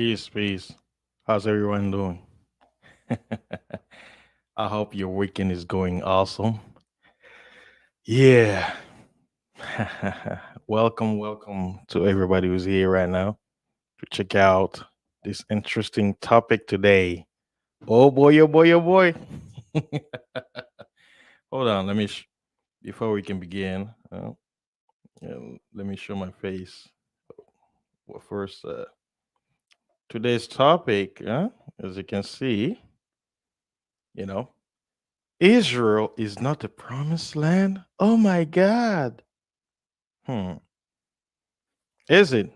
Peace, peace. How's everyone doing? I hope your weekend is going awesome. Yeah. welcome to everybody who's here right now to check out this interesting topic today. Oh boy, oh boy, oh boy. Hold on, before we can begin, yeah, let me show my face. Well, first, today's topic, as you can see, you know, Israel is not the promised land. Oh my God. Hmm. Is it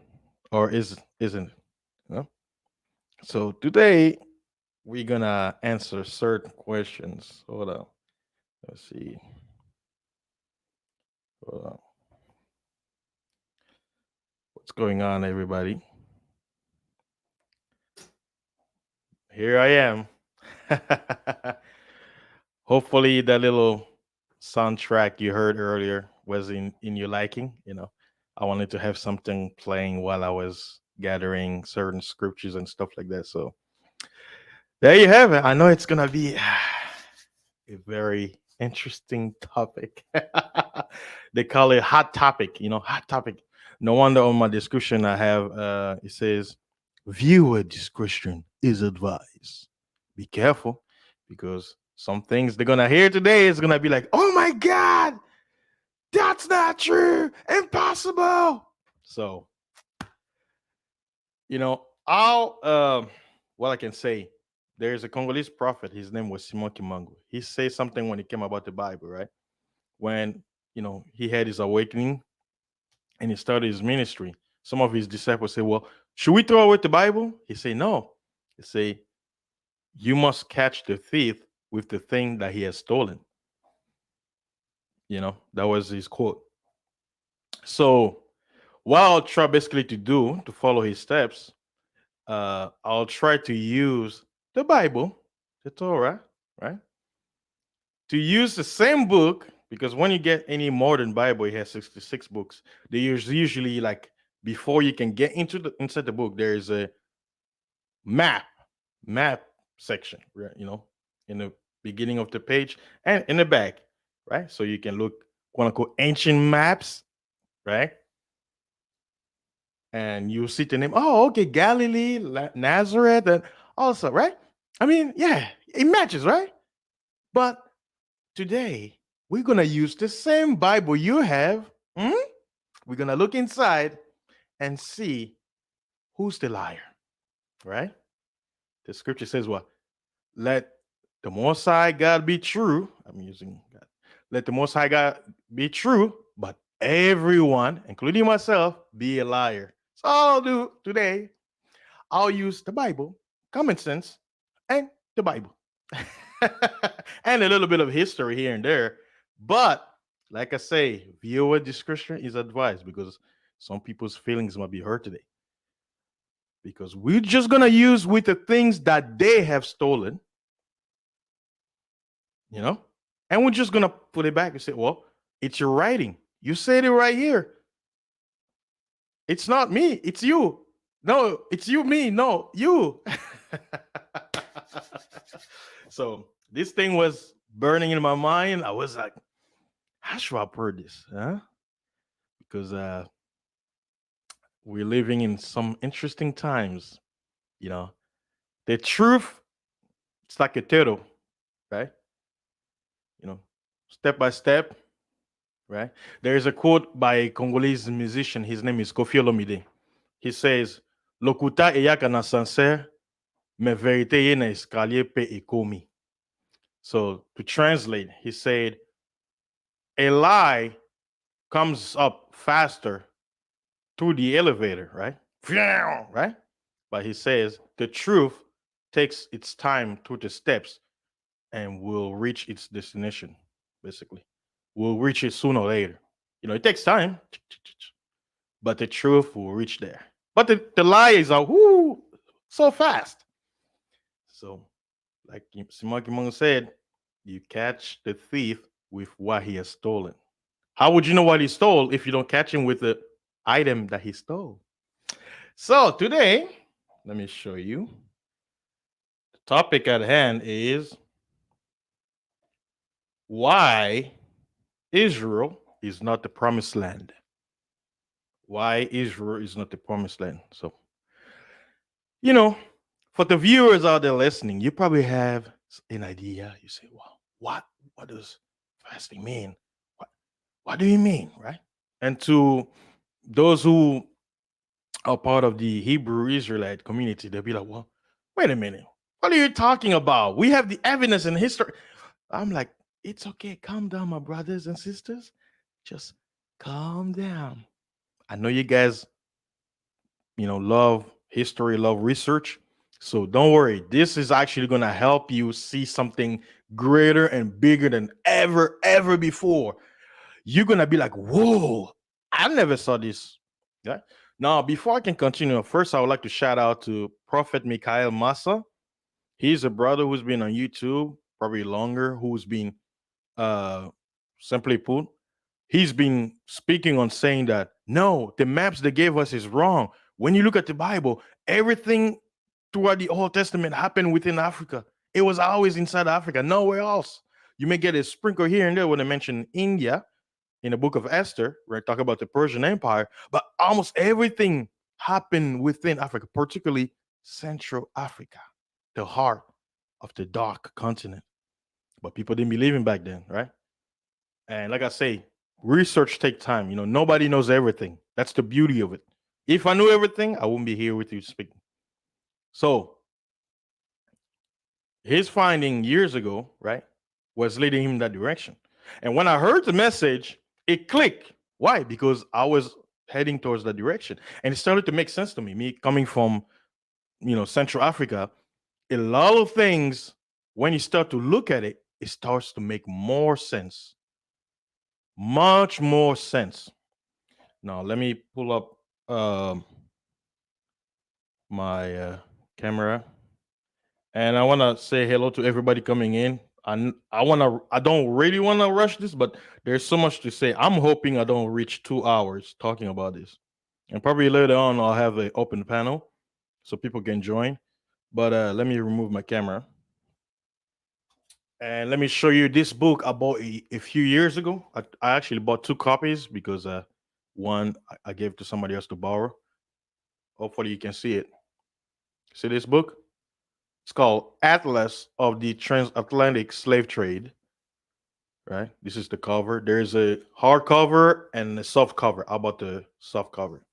or isn't it? You know? So today we're gonna answer certain questions. Hold on. Let's see. Hold on. What's going on, everybody? Here I am. Hopefully that little soundtrack you heard earlier was in your liking. I wanted to have something playing while I was gathering certain scriptures and stuff like that. So there you have it. I know it's gonna be a very interesting topic. They call it hot topic, hot topic. No wonder on my description I have it says viewer discretion is advised. Be careful because some things they're gonna hear today is gonna be like, oh my god, that's not true, impossible. So, I'll what I can say, there's a Congolese prophet, his name was Simon Kimango. He said something when it came about the Bible, right? When he had his awakening and he started his ministry, some of his disciples say, well, should we throw away the Bible? He say no. He say, you must catch the thief with the thing that he has stolen. That was his quote. So what I'll try basically to do to follow his steps, I'll try to use the Bible, the Torah, right? To use the same book, because when you get any modern Bible, it has 66 books. There's usually, like, before you can get inside the book, there is a map map section, right? In the beginning of the page and in the back, right? So you can look, quote unquote, ancient maps, right? And you see the name. Oh, okay, Galilee, Nazareth, and also, right? I mean, yeah, it matches, right? But today we're gonna use the same Bible you have. We're gonna look inside and see who's the liar, right? The scripture says what? Let the Most High God be true. I'm using God. Let the Most High God be true, but everyone, including myself, be a liar. So I'll do today. I'll use the Bible, common sense, and the Bible, and a little bit of history here and there. But like I say, viewer discretion is advised because some people's feelings might be hurt today. Because we're just gonna use with the things that they have stolen, and we're just gonna put it back and say, well, it's your writing. You said it right here. It's not me, it's you. No, it's you, me, no, you. So this thing was burning in my mind. I was like, how should I put this? Huh? Because we're living in some interesting times. You know, the truth, it's like a turtle, right? Step by step, right? There is a quote by a Congolese musician. His name is Kofi Olomide. He says, Lokuta eyaka na sincere, me verite ye na escalier pe ekomi. So to translate, he said, a lie comes up faster through the elevator, right? Right? But he says the truth takes its time through the steps and will reach its destination, basically. We'll reach it sooner or later. It takes time, but the truth will reach there. But the lies are so fast. So, like Simon Kimon said, you catch the thief with what he has stolen. How would you know what he stole if you don't catch him with the item that he stole? So today Let me show you. The topic at hand is why Israel is not the promised land. Why Israel is not the promised land. So, you know, for the viewers out there listening, you probably have an idea. You say, well, what does fasting mean? What what do you mean, right? And to those who are part of the Hebrew Israelite community, they'll be like, well, wait a minute. What are you talking about? We have the evidence in history. I'm like, it's okay. Calm down, my brothers and sisters. Just calm down. I know you guys, love history, love research. So don't worry. This is actually going to help you see something greater and bigger than ever before. You're going to be like, whoa, I never saw this. Yeah. Now, before I can continue, first, I would like to shout out to Prophet MIKHAEL Massa. He's a brother who's been on YouTube probably longer, who's been, uh, simply put, he's been speaking on saying that no, the maps they gave us is wrong. When you look at the Bible, everything throughout the Old Testament happened within Africa. It was always inside Africa, nowhere else. You may get a sprinkle here and there when they mention India in the book of Esther, where I talk about the Persian Empire, but almost everything happened within Africa, particularly Central Africa, the heart of the dark continent. But people didn't believe in back then, right? And like I say, research take time. Nobody knows everything. That's the beauty of it. If I knew everything, I wouldn't be here with you speaking. So his finding years ago, right, was leading him in that direction. And when I heard the message, it clicked. Why? Because I was heading towards that direction. And it started to make sense to me. Me coming from, Central Africa, a lot of things, when you start to look at it, it starts to make more sense. Much more sense. Now let me pull up my camera, and I want to say hello to everybody coming in. I want to. I don't really want to rush this, but there's so much to say. I'm hoping I don't reach 2 hours talking about this, and probably later on I'll have an open panel so people can join. But let me remove my camera and let me show you this book I bought a few years ago. I actually bought two copies because one I gave to somebody else to borrow. Hopefully you can see it. See this book? It's called Atlas of the Transatlantic Slave Trade. Right? This is the cover. There's a hardcover and a soft cover. How about the soft cover?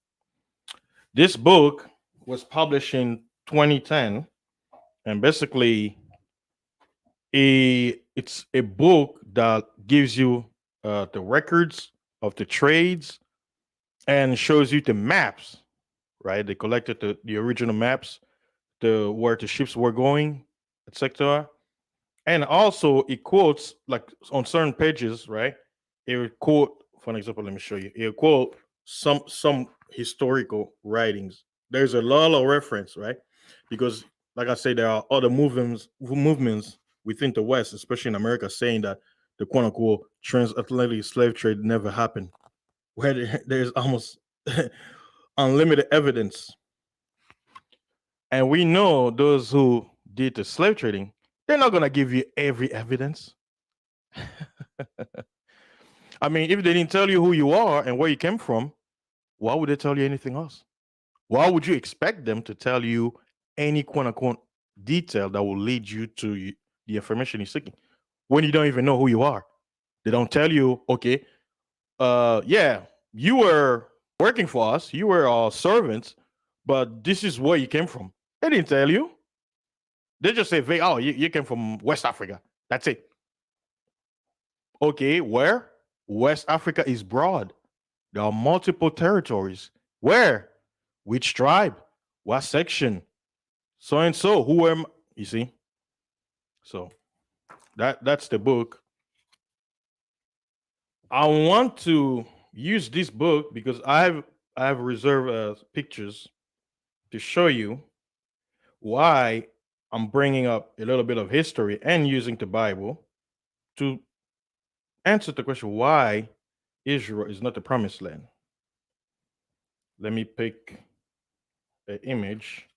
This book was published in 2010, and basically, it's a book that gives you the records of the trades and shows you the maps. Right? They collected the original maps, the where the ships were going, etc. And also it quotes like on certain pages, right? It would quote, for an example, let me show you. It would quote some historical writings. There's a lot of reference, right? Because like I say, there are other movements within the West, especially in America, saying that the quote unquote transatlantic slave trade never happened, where there's almost unlimited evidence. And we know those who did the slave trading, they're not gonna give you every evidence. I mean, if they didn't tell you who you are and where you came from, why would they tell you anything else? Why would you expect them to tell you any quote unquote detail that will lead you to the information you're seeking when you don't even know who you are? They don't tell you, okay, yeah, you were working for us, you were our servants, but this is where you came from. They didn't tell you. They just say, oh, you came from West Africa. That's it. Okay, where? West Africa is broad. There are multiple territories. Where? Which tribe? What section? So and so. Who am you see? So that's the book. I want to use this book because I have reserved pictures to show you why I'm bringing up a little bit of history and using the Bible to answer the question why Israel is not the promised land. Let me pick an image.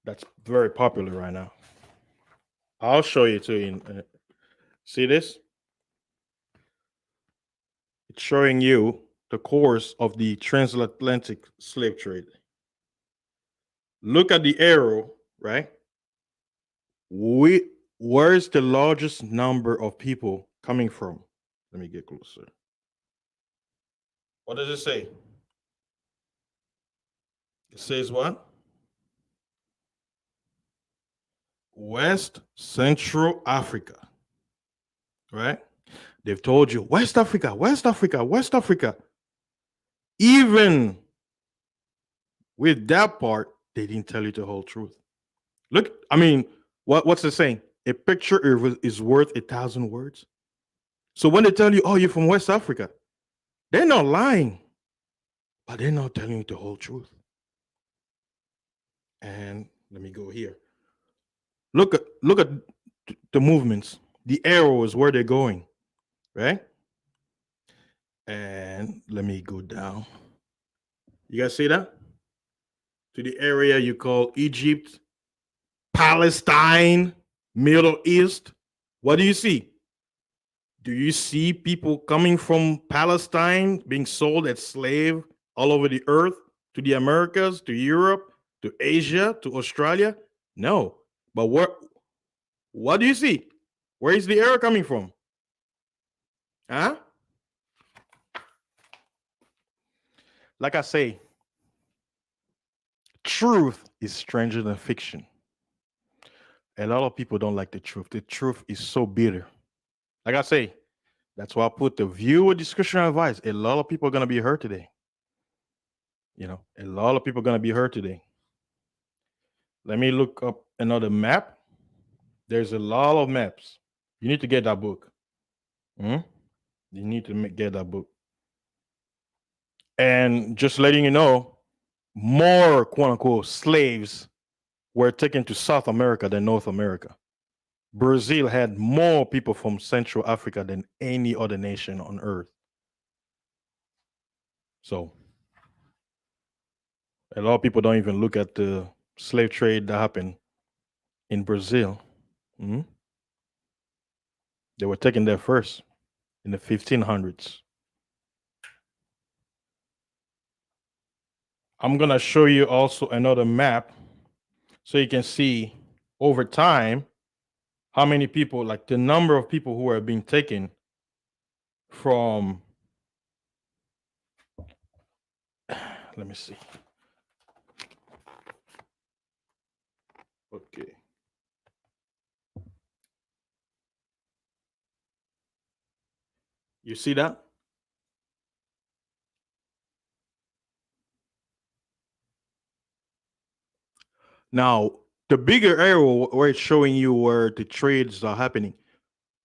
That's very popular right now. I'll show you too. See this? It's showing you the course of the transatlantic slave trade. Look at the arrow, right? Where's the largest number of people coming from? Let me get closer. What does it say? It says what? West Central Africa, right? They've told you West Africa, West Africa, West Africa. Even with that part, they didn't tell you the whole truth. Look, I mean, what's the saying? A picture is worth 1,000 words. So when they tell you, oh, you're from West Africa, they're not lying, but they're not telling you the whole truth. And let me go here. Look at the movements. The arrow is where they're going, right? And let me go down. You guys see that? To the area you call Egypt, Palestine, Middle East. What do you see? Do you see people coming from Palestine being sold as slave all over the earth to the Americas, to Europe, to Asia, to Australia? No. But what do you see? Where is the arrow coming from? Huh? Like I say, truth is stranger than fiction. A lot of people don't like the truth. The truth is so bitter. Like I say, that's why I put the viewer discussion advice. A lot of people are gonna be hurt today. A lot of people are gonna be hurt today. Let me look up another map. There's a lot of maps. You need to get that book. You need to get that book. And just letting you know, more quote unquote slaves were taken to South America than North America. Brazil had more people from Central Africa than any other nation on earth. So a lot of people don't even look at the slave trade that happened in Brazil. They were taken there first in the 1500s. I'm going to show you also another map so you can see over time how many people, like the number of people who are being taken from, let me see. Okay. You see that? Now, the bigger arrow where it's showing you where the trades are happening,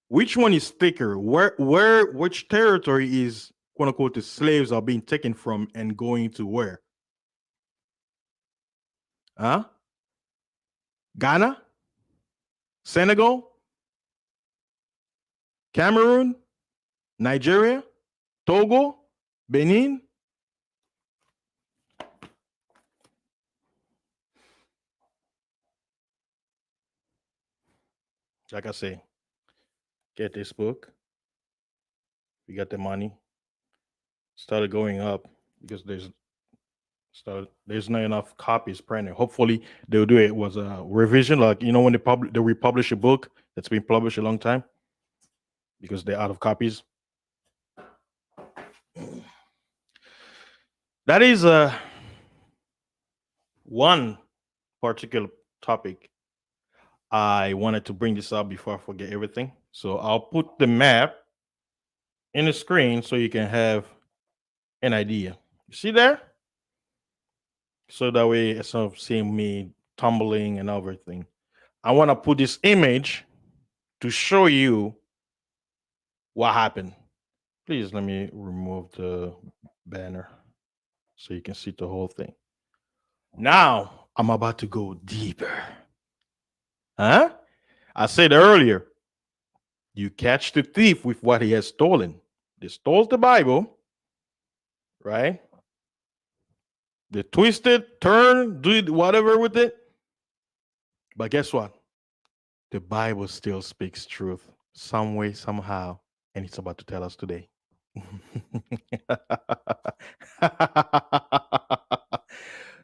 which one is thicker? Which territory is quote unquote the slaves are being taken from and going to where? Huh? Ghana? Senegal? Cameroon? Nigeria? Togo? Benin? Like I say, get this book. You got the money. Started going up because there's not enough copies printed. Hopefully they'll do it was a revision, like when they republish a book that's been published a long time because they're out of copies. That is one particular topic I wanted to bring this up before I forget everything. So I'll put the map in the screen so you can have an idea. You see there? So that way, instead of seeing me tumbling and everything, I want to put this image to show you what happened. Please let me remove the banner so you can see the whole thing. Now I'm about to go deeper. Huh? I said earlier, you catch the thief with what he has stolen. They stole the Bible, right? They twist it, turn, do whatever with it. But guess what? The Bible still speaks truth some way, somehow, and it's about to tell us today.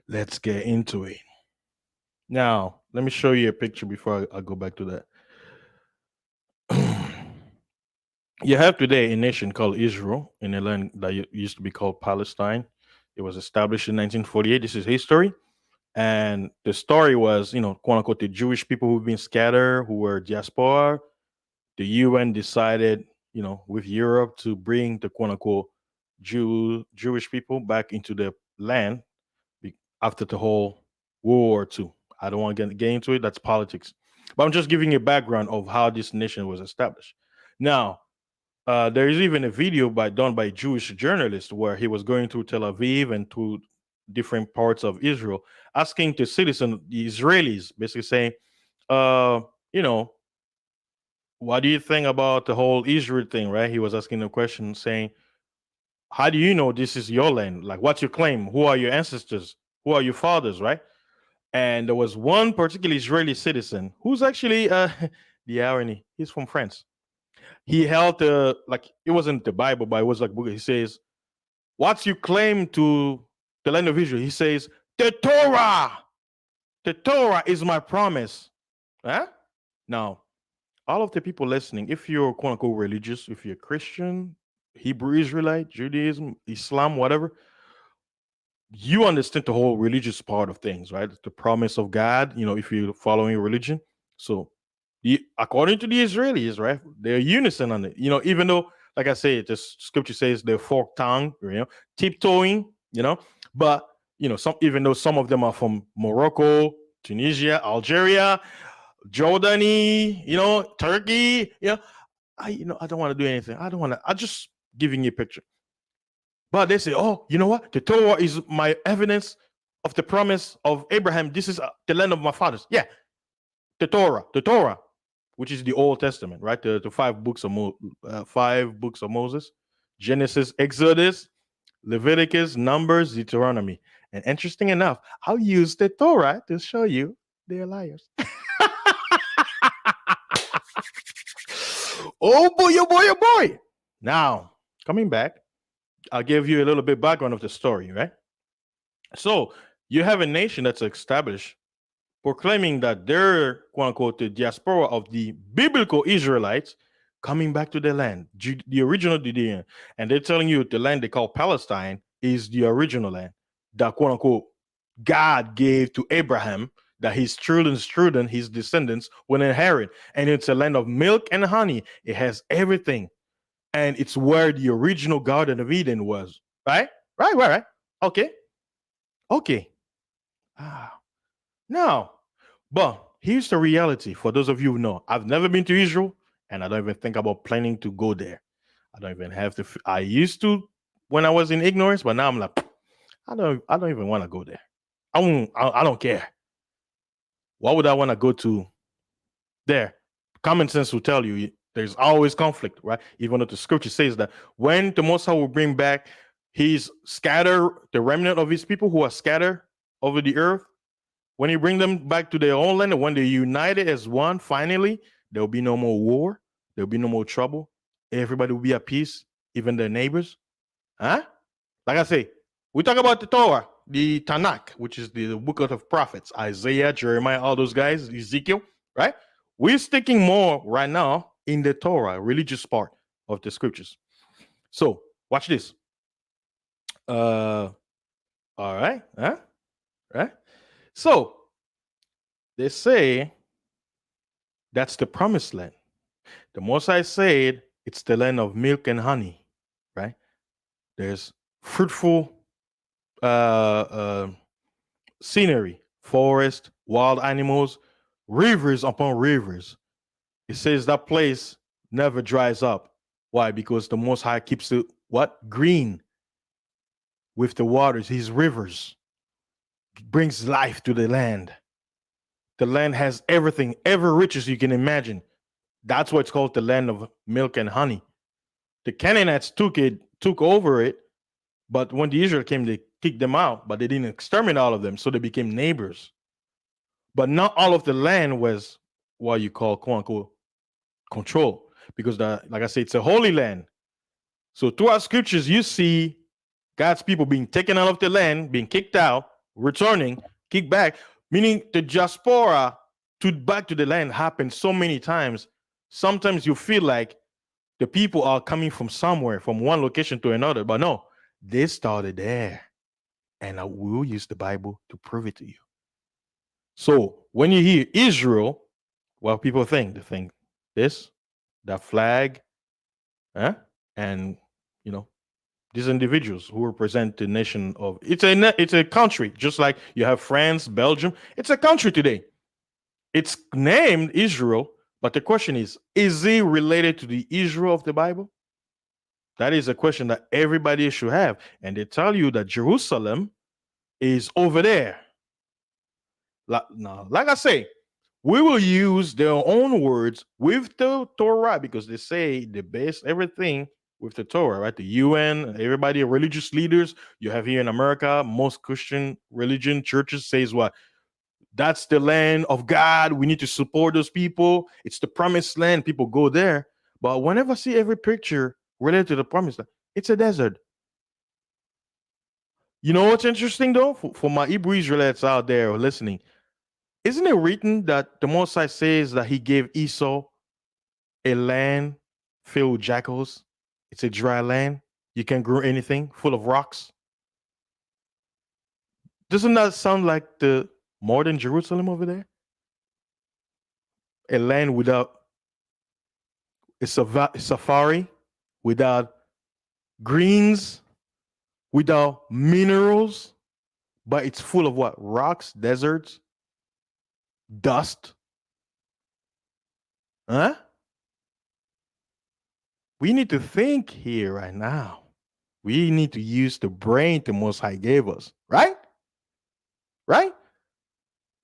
Let's get into it. Now, let me show you a picture before I go back to that. You have today a nation called Israel in a land that used to be called Palestine. It was established in 1948. This is history. And the story was, quote unquote, the Jewish people who've been scattered, who were diaspora. The UN decided, with Europe to bring the quote unquote Jewish people back into the land after the whole World War II. I don't want to get into it. That's politics. But I'm just giving you a background of how this nation was established. Now, there is even a video done by a Jewish journalist where he was going through Tel Aviv and through different parts of Israel, asking the citizens, the Israelis, basically saying, uh, you know, what do you think about the whole Israel thing, right? He was asking the question saying, how do you know this is your land? Like, what's your claim? Who are your ancestors? Who are your fathers, right? And there was one particular Israeli citizen who's actually, the irony, he's from France. He held like it wasn't the Bible, but it was like book. He says, "What's your claim to the land of Israel?" He says, "The Torah. The Torah is my promise." Huh? Now, all of the people listening, if you're quote unquote religious, if you're Christian, Hebrew Israelite, Judaism, Islam, whatever, you understand the whole religious part of things, right? The promise of God, if you're following religion. So, according to the Israelis, right, they're unison on it. Even though, like I said, the scripture says they're forked tongue, tiptoeing, but some even though some of them are from Morocco, Tunisia, Algeria, Jordany, Turkey, I don't want to do anything. I don't want to. I'm just giving you a picture. But they say, oh, you know what? The Torah is my evidence of the promise of Abraham. This is the land of my fathers. Yeah, the Torah, which is the Old Testament, right? The five books of Moses: Genesis, Exodus, Leviticus, Numbers, Deuteronomy. And interesting enough, I'll use the Torah to show you they're liars. Oh boy, oh boy, oh boy. Now, coming back, I'll give you a little bit background of the story, right? So you have a nation that's established proclaiming that they're, quote unquote, the diaspora of the biblical Israelites coming back to their land, the original Judean. And they're telling you the land they call Palestine is the original land that, quote unquote, God gave to Abraham, that his children, his descendants will inherit. And it's a land of milk and honey. It has everything. And it's where the original Garden of Eden was. Right? Right. Okay. Okay. Now, but here's the reality for those of you who know. I've never been to Israel, and I don't even think about planning to go there. I don't even have to. I used to when I was in ignorance, but now I'm like, I don't even want to go there. I don't care. Why would I want to go to there? Common sense will tell you there's always conflict, right? Even though the scripture says that when the Most High will bring back, He's scattered the remnant of His people who are scattered over the earth. When He bring them back to their own land, and when they're united as one, finally, there'll be no more war. There'll be no more trouble. Everybody will be at peace, even their neighbors. Huh? Like I say, we talk about the Torah, the Tanakh, which is the book of the prophets, Isaiah, Jeremiah, all those guys, Ezekiel, right? We're sticking more right now in the Torah, religious part of the scriptures. So watch this. All right, huh? Right? So they say that's the promised land. The Most High said it's the land of milk and honey, right? There's fruitful scenery, forest, wild animals, rivers upon rivers. It says that place never dries up. Why? Because the Most High keeps it what? Green with the waters, His rivers brings life to the land. The land has everything, every riches you can imagine. That's why it's called the land of milk and honey. The Canaanites took over it, but when the Israel came, they kicked them out, but they didn't exterminate all of them, so they became neighbors. but not all of the land was what you call quote unquote control, because like I said, it's a holy land. So throughout scriptures, you see God's people being taken out of the land, being kicked out, returning, kicked back, meaning the diaspora to back to the land happened so many times. Sometimes you feel like the people are coming from somewhere, from one location to another, but no, they started there. And I will use the Bible to prove it to you. So when you hear Israel, what people think, they think this, that flag, huh? And you know, these individuals who represent the nation of it's a country, just like you have France, Belgium. It's a country today. It's named Israel, but the question is it related to the Israel of the Bible? That is a question that everybody should have. And they tell you that Jerusalem is over there. Now, like I say, we will use their own words with the Torah, because they say they base everything with the Torah, right? The UN, everybody, religious leaders you have here in America, most Christian religion churches says what? That's the land of God. We need to support those people. It's the promised land. People go there. But whenever I see every picture related to the promised land, it's a desert. You know what's interesting though? For my Hebrew Israelites out there listening, isn't it written that the Most High says that he gave Esau a land filled with jackals? It's a dry land. You can't grow anything, full of rocks. Doesn't that sound like the modern Jerusalem over there? A land without a safari, without greens, without minerals, but it's full of what? Rocks, deserts, dust. Huh? We need to think here right now. We need to use the brain the Most High gave us, right? Right?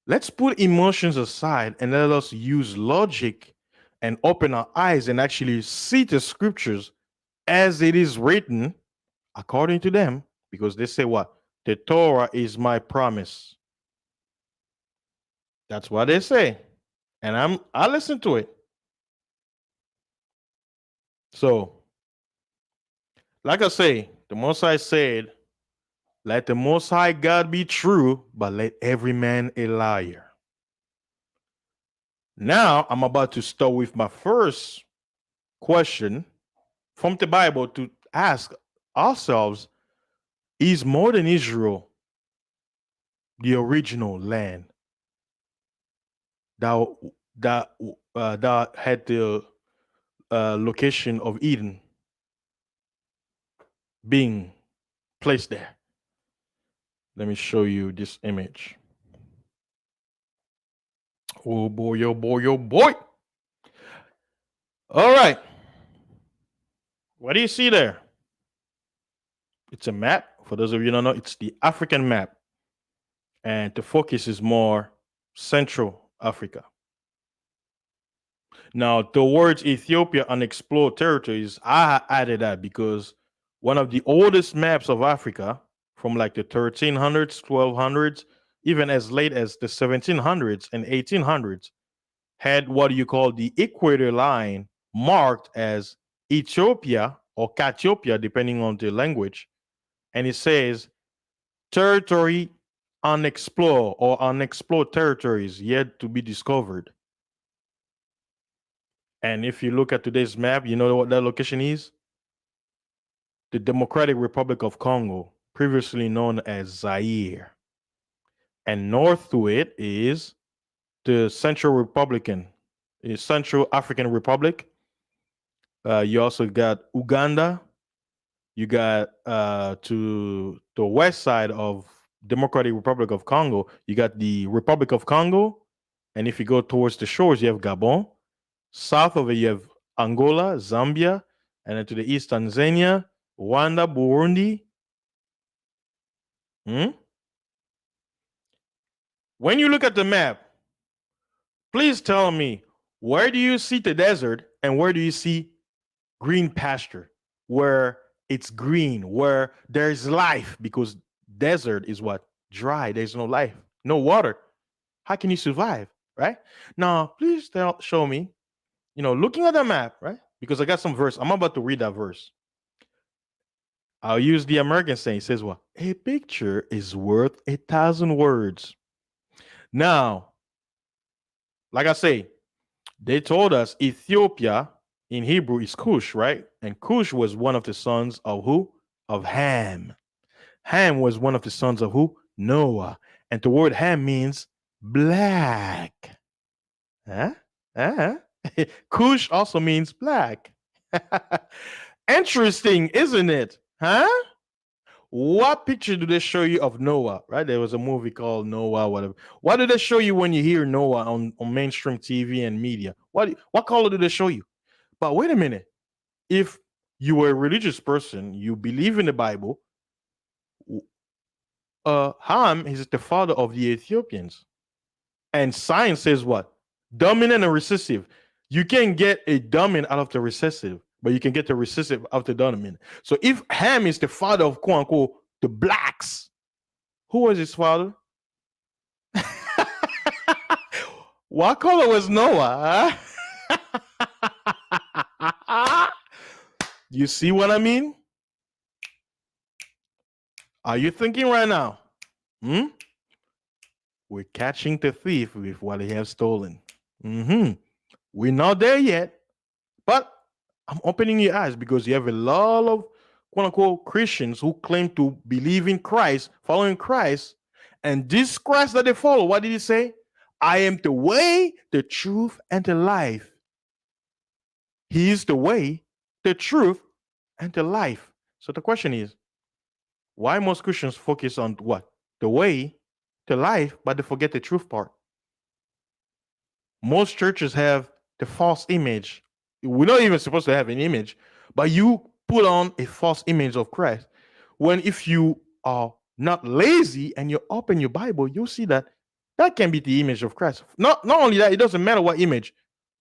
Let's put emotions aside and let us use logic and open our eyes and actually see the scriptures as it is written according to them, because they say what? The Torah is my promise. That's what they say. And I listen to it. So, like I say, the Most High said, let the Most High God be true, but let every man a liar. Now, I'm about to start with my first question from the Bible to ask ourselves, is modern Israel the original land that that had the location of Eden being placed there? Let me show you this image. Oh boy, oh boy, oh boy. All right. What do you see there? It's a map. For those of you who don't know, it's the African map. And the focus is more Central Africa. Now, the words Ethiopia unexplored territories, I added that because one of the oldest maps of Africa from like the 1300s, 1200s, even as late as the 1700s and 1800s, had what you call the equator line marked as Ethiopia or Kathiopia, depending on the language. And it says territory unexplored or unexplored territories yet to be discovered. And if you look at today's map, you know what that location is? The Democratic Republic of Congo, previously known as Zaire. And north to it is the Central African Republic. You also got Uganda. You got to the west side of Democratic Republic of Congo, you got the Republic of Congo. And if you go towards the shores, you have Gabon. South of it, you have Angola, Zambia, and then to the east, Tanzania, Rwanda, Burundi. When you look at the map, please tell me, where do you see the desert and where do you see green pasture, where it's green, where there's life? Because desert is what? Dry. There's no life, no water. How can you survive? Right? Now, please show me, looking at the map, right? Because I got some verse. I'm about to read that verse. I'll use the American saying. It says what? A picture is worth 1,000 words. Now, like I say, they told us Ethiopia in Hebrew is Cush, right? And Cush was one of the sons of who? Of Ham. Ham was one of the sons of who? Noah. And the word Ham means black. Huh? Uh-huh. Cush also means black. Interesting, isn't it? Huh? What picture do they show you of Noah? Right? There was a movie called Noah, whatever. What do they show you when you hear Noah on mainstream TV and media? What color do they show you? But wait a minute. If you were a religious person, you believe in the Bible, Ham is the father of the Ethiopians. And science says what? Dominant and recessive. You can get a dominant out of the recessive, but you can get the recessive out of the dominant. So if Ham is the father of quote unquote the blacks, who was his father? What color was Noah? Huh? You see what I mean? Are you thinking right now? Hmm? We're catching the thief with what he has stolen. Mm-hmm. We're not there yet, but I'm opening your eyes because you have a lot of quote unquote Christians who claim to believe in Christ, following Christ, and this Christ that they follow, what did he say? I am the way, the truth, and the life. He is the way, the truth, and the life. So the question is, why most Christians focus on what? The way, the life, but they forget the truth part. Most churches have the false image. We're not even supposed to have an image, but you put on a false image of Christ. When if you are not lazy and you open your Bible, you'll see that that can be the image of Christ. Not only that, it doesn't matter what image.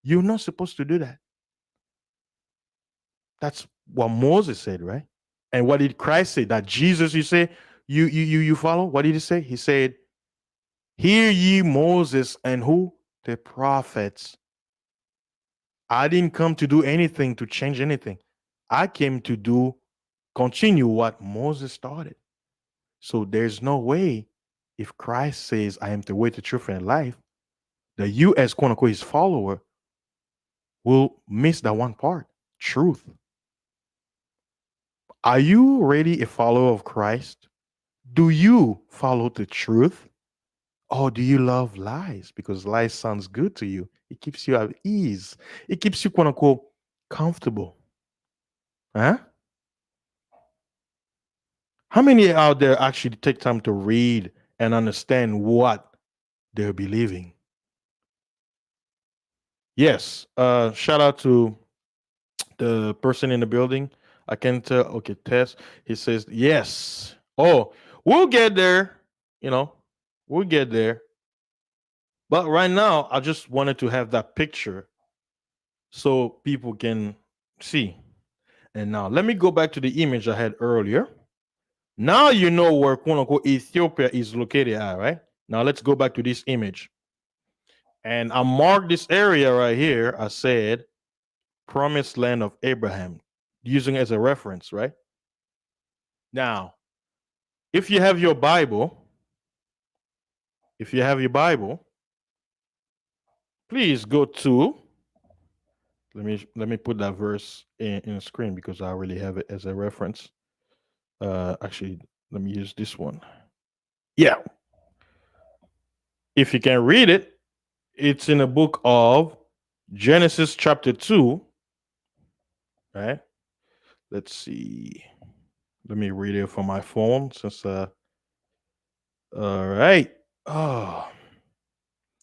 You're not supposed to do that. That's what Moses said, right? And what did Christ say? That Jesus, you say, you follow? What did he say? He said, hear ye Moses and who? The prophets. I didn't come to do anything to change anything. I came to continue what Moses started. So there's no way, if Christ says, I am the way, the truth, and life, that you, as quote unquote his follower, will miss that one part, truth. Are you really a follower of Christ? Do you follow the truth? Or do you love lies? Because lies sounds good to you. It keeps you at ease. It keeps you quote unquote comfortable. Huh? How many out there actually take time to read and understand what they're believing? Yes. Shout out to the person in the building. I can tell. Okay, Tess. He says yes. Oh, we'll get there. You know, we'll get there. But right now, I just wanted to have that picture so people can see. And now let me go back to the image I had earlier. Now you know where quote unquote Ethiopia is located at, right? Now let's go back to this image. And I marked this area right here. I said promised land of Abraham, using it as a reference, right? Now, if you have your Bible, please go to let me put that verse in the screen because I already have it as a reference. Actually, let me use this one. Yeah. If you can read it, it's in the book of Genesis chapter 2, right? Let's see. Let me read it from my phone since all right. Oh,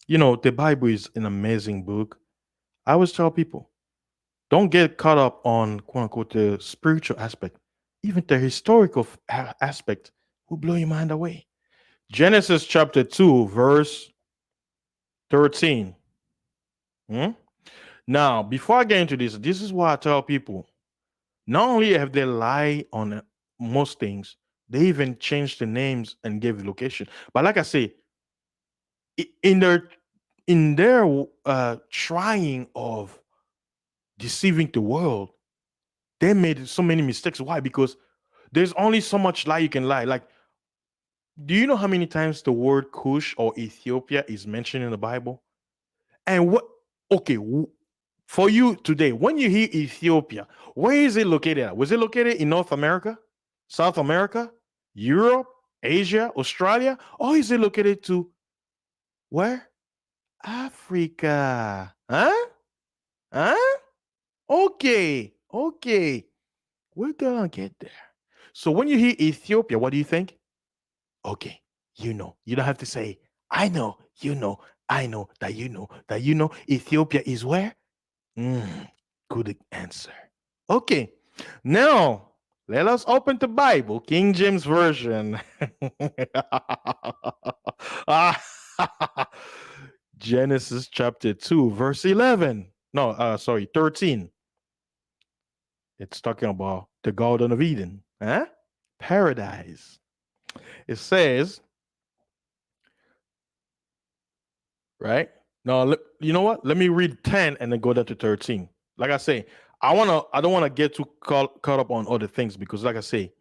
the Bible is an amazing book. I always tell people, don't get caught up on quote unquote the spiritual aspect. Even the historical aspect will blow your mind away. Genesis chapter 2, verse 13. Hmm? Now, before I get into this is why I tell people not only have they lied on most things, they even changed the names and gave the location. But like I say, in their trying of deceiving the world, they made so many mistakes. Why? Because there's only so much lie you can lie. Like, do you know how many times the word Cush or Ethiopia is mentioned in the Bible? And what? Okay, for you today, when you hear Ethiopia, where is it located at? Was it located in North America, South America, Europe, Asia, Australia, or is it located to where? Africa? Huh? Huh? Okay, okay. We're gonna get there. So when you hear Ethiopia, what do you think? Okay, you know. You don't have to say, I know, you know, I know that you know that you know Ethiopia is where? Good answer. Okay, now let us open the Bible, King James Version. Genesis chapter 2, verse 11. No, sorry, 13. It's talking about the Garden of Eden, huh? Paradise. It says, right? No, you know what? Let me read 10 and then go down to 13. Like I say, I don't wanna get too caught up on other things because, like I say,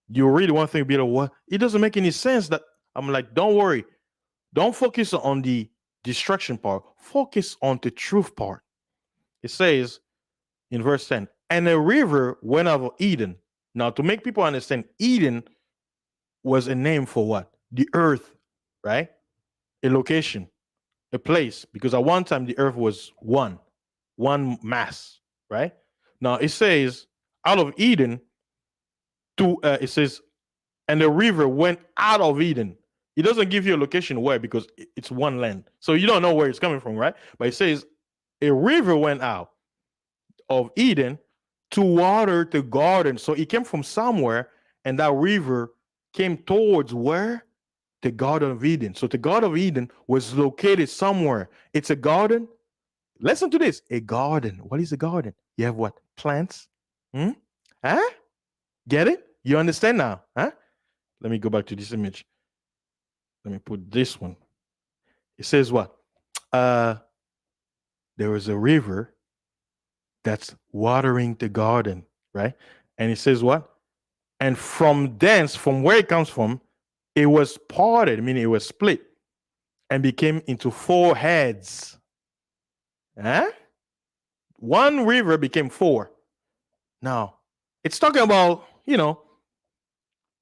you read one thing, be like, what? It doesn't make any sense. That I'm like, don't worry, don't focus on the destruction part. Focus on the truth part. It says in verse 10, and a river went out of Eden. Now, to make people understand, Eden was a name for what? The earth, right? A location, a place, because at one time the earth was one mass, right? Now it says out of Eden to it says, and the river went out of Eden. It doesn't give you a location where because it's one land, so you don't know where it's coming from, right? But it says a river went out of Eden to water the garden. So it came from somewhere, and that river came towards where? The Garden of Eden. So the Garden of Eden was located somewhere. It's a garden. Listen to this. A garden. What is a garden? You have what? Plants? Hmm? Huh? Get it? You understand now? Huh? Let me go back to this image. Let me put this one. It says what? Uh there is a river that's watering the garden, right? And it says what? And from thence, from where it comes from, it was parted, meaning it was split and became into four heads. Huh? One river became four. Now, it's talking about,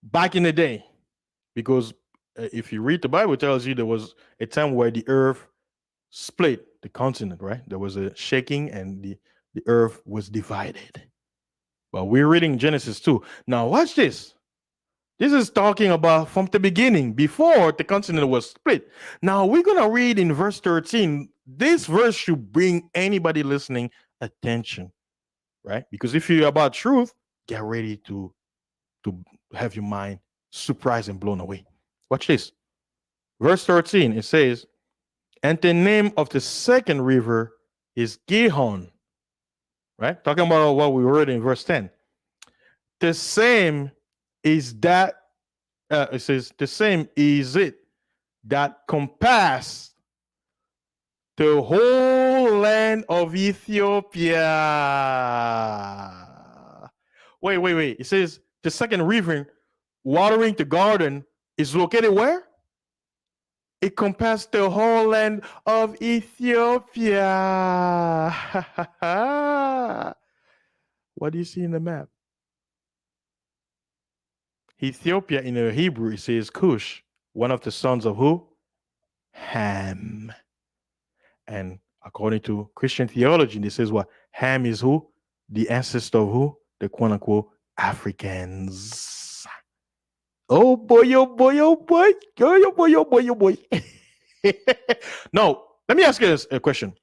back in the day, because if you read the Bible, it tells you there was a time where the earth split the continent, right? There was a shaking and the earth was divided. But we're reading Genesis 2. Now, watch this. This is talking about from the beginning, before the continent was split. Now, we're going to read in verse 13. This verse should bring anybody listening attention, right? Because if you're about truth, get ready to have your mind surprised and blown away. Watch this. Verse 13, it says, and the name of the second river is Gihon, right? Talking about what we read in verse 10. The same is that, it says, the same is it that compassed the whole land of Ethiopia. Wait. It says the second river watering the garden is located where? It compassed the whole land of Ethiopia. What do you see in the map? Ethiopia in the Hebrew it says Cush, one of the sons of who? Ham. And according to Christian theology, this is what? Ham is who? The ancestor of who? The quote unquote Africans. Oh boy, oh boy, oh boy. Oh boy, oh boy, oh boy. No, let me ask you a question.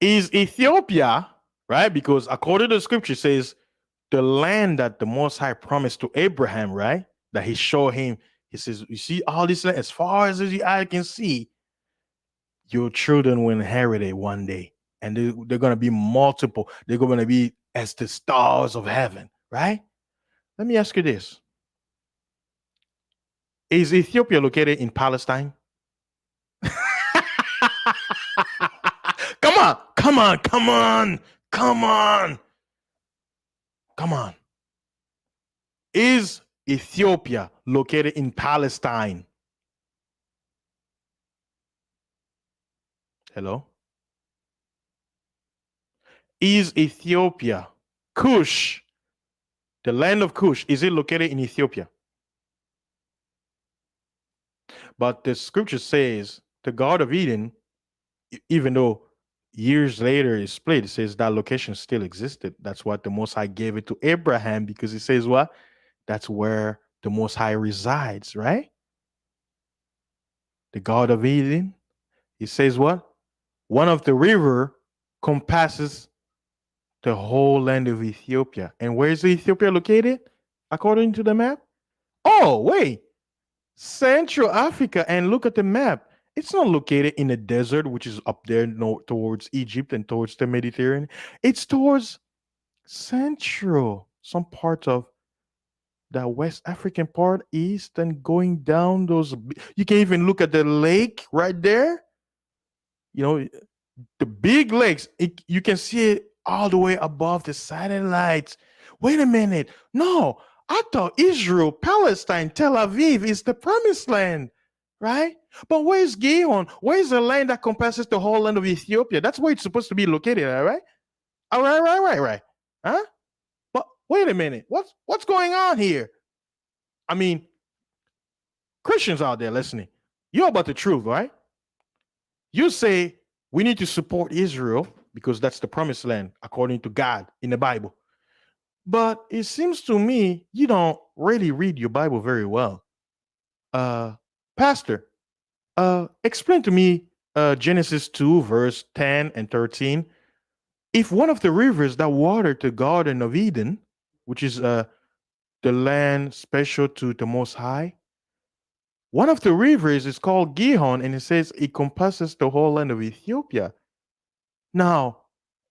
Is Ethiopia, right? Because according to the scripture, it says the land that the Most High promised to Abraham, right? That he showed him. He says, you see all this land, as far as the eye can see, your children will inherit it one day. And they're going to be multiple. They're going to be as the stars of heaven, right? Let me ask you this. Is Ethiopia located in Palestine? Come on, come on, come on, come on, come on. Is Ethiopia located in Palestine? Hello? Is Ethiopia, Kush, the land of Kush, is it located in Ethiopia? But the scripture says the God of Eden, even though years later it's split, it says that location still existed. That's what the Most High gave it to Abraham because it says what? That's where the Most High resides, right? The God of Eden. He says what? One of the river compasses the whole land of Ethiopia. And where is Ethiopia located according to the map? Oh, wait. Central Africa. And look at the map. It's not located in the desert, which is up there towards Egypt and towards the Mediterranean. It's towards central, some part of the West African part, east, and going down those. You can even look at the lake right there. You know, the big lakes. You can see it all the way above the satellites. Wait a minute. No, I thought Israel, Palestine, Tel Aviv is the promised land, right? But where's Gihon? Where's the land that compasses the whole land of Ethiopia? That's where it's supposed to be located, all right? All right. Huh? But wait a minute. What's going on here? I mean, Christians out there listening, you're about the truth, right? You say we need to support Israel because that's the promised land according to God in the Bible. But it seems to me you don't really read your Bible very well. Pastor, explain to me Genesis 2, verse 10 and 13. If one of the rivers that watered the Garden of Eden, which is the land special to the Most High, one of the rivers is called Gihon, and it says it compasses the whole land of Ethiopia. Now,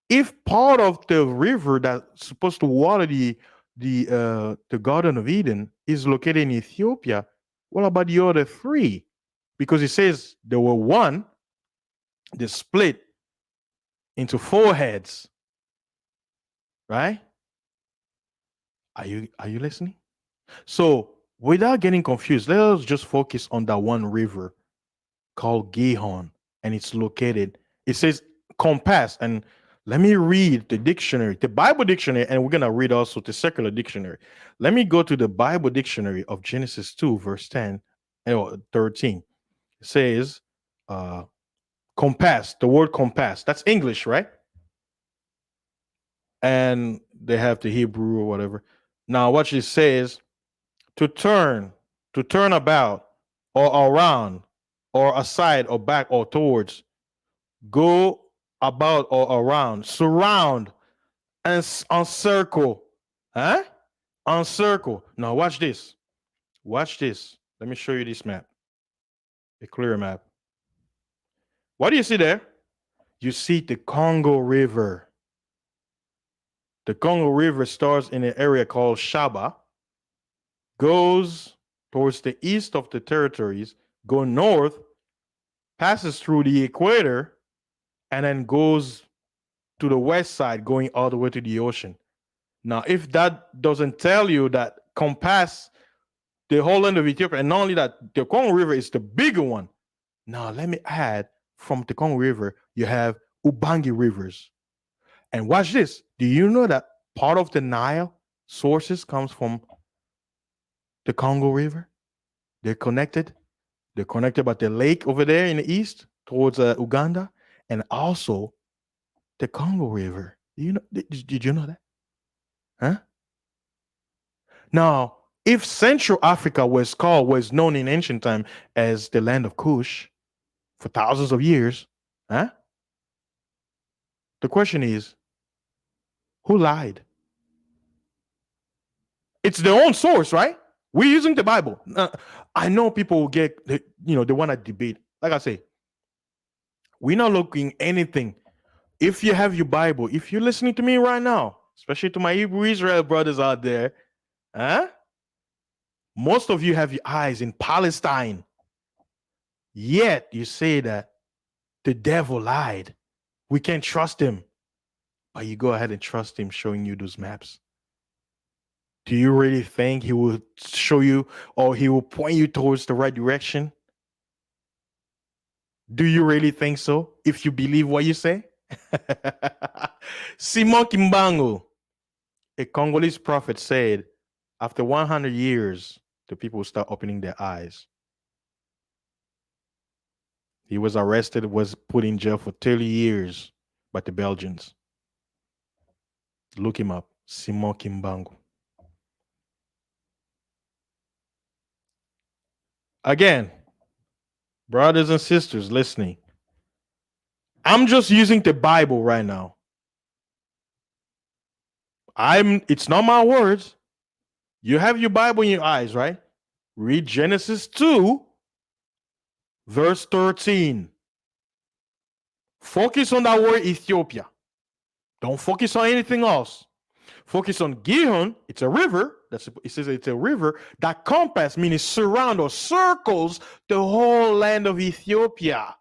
if part of the river that's supposed to water the Garden of Eden is located in Ethiopia, what about the other three? Because it says there were one, they split into four heads, right? Are you listening? So without getting confused, let us just focus on that one river called Gihon, and it's located. It says compass, and let me read the dictionary, the Bible dictionary, and we're gonna read also the secular dictionary. Let me go to the Bible dictionary of Genesis 2, verse 10 or 13. It says compass, the word compass. That's English, right? And they have the Hebrew or whatever. Now, what it says to turn about, or around, or aside, or back, or towards, go about or around, surround, and encircle. Huh? Encircle. Now, watch this. Watch this. Let me show you this map, a clear map. What do you see there? You see the Congo River. The Congo River starts in an area called Shaba, goes towards the east of the territories, go north, passes through the equator, and then goes to the west side, going all the way to the ocean. Now, if that doesn't tell you that compass the whole land of Ethiopia, and not only that, the Congo River is the bigger one. Now, let me add from the Congo River, you have Ubangi rivers. And watch this. Do you know that part of the Nile sources comes from the Congo River? They're connected. They're connected by the lake over there in the east towards Uganda, and also the Congo River. You know? Did you know that? Huh? Now, if Central Africa was known in ancient time as the land of Kush for thousands of years, huh? The question is, who lied? It's their own source, right? We're using the Bible. I know people will get, they want to debate. Like I say, we're not looking anything. If you have your Bible, if you're listening to me right now, especially to my Hebrew Israel brothers out there, huh? Most of you have your eyes in Palestine. Yet you say that the devil lied. We can't trust him. But you go ahead and trust him showing you those maps. Do you really think he will show you or he will point you towards the right direction? Do you really think so? If you believe what you say? Simon Kimbangu, a Congolese prophet, said, after 100 years, the people will start opening their eyes. He was arrested, was put in jail for 30 years by the Belgians. Look him up, Simon Kimbangu. Again, brothers and sisters listening, I'm just using the Bible right now. It's not my words. You have your Bible in your eyes, right? Read Genesis 2, verse 13. Focus on that word Ethiopia. Don't focus on anything else. Focus on Gihon. It's a river. It says it's a river that compass, meaning surround or circles the whole land of Ethiopia.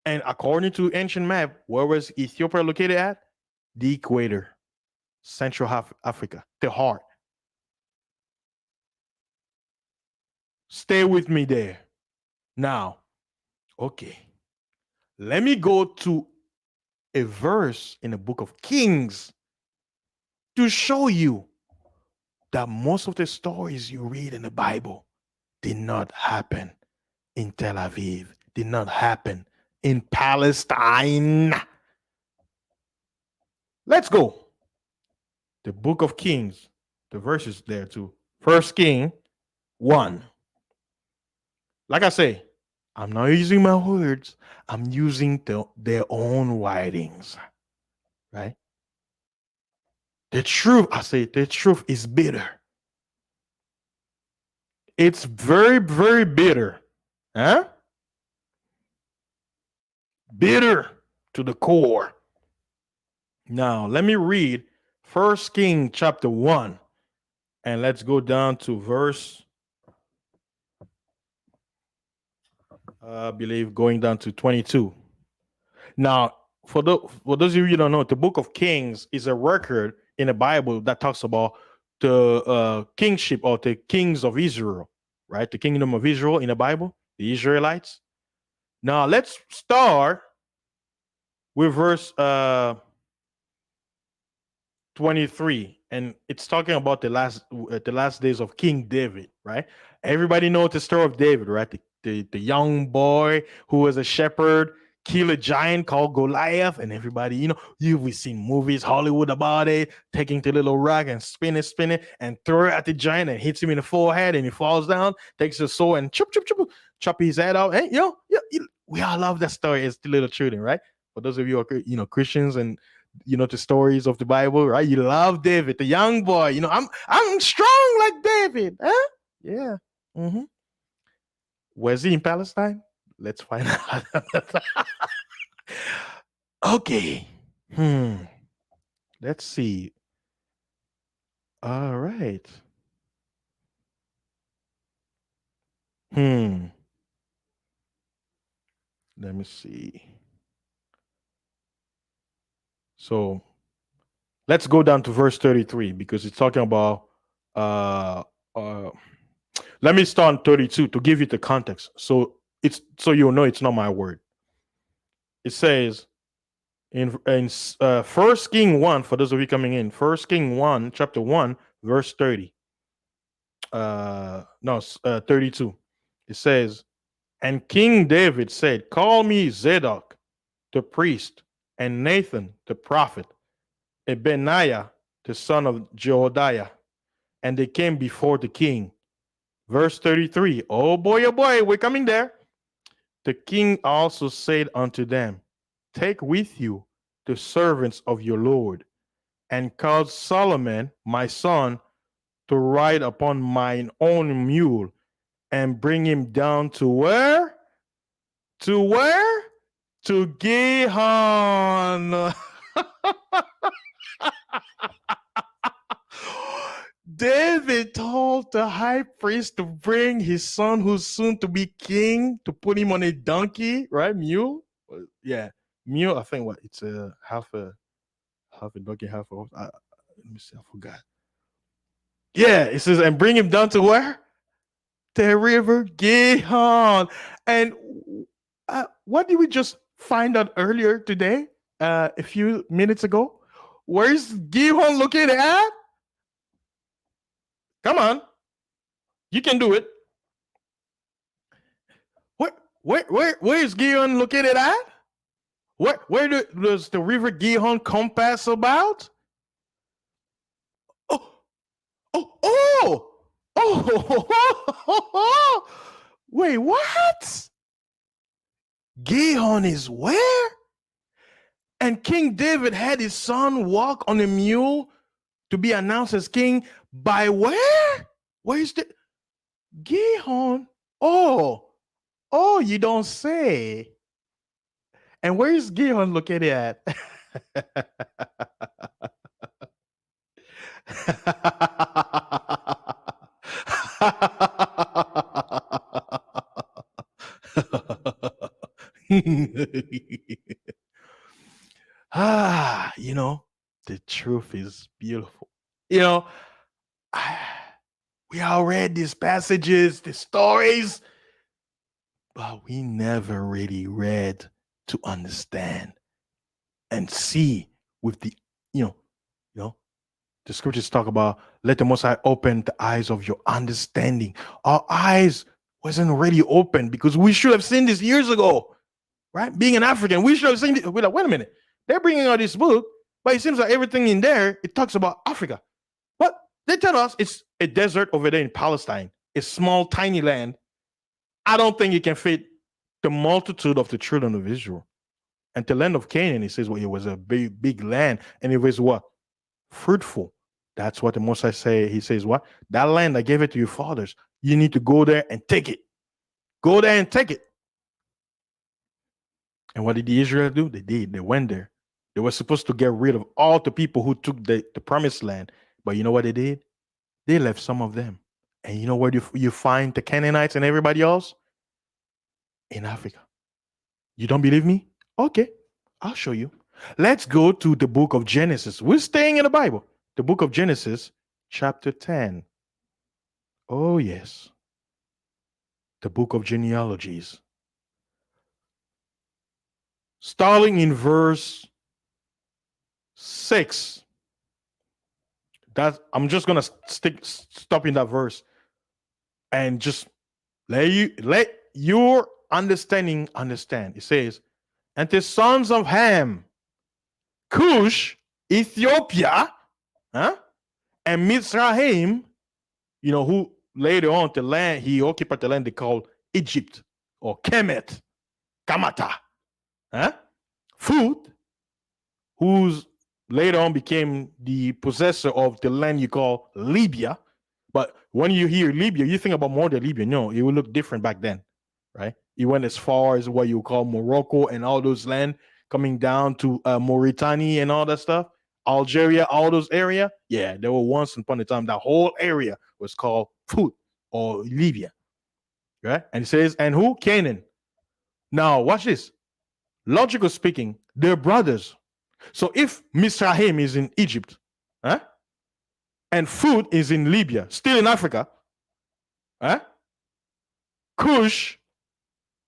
And according to ancient map, where was Ethiopia located at? The equator, Central Africa, the heart. Stay with me there. Now, okay. Let me go to a verse in the book of Kings to show you that most of the stories you read in the Bible did not happen in Tel Aviv, did not happen in Palestine. Let's go. The book of Kings, the verses there too. First King 1. Like I say, I'm not using my words. I'm using their own writings, right? The truth, I say, the truth is bitter. It's very, very bitter. Huh? Bitter to the core. Now, let me read First King chapter 1. And let's go down to verse, I believe, going down to 22. Now, for those of you who don't know, the book of Kings is a record in the Bible that talks about the kingship or the kings of Israel, right? The kingdom of Israel in the Bible, the Israelites. Now, let's start with verse 23, and it's talking about the last days of King David, right? Everybody knows the story of David, right? The young boy who was a shepherd, kill a giant called Goliath, and everybody, you've seen movies, Hollywood about it, taking the little rock and spin it, and throw it at the giant and hits him in the forehead, and he falls down, takes his sword and chop his head out. And we all love that story as the little children, right? For those of you who are Christians and the stories of the Bible, right? You love David, the young boy. I'm strong like David, huh? Yeah. Mm-hmm. Was he in Palestine? Let's find out. Okay. Let's see. All right. Let me see. So let's go down to verse 33 because it's talking about let me start on 32 to give you the context. So you'll know it's not my word. It says in First King 1, for those of you coming in, First King 1, chapter 1, verse 30. 32. It says, and King David said, call me Zadok, the priest, and Nathan, the prophet, and Benaiah, the son of Jehoiada. And they came before the king. Verse 33. Oh boy, we're coming there. The king also said unto them, take with you the servants of your Lord, and cause Solomon, my son, to ride upon mine own mule, and bring him down to where? To where? To Gihon. David told the high priest to bring his son, who's soon to be king, to put him on a donkey, right? Mule, yeah, mule. I think what it's a half a donkey, half a horse. Let me see, I forgot. Yeah, it says, and bring him down to where? The river Gihon. And what did we just find out earlier today? A few minutes ago. Where's Gihon located at? Come on, you can do it. Where is Gihon located at? Where does the river Gihon compass about? Oh, oh, oh! Wait, what? Gihon is where? And King David had his son walk on a mule to be announced as king by where? Where is the Gihon? Oh, you don't say. And where is Gihon located at? You know, the truth is beautiful. You know, we all read these passages, the stories, but we never really read to understand and see with the, you know, the scriptures talk about let the Most High open the eyes of your understanding. Our eyes wasn't already open because we should have seen this years ago, right? Being an African, we should have seen it. We're like, wait a minute, they're bringing out this book, but it seems like everything in there, it talks about Africa. But they tell us it's a desert over there in Palestine, a small, tiny land. I don't think it can fit the multitude of the children of Israel. And the land of Canaan, he says, well, it was a big, big land, and it was what? Fruitful. That's what the Most High say. He says, what? That land I gave it to your fathers. You need to go there and take it. Go there and take it. And what did the Israel do? They did. They went there. They were supposed to get rid of all the people who took the promised land. But you know what they did? They left some of them. And you know where you find the Canaanites and everybody else? In Africa. You don't believe me? Okay, I'll show you. Let's go to the book of Genesis. We're staying in the Bible. The book of Genesis, chapter 10. Oh, yes. The book of genealogies. Starting in verse 6. I'm just gonna stop in that verse and just let your understanding understand. It says, and the sons of Ham, Cush, Ethiopia, and Mizraim, who later on the land, he occupied the land they called Egypt or Kemet, Kamata, Food, who's later on became the possessor of the land you call Libya. But when you hear Libya, you think about modern Libya. No, it would look different back then, right? It went as far as what you call Morocco and all those land coming down to Mauritania and all that stuff. Algeria, all those area. Yeah, there were once upon a time that whole area was called Food or Libya, right? And it says, and who? Canaan. Now, watch this. Logical speaking, they're brothers. So if Mizraim is in Egypt, and Food is in Libya, still in Africa, Cush,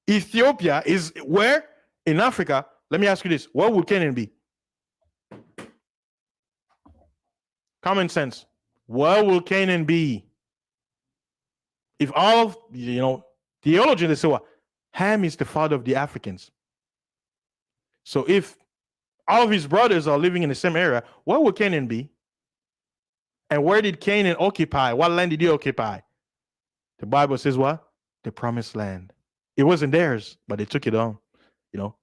Ethiopia is where? In Africa. Let me ask you this. What would Canaan be? Common sense. What will Canaan be? If all of, theologians, they say what? Ham is the father of the Africans. So if all of his brothers are living in the same area, what would Canaan be? And where did Canaan occupy? What land did he occupy? The Bible says what? The promised land. It wasn't theirs, but they took it on.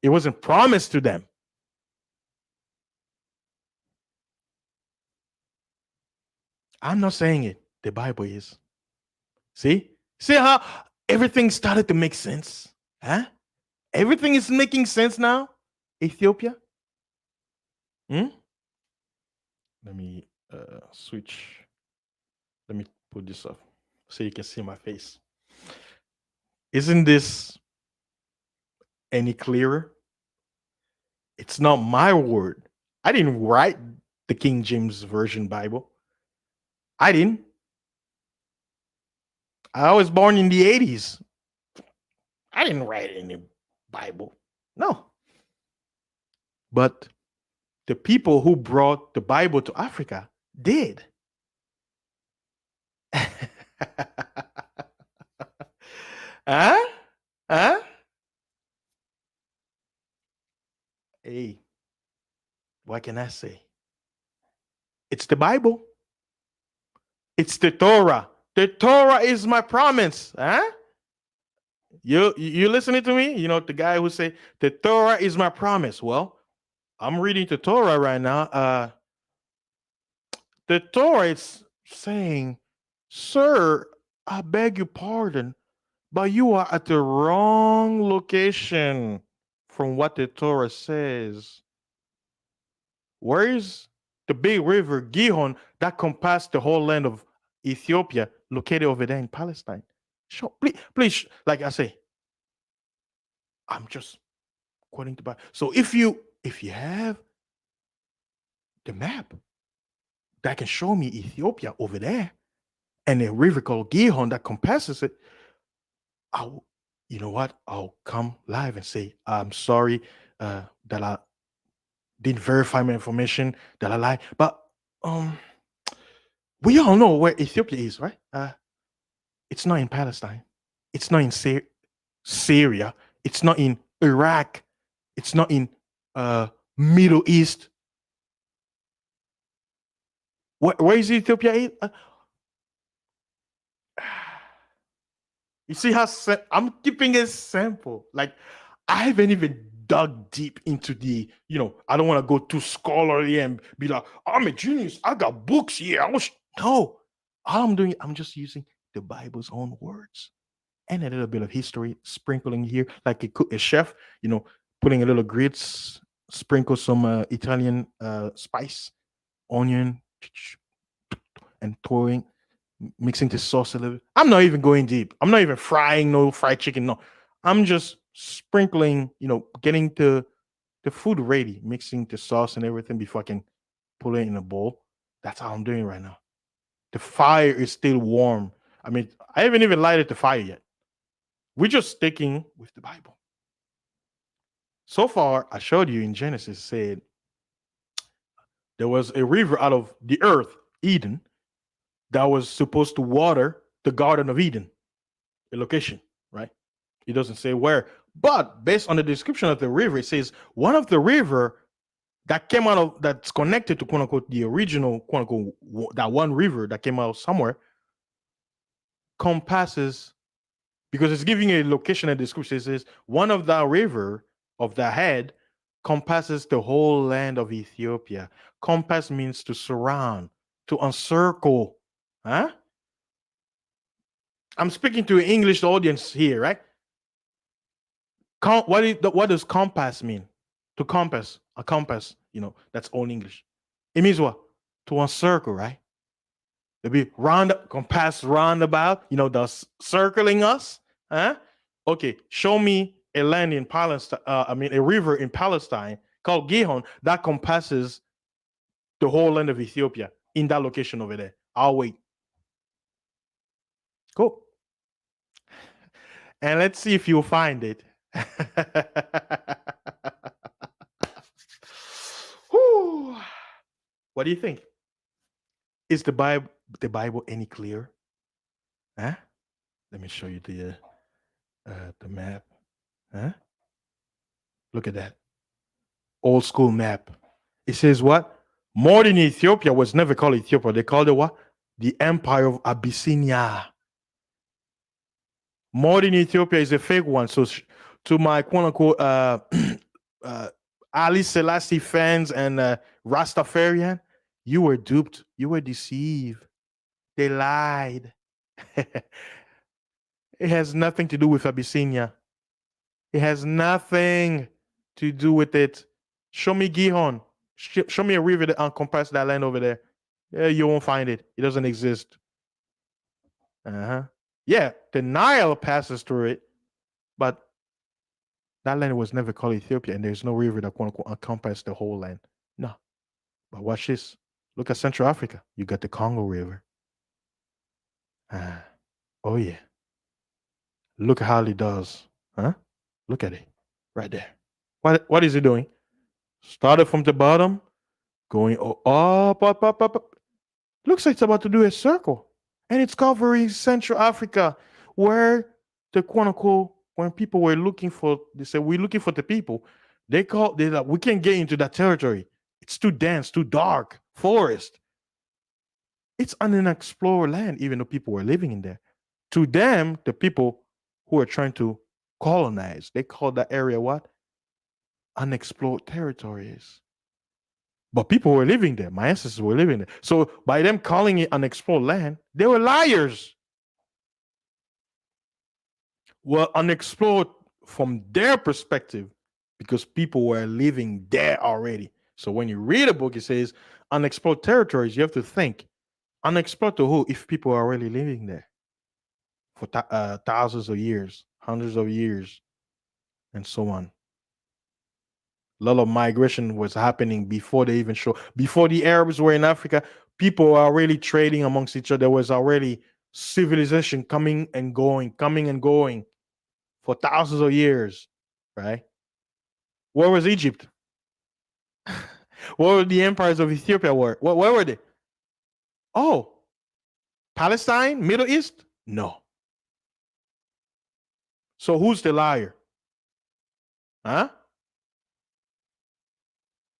It wasn't promised to them. I'm not saying it. The Bible is. See how everything started to make sense? Everything is making sense now. Ethiopia. Let me switch Let me put this up so you can see my face. Isn't this any clearer? It's not my word. I didn't write the King James Version Bible. I didn't. I was born in the 80s. I didn't write any Bible. No. But the people who brought the Bible to Africa did. Huh? Huh? Hey, what can I say? It's the Bible. It's the Torah. The Torah is my promise. Huh? You listening to me? You know, the guy who say the Torah is my promise. Well, I'm reading the Torah right now. The Torah is saying, "Sir, I beg your pardon, but you are at the wrong location from what the Torah says. Where is the big river Gihon that compassed the whole land of Ethiopia, located over there in Palestine? Show, please, like I say, I'm just quoting the Bible. So if you have the map that can show me Ethiopia over there and a river called Gihon that compasses it, I'll, you know what? I'll come live and say, I'm sorry that I didn't verify my information, that I lied. But we all know where Ethiopia is, right? It's not in Palestine. It's not in Syria. It's not in Iraq. It's not in Middle East. Where is Ethiopia? You see how I'm keeping it simple. Like I haven't even dug deep into the, I don't want to go too scholarly and be like, I'm a genius. I got books here. No. All I'm doing, I'm just using the Bible's own words and a little bit of history, sprinkling here, like a chef, putting a little grits, sprinkle some Italian spice, onion, and throwing, mixing the sauce a little. I'm not even going deep. I'm not even frying no fried chicken. No, I'm just sprinkling, getting the food ready, mixing the sauce and everything before I can put it in a bowl. That's how I'm doing right now. The fire is still warm. I mean, I haven't even lighted the fire yet. We're just sticking with the Bible. So far, I showed you in Genesis said there was a river out of the earth, Eden, that was supposed to water the Garden of Eden, a location, right? It doesn't say where, but based on the description of the river, it says one of the river that came out of, that's connected to quote unquote the original quote unquote that one river that came out somewhere, compasses, because it's giving a location and description. It says one of that river of the head compasses the whole land of Ethiopia. Compass means to surround, to encircle. Huh? I'm speaking to an English audience here, right? What does compass mean? To compass, a compass, that's all English. It means what? To encircle, right? To be round, compass roundabout, thus circling us. Huh? Okay, show me a land in Palestine, a river in Palestine called Gihon that compasses the whole land of Ethiopia in that location over there. I'll wait. Cool. And let's see if you'll find it. What do you think? Is the Bible any clearer? Huh? Let me show you the map. Huh? Look at that. Old school map. It says what? Modern Ethiopia was never called Ethiopia. They called it what? The Empire of Abyssinia. Modern Ethiopia is a fake one. So to my quote unquote Ali Selassie fans and Rastafarian, you were duped. You were deceived. They lied. It has nothing to do with Abyssinia. It has nothing to do with it. Show me Gihon. Show me a river that encompasses that land over there. Yeah, you won't find it. It doesn't exist. Uh-huh. Yeah, the Nile passes through it, but that land was never called Ethiopia, and there's no river that quote unquote encompass the whole land. No. But watch this. Look at Central Africa. You got the Congo River. Ah, oh yeah. Look how he does. Huh? Look at it. Right there. What is he doing? Started from the bottom, going up. Looks like it's about to do a circle. And it's covering Central Africa, where the quote unquote, when people were looking for, they said, we're looking for the people. They like, we can't get into that territory. It's too dense, too dark, forest. It's an unexplored land, even though people were living in there. To them, the people who are trying to colonize, they call that area what? Unexplored territories. But people were living there. My ancestors were living there. So by them calling it unexplored land, they were liars. Well, unexplored from their perspective because people were living there already. So when you read a book, it says unexplored territories. You have to think unexplored to who? If people are already living there for thousands of years, hundreds of years, and so on. A lot of migration was happening before they even show. Before the Arabs were in Africa, people were already trading amongst each other. There was already civilization coming and going for thousands of years, right? Where was Egypt? What were the empires of Ethiopia were? Where were they? Oh, Palestine, Middle East? No. So who's the liar? Huh?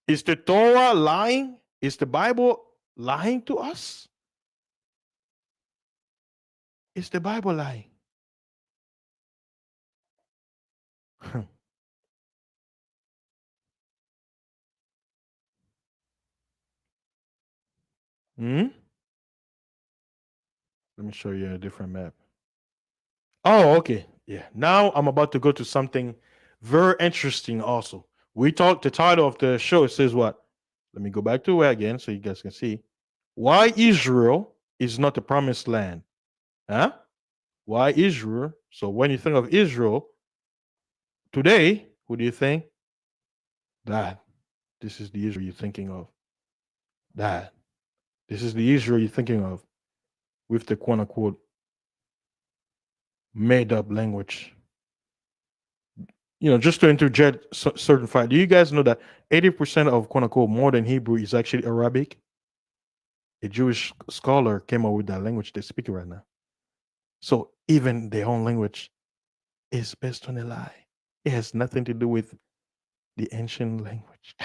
Is the Torah lying? Is the Bible lying to us? Is the Bible lying? Hmm? Let me show you a different map. Oh, okay. Yeah. Now I'm about to go to something very interesting also. We talked the title of the show says what? Let me go back to it again so you guys can see. Why Israel is not the promised land. Huh? Why Israel? So when you think of Israel today, who do you think? That. This is the Israel you're thinking of. That. This is the Israel you're thinking of with the quote unquote made up language. Just to interject certain fact, do you guys know that 80% of quote unquote modern Hebrew is actually Arabic? A Jewish scholar came up with that language they're speaking right now. So even their own language is based on a lie. It has nothing to do with the ancient language.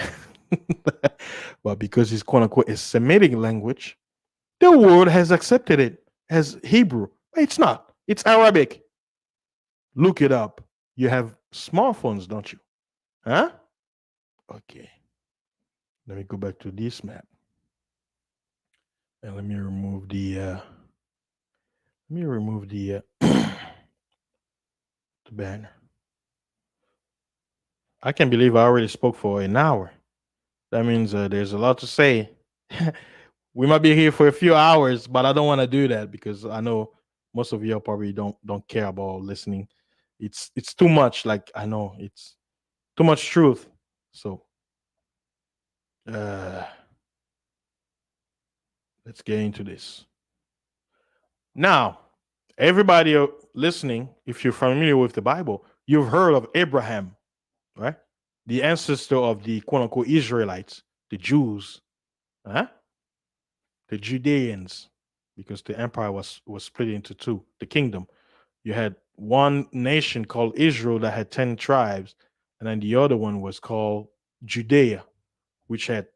But because it's quote unquote a Semitic language, the world has accepted it as Hebrew. It's not. It's Arabic. Look it up. You have smartphones, don't you? Huh? Okay. Let me go back to this map. And let me remove the banner. I can't believe I already spoke for an hour. That means there's a lot to say. We might be here for a few hours, but I don't want to do that because I know most of you probably don't care about listening. It's too much. Like I know it's too much truth. So uh, let's get into this now. Everybody listening, if you're familiar with the Bible, you've heard of Abraham, right? The ancestor of the quote unquote Israelites, the Jews, huh? The Judeans, because the empire was split into two. The kingdom, you had one nation called Israel that had 10 tribes, and then the other one was called Judea, which had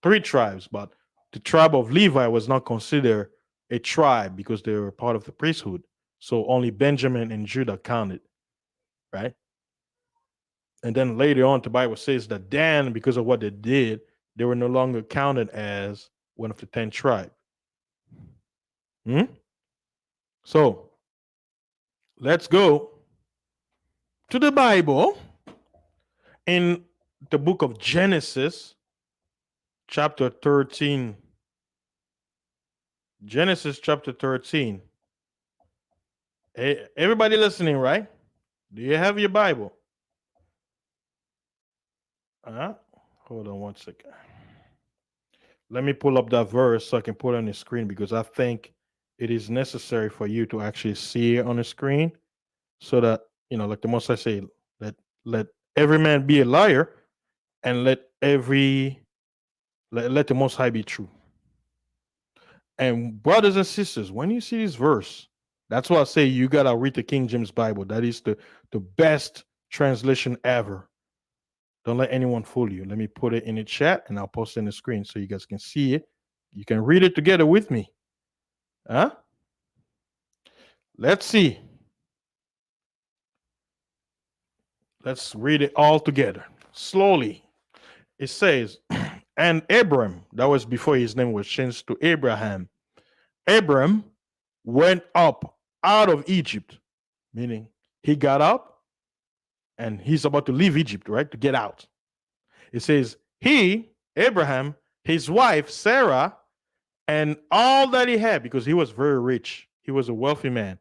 three tribes. But the tribe of Levi was not considered a tribe because they were part of the priesthood. So only Benjamin and Judah counted, right? And then later on, the Bible says that Dan, because of what they did, they were no longer counted as one of the 10 tribes. Hmm? So let's go to the Bible in the book of Genesis, chapter 13. Genesis chapter 13. Hey, everybody listening, right? Do you have your Bible? Uh, Hold on one second. Let me pull up that verse so I can put it on the screen because I think it is necessary for you to actually see it on the screen so that, like the most I say, let let every man be a liar and let the most high be true. And brothers and sisters, when you see this verse, that's why I say you gotta read the King James Bible. That is the best translation ever. Don't let anyone fool you. Let me put it in the chat and I'll post it in the screen so you guys can see it. You can read it together with me. Huh? Let's see. Let's read it all together slowly. It says, and Abram, that was before his name was changed to Abraham. Abram went up out of Egypt, meaning he got up and he's about to leave Egypt, right? To get out. It says, he, Abraham, his wife, Sarah, and all that he had, because he was very rich. He was a wealthy man.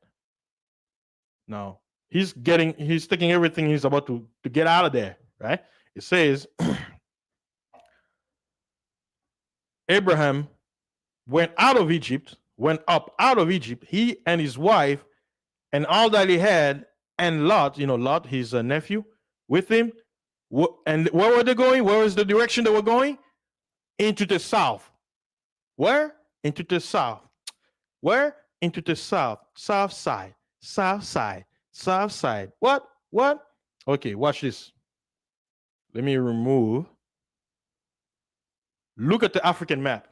Now, he's taking everything he's about to get out of there, right? It says, Abraham went out of Egypt, went up out of Egypt, he and his wife, and all that he had, and Lot, Lot, his nephew, with him. And where were they going? Where was the direction they were going? Into the south. Where? Into the south. Where? Into the south. South side. South side. South side. What? What? Okay, watch this. Let me remove. Look at the African map.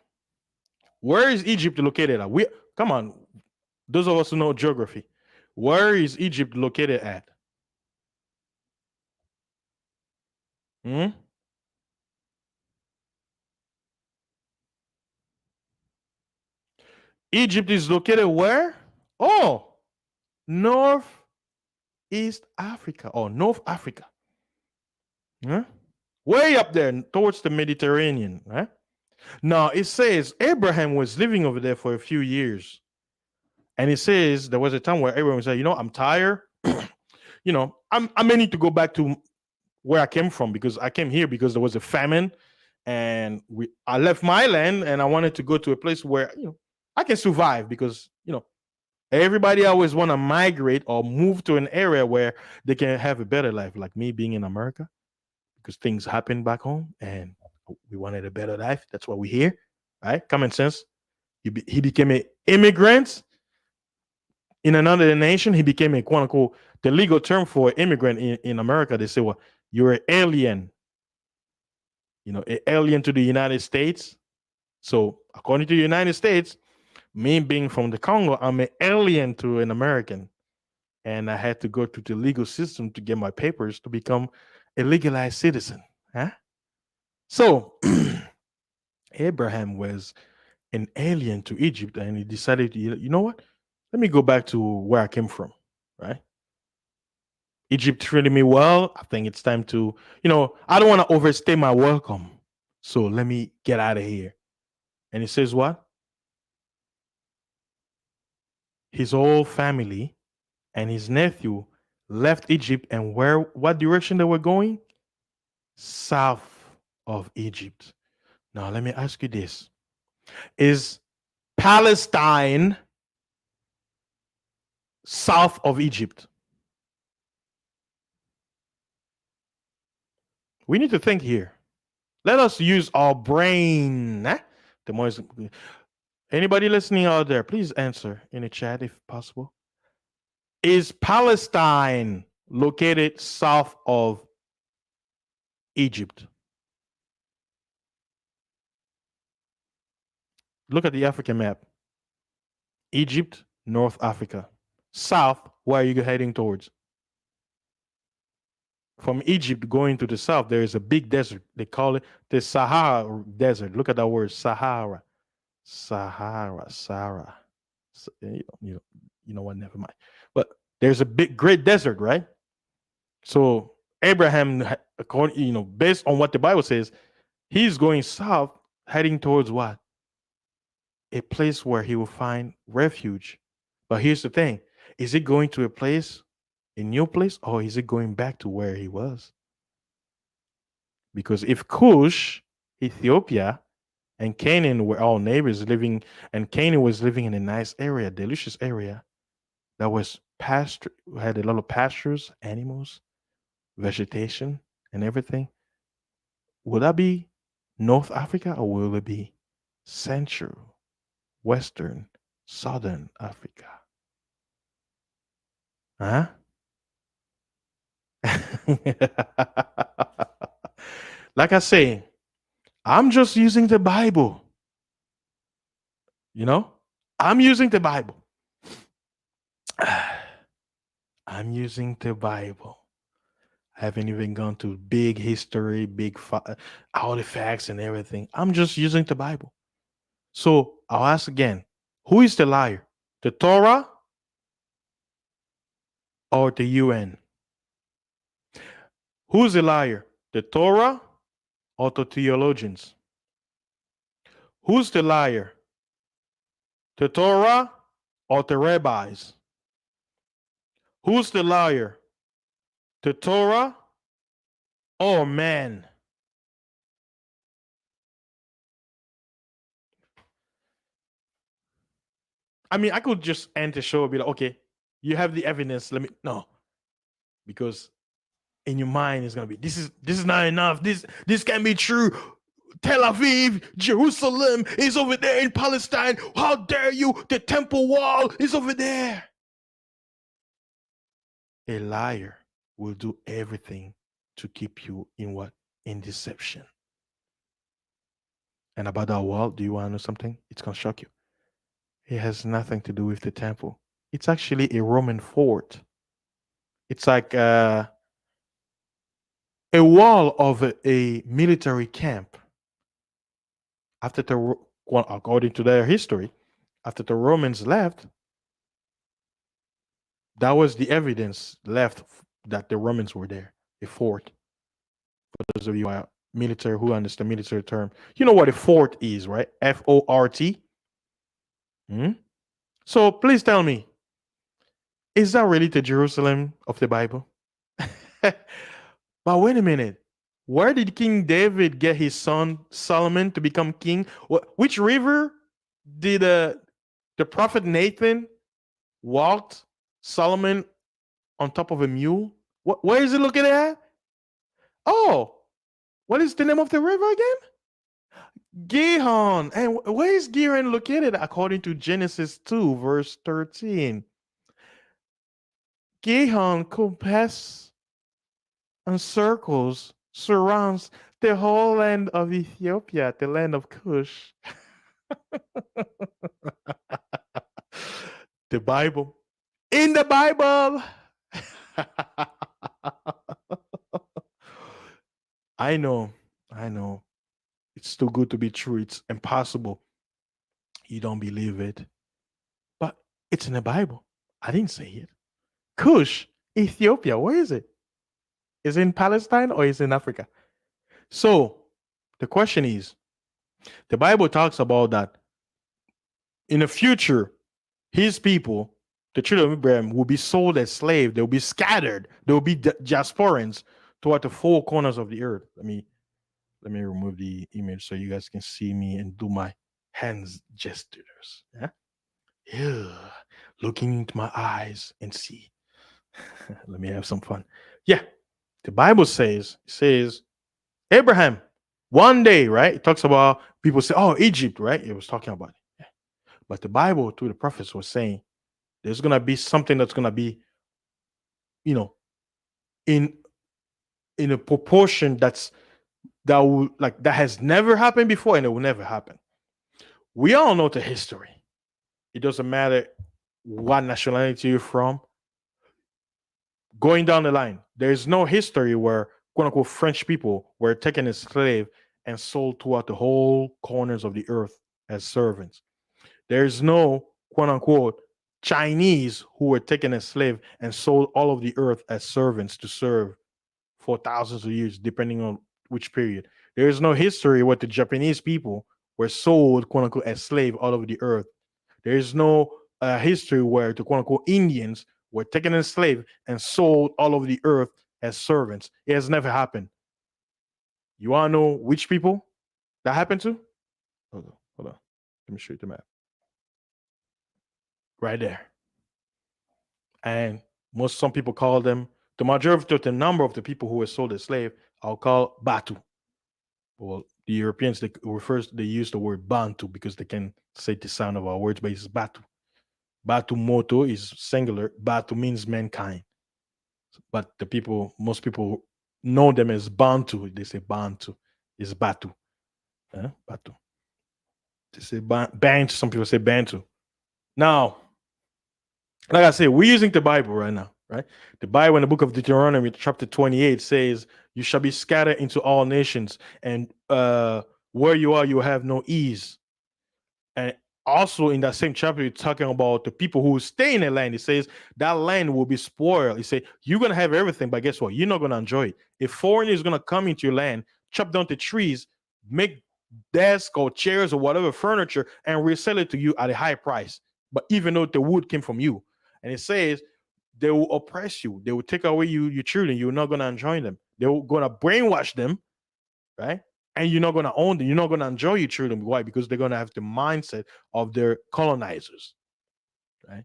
Where is Egypt located at? Come on, those of us who know geography. Where is Egypt located at? Hmm? Egypt is located where? Oh, North East Africa or North Africa. Huh? Way up there towards the Mediterranean, right? Now it says Abraham was living over there for a few years. And it says there was a time where Abraham said, I'm tired. I may need to go back to where I came from because I came here because there was a famine and I left my land and I wanted to go to a place where I can survive because everybody always want to migrate or move to an area where they can have a better life, like me being in America because things happen back home and we wanted a better life. That's why we're here, right? Common sense. He became an immigrant in another nation. He became a quote unquote, the legal term for immigrant in America. They say, well, you're an alien, an alien to the United States. So according to the United States, me being from the Congo, I'm an alien to an American. And I had to go through the legal system to get my papers to become a legalized citizen. Huh? So Abraham was an alien to Egypt and he decided, you know what? Let me go back to where I came from, right? Egypt treated me well. I think it's time to, I don't want to overstay my welcome. So let me get out of here. And he says what? His whole family and his nephew left Egypt and what direction they were going? South of Egypt. Now let me ask you this. Is Palestine south of Egypt? We need to think here. Let us use our brain. The more anybody listening out there, please answer in the chat if possible. Is Palestine located south of Egypt? Look at the African map. Egypt, North Africa. South, where are you heading towards? From Egypt going to the south, there is a big desert. They call it the Sahara Desert. Look at that word, Sahara. Sahara. You know what? Never mind. But there's a great desert, right? So Abraham, according, based on what the Bible says, he's going south, heading towards what? A place where he will find refuge. But here's the thing: Is it going to a place, a new place, or is it going back to where he was? Because if Cush, Ethiopia, and Canaan were all neighbors living, and Canaan was living in a nice area, delicious area that was pasture, had a lot of pastures, animals, vegetation, and everything. Will that be North Africa or will it be Central, Western, Southern Africa? Huh? Like I say, I'm just using the Bible. You know, I'm using the Bible. I'm using the Bible. I haven't even gone to big history, artifacts, and everything. I'm just using the Bible. So I'll ask again, who is the liar? The Torah or the UN? Who's the liar? The Torah or the theologians? Who's the liar? The Torah or the rabbis? Who's the liar? The Torah or man? I mean, I could just end the show and be like, okay, you have the evidence. Let me no, because in your mind it's gonna be this is not enough. This can't be true. Tel Aviv, Jerusalem is over there in Palestine. How dare you? The temple wall is over there. A liar will do everything to keep you in what? In deception. And about that wall, do you want to know something? It's gonna shock you. It has nothing to do with the temple. It's actually a Roman fort. It's like a wall of a military camp. After well, according to their history, after the Romans left, that was the evidence left that the Romans were there. A fort. For those of you who are military who understand military term, you know what a fort is, right? FORT. Hmm? So please tell me, is that really the Jerusalem of the Bible? But wait a minute. Where did King David get his son Solomon to become king? Which river did the prophet Nathan walked Solomon on top of a mule? Where is it looking at? Oh, what is the name of the river again? Gihon. And where is Gihon located according to Genesis 2, verse 13? Gihon compass and circles surrounds the whole land of Ethiopia, the land of Cush. The Bible. In the Bible. I know. I know. It's too good to be true. It's impossible. You don't believe it. But it's in the Bible. I didn't say it. Cush, Ethiopia. Where is it? Is it in Palestine or is it in Africa? So the question is, the Bible talks about that in the future, his people, the children of Abraham, will be sold as slaves. They'll be scattered. There will be diasporans throughout the four corners of the earth. Let me remove the image so you guys can see me and do my hands gestures. Yeah. Ew. Looking into my eyes and see. Let me have some fun. Yeah. The Bible says Abraham, one day, right? It talks about people say, oh, Egypt, right? It was talking about it. Yeah. But the Bible through the prophets was saying there's gonna be something that's gonna be, you know, in a proportion that has never happened before and it will never happen. We all know the history. It doesn't matter what nationality you're from. Going down the line, there's no history where quote unquote French people were taken as slave and sold throughout the whole corners of the earth as servants. There's no quote unquote Chinese who were taken as slave and sold all of the earth as servants to serve for thousands of years, depending on which period. There is no history where the Japanese people were sold quote unquote as slave all over the earth. There is no history where the quote unquote Indians were taken as slave and sold all over the earth as servants. It has never happened. You want to know which people that happened to? Hold on. Let me show you the map. Right there. And some people call them, the majority of the number of the people who were sold as slave, I'll call Batu. Well, the Europeans, they use the word Bantu because they can say the sound of our words, but it's Batu. Batu Moto is singular. Batu means mankind. But most people know them as Bantu. They say Bantu. It's Batu. Batu. They say Bantu. Some people say Bantu. Now, like I said, we're using the Bible right now, right? The Bible in the book of Deuteronomy, chapter 28, says, "You shall be scattered into all nations, and where you are, you will have no ease." And also in that same chapter, it's talking about the people who stay in the land. It says that land will be spoiled. It says you're gonna have everything, but guess what? You're not gonna enjoy it. A foreigner is gonna come into your land, chop down the trees, make desks or chairs or whatever furniture, and resell it to you at a high price. But even though the wood came from you, and it says they will oppress you, they will take away your children. You're not gonna enjoy them. They're gonna brainwash them, right? And you're not going to own them. You're not going to enjoy your children. Why? Because they're going to have the mindset of their colonizers, right?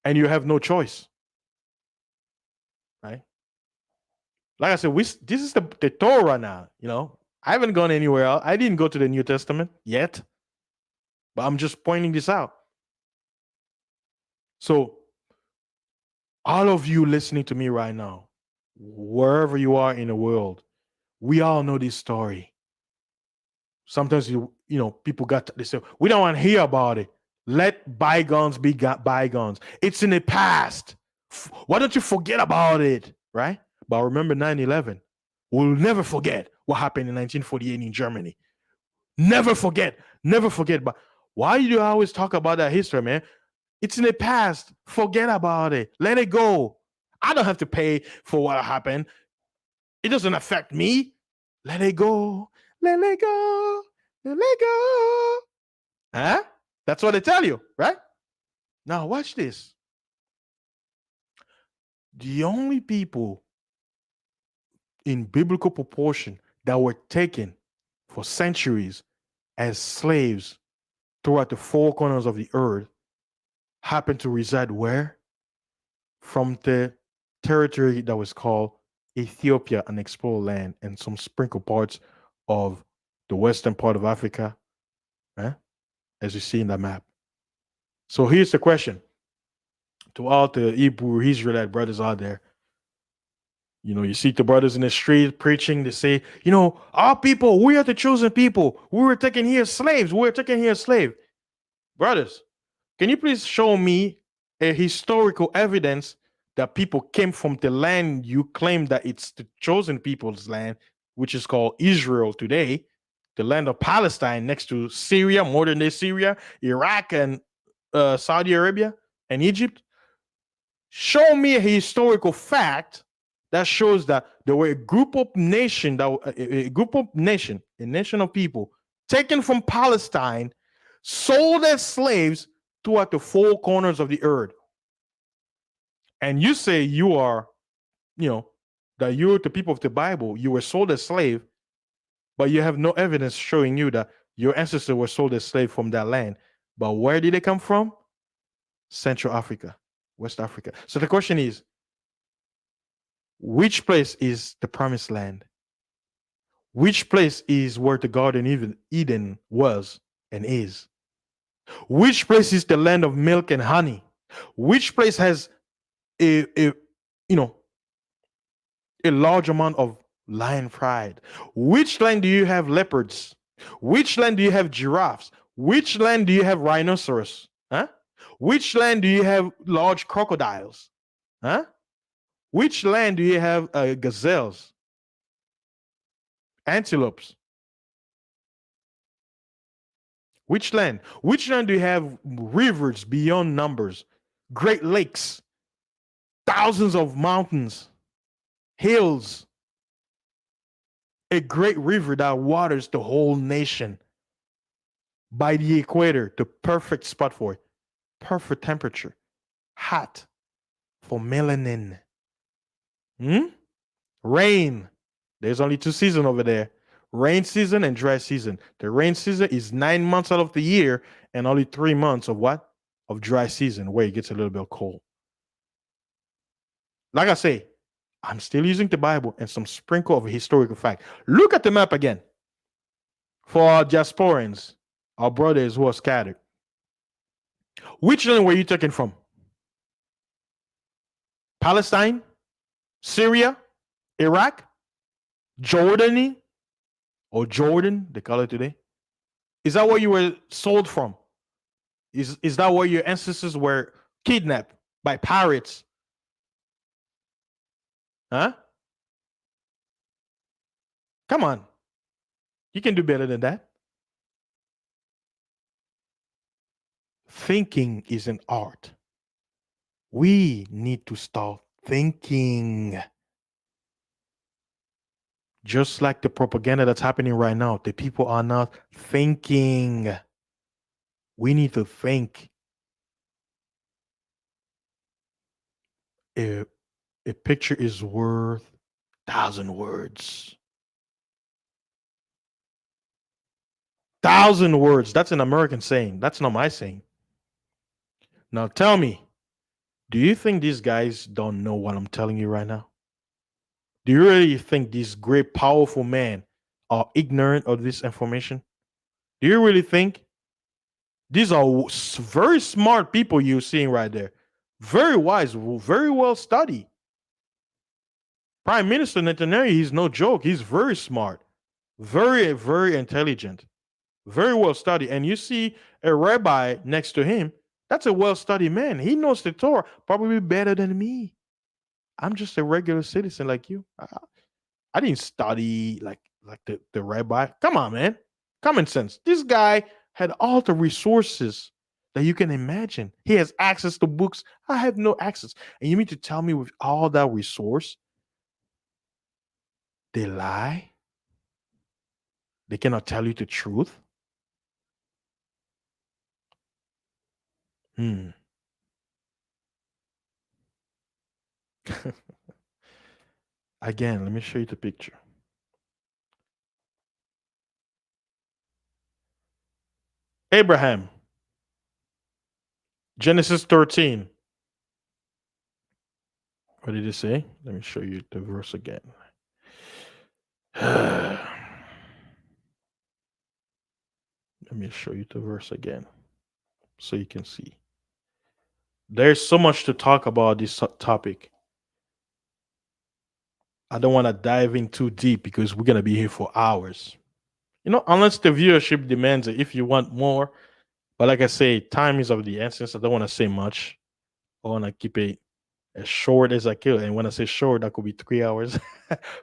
And you have no choice, right? Like I said, this is the Torah now. I haven't gone anywhere else. I didn't go to the New Testament yet, but I'm just pointing this out. So, all of you listening to me right now, wherever you are in the world, we all know this story. Sometimes people they say we don't want to hear about it. Let bygones be bygones. It's in the past. Why don't you forget about it, right? But remember 9/11. We'll never forget what happened in 1948 in Germany. Never forget. Never forget. But why do you always talk about that history, man? It's in the past. Forget about it. Let it go. I don't have to pay for what happened. It doesn't affect me. Let it go. Let it go. Let it go. Huh? That's what they tell you, right? Now watch this. The only people in biblical proportion that were taken for centuries as slaves throughout the four corners of the earth happened to reside where? From the territory that was called Ethiopia, an explored land, and some sprinkled parts of the western part of Africa, as you see in the map. So here's the question to all the Hebrew Israelite brothers out there. You see the brothers in the street preaching. They say, our people, we are the chosen people. We were taken here as slaves. We were taken here as slaves. Brothers, can you please show me a historical evidence that people came from the land you claim that it's the chosen people's land, which is called Israel today, the land of Palestine next to Syria, modern day Syria, Iraq, and Saudi Arabia and Egypt? Show me a historical fact that shows that there were a nation of people taken from Palestine, sold as slaves throughout the four corners of the earth. And you say you are, that you're the people of the Bible, you were sold as slave, but you have no evidence showing you that your ancestors were sold as slave from that land. But where did they come from? Central Africa, West Africa. So the question is, which place is the promised land? Which place is where the Garden Eden was and is? Which place is the land of milk and honey? Which place has a large amount of lion pride? Which land do you have leopards? Which land do you have giraffes? Which land do you have rhinoceros? Which land do you have large crocodiles? Which land do you have gazelles, antelopes? Which land? Which land do you have rivers beyond numbers, great lakes, thousands of mountains, hills, a great river that waters the whole nation by the equator, the perfect spot for it, perfect temperature, hot, for melanin. Hmm? Rain. There's only two seasons over there: rain season and dry season. The rain season is 9 months out of the year, and only 3 months of what? Of dry season, where it gets a little bit cold. Like I say, I'm still using the Bible and some sprinkle of historical fact. Look at the map again for our diasporans, our brothers who are scattered. Which land were you taken from? Palestine, Syria, Iraq, Jordany, or Jordan, they call it today. Is that where you were sold from? Is that where your ancestors were kidnapped by pirates? Huh? Come on. You can do better than that. Thinking is an art. We need to start thinking. Just like the propaganda that's happening right now, the people are not thinking. We need to think. A, a picture is worth 1,000 words. 1,000 words. That's an American saying. That's not my saying. Now tell me, do you think these guys don't know what I'm telling you right now? Do you really think these great, powerful men are ignorant of this information? Do you really think these are very smart people you're seeing right there? Very wise, very well studied. Prime Minister Netanyahu, he's no joke. He's very smart, very, very intelligent, very well studied. And you see a rabbi next to him, that's a well studied man. He knows the Torah probably better than me. I'm just a regular citizen like you. I didn't study like the rabbi. Come on, man. Common sense. This guy had all the resources that you can imagine. He has access to books. I have no access. And you mean to tell me with all that resource, they lie? They cannot tell you the truth? Hmm. Again, let me show you the picture. Abraham, Genesis 13. What did it say? Let me show you the verse again. Let me show you the verse again so you can see. There's so much to talk about this topic. I don't want to dive in too deep because we're going to be here for hours. Unless the viewership demands it, if you want more. But like I say, time is of the essence. I don't want to say much. I want to keep it as short as I can. And when I say short, that could be 3 hours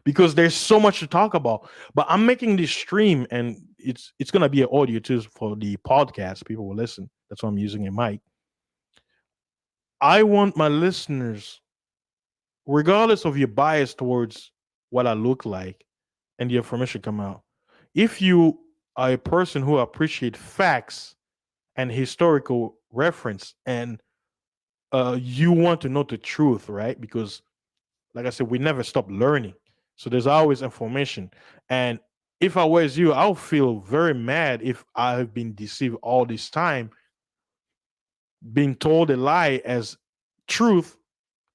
because there's so much to talk about. But I'm making this stream and it's gonna be an audio too for the podcast. People will listen. That's why I'm using a mic. I want my listeners, regardless of your bias towards what I look like and the information come out, if you are a person who appreciate facts and historical reference and you want to know the truth, right? Because like I said, we never stop learning. So there's always information. And if I was you, I'll feel very mad if I've been deceived all this time, being told a lie as truth,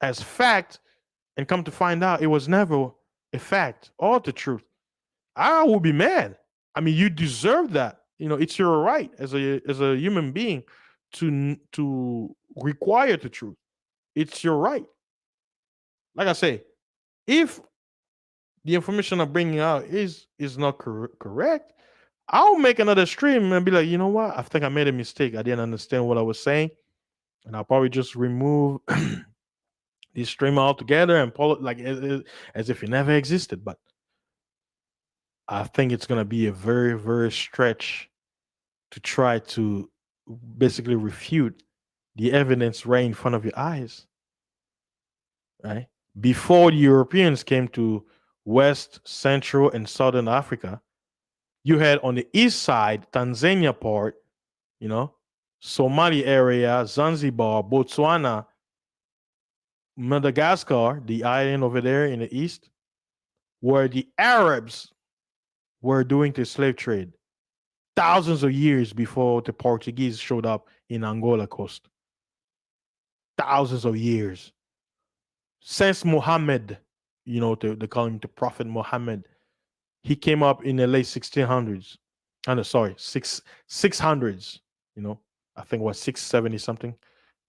as fact, and come to find out it was never a fact or the truth. I will be mad. I mean, you deserve that. It's your right as a human being to require the truth. It's your right. Like I say, if the information I'm bringing out is not correct, I'll make another stream and be like, you know what? I think I made a mistake. I didn't understand what I was saying, and I'll probably just remove this stream altogether and pull it like as if it never existed. But I think it's gonna be a very very stretch to try to basically refute the evidence right in front of your eyes, right? Before the Europeans came to West, Central, and Southern Africa, you had on the east side, Tanzania part, you know, Somali area, Zanzibar, Botswana, Madagascar, the island over there in the east, where the Arabs were doing the slave trade thousands of years before the Portuguese showed up in Angola coast. Thousands of years. Since Muhammad, they call him the Prophet Muhammad, he came up in the late 1600s. Oh, no, sorry, 600s, you know, I think what 670 something,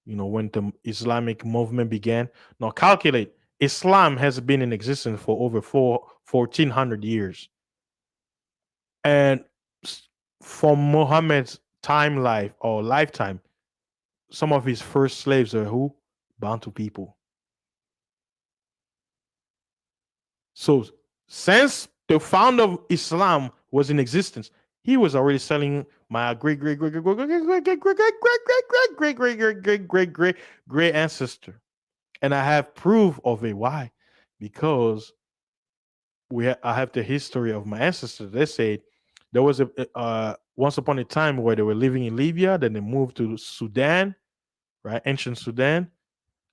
when the Islamic movement began. Now calculate, Islam has been in existence for over 1400 years. And from Muhammad's time life or lifetime, some of his first slaves are who? Bantu people. So since the founder of Islam was in existence, he was already selling my great great great great great great great great great great great great great great great great great ancestor, and I have proof of it. Why? Because I have the history of my ancestors. They said there was a once upon a time where they were living in Libya, then they moved to Sudan, right? Ancient Sudan,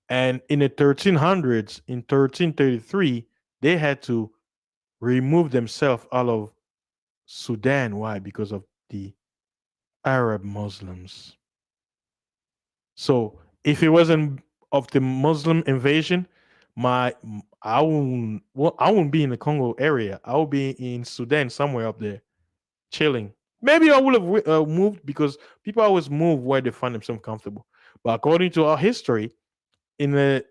and in the 1300s, in 1333, they had to remove themselves out of Sudan. Why? Because of the Arab Muslims. So if it wasn't of the Muslim invasion, my I wouldn't be in the Congo area. I would be in Sudan somewhere up there chilling. Maybe I would have moved because people always move where they find themselves comfortable. But according to our history, in the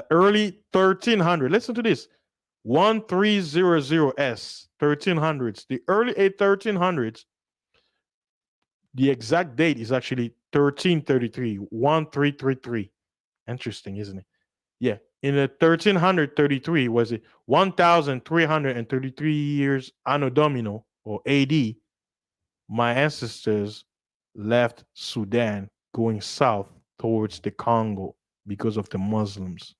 early 1300s, listen to this: 1300s, 1300s, the early 1300s. The exact date is actually 1333, 1333. Interesting, isn't it? Yeah. In the 1333, was it 1333 years Anno Domino or AD, my ancestors left Sudan going south towards the Congo because of the Muslims.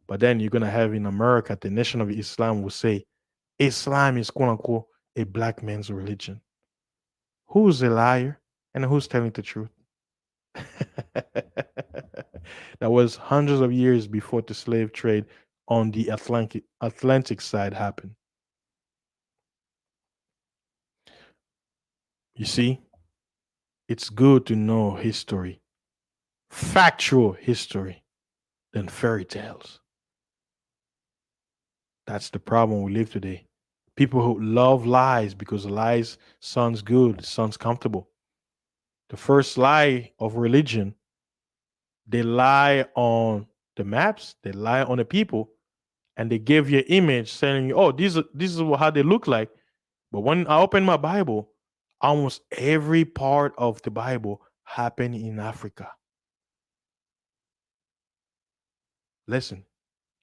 But then you're going to have in America, the Nation of Islam will say Islam is quote unquote a black man's religion. Who's a liar and who's telling the truth? That was hundreds of years before the slave trade on the Atlantic side happened. You see, it's good to know history, factual history, than fairy tales. That's the problem we live today. People who love lies because lies sounds good, sounds comfortable. The first lie of religion, they lie on the maps, they lie on the people, and they give you an image saying, "Oh, this is how they look like." But when I open my Bible, almost every part of the Bible happened in Africa. Listen,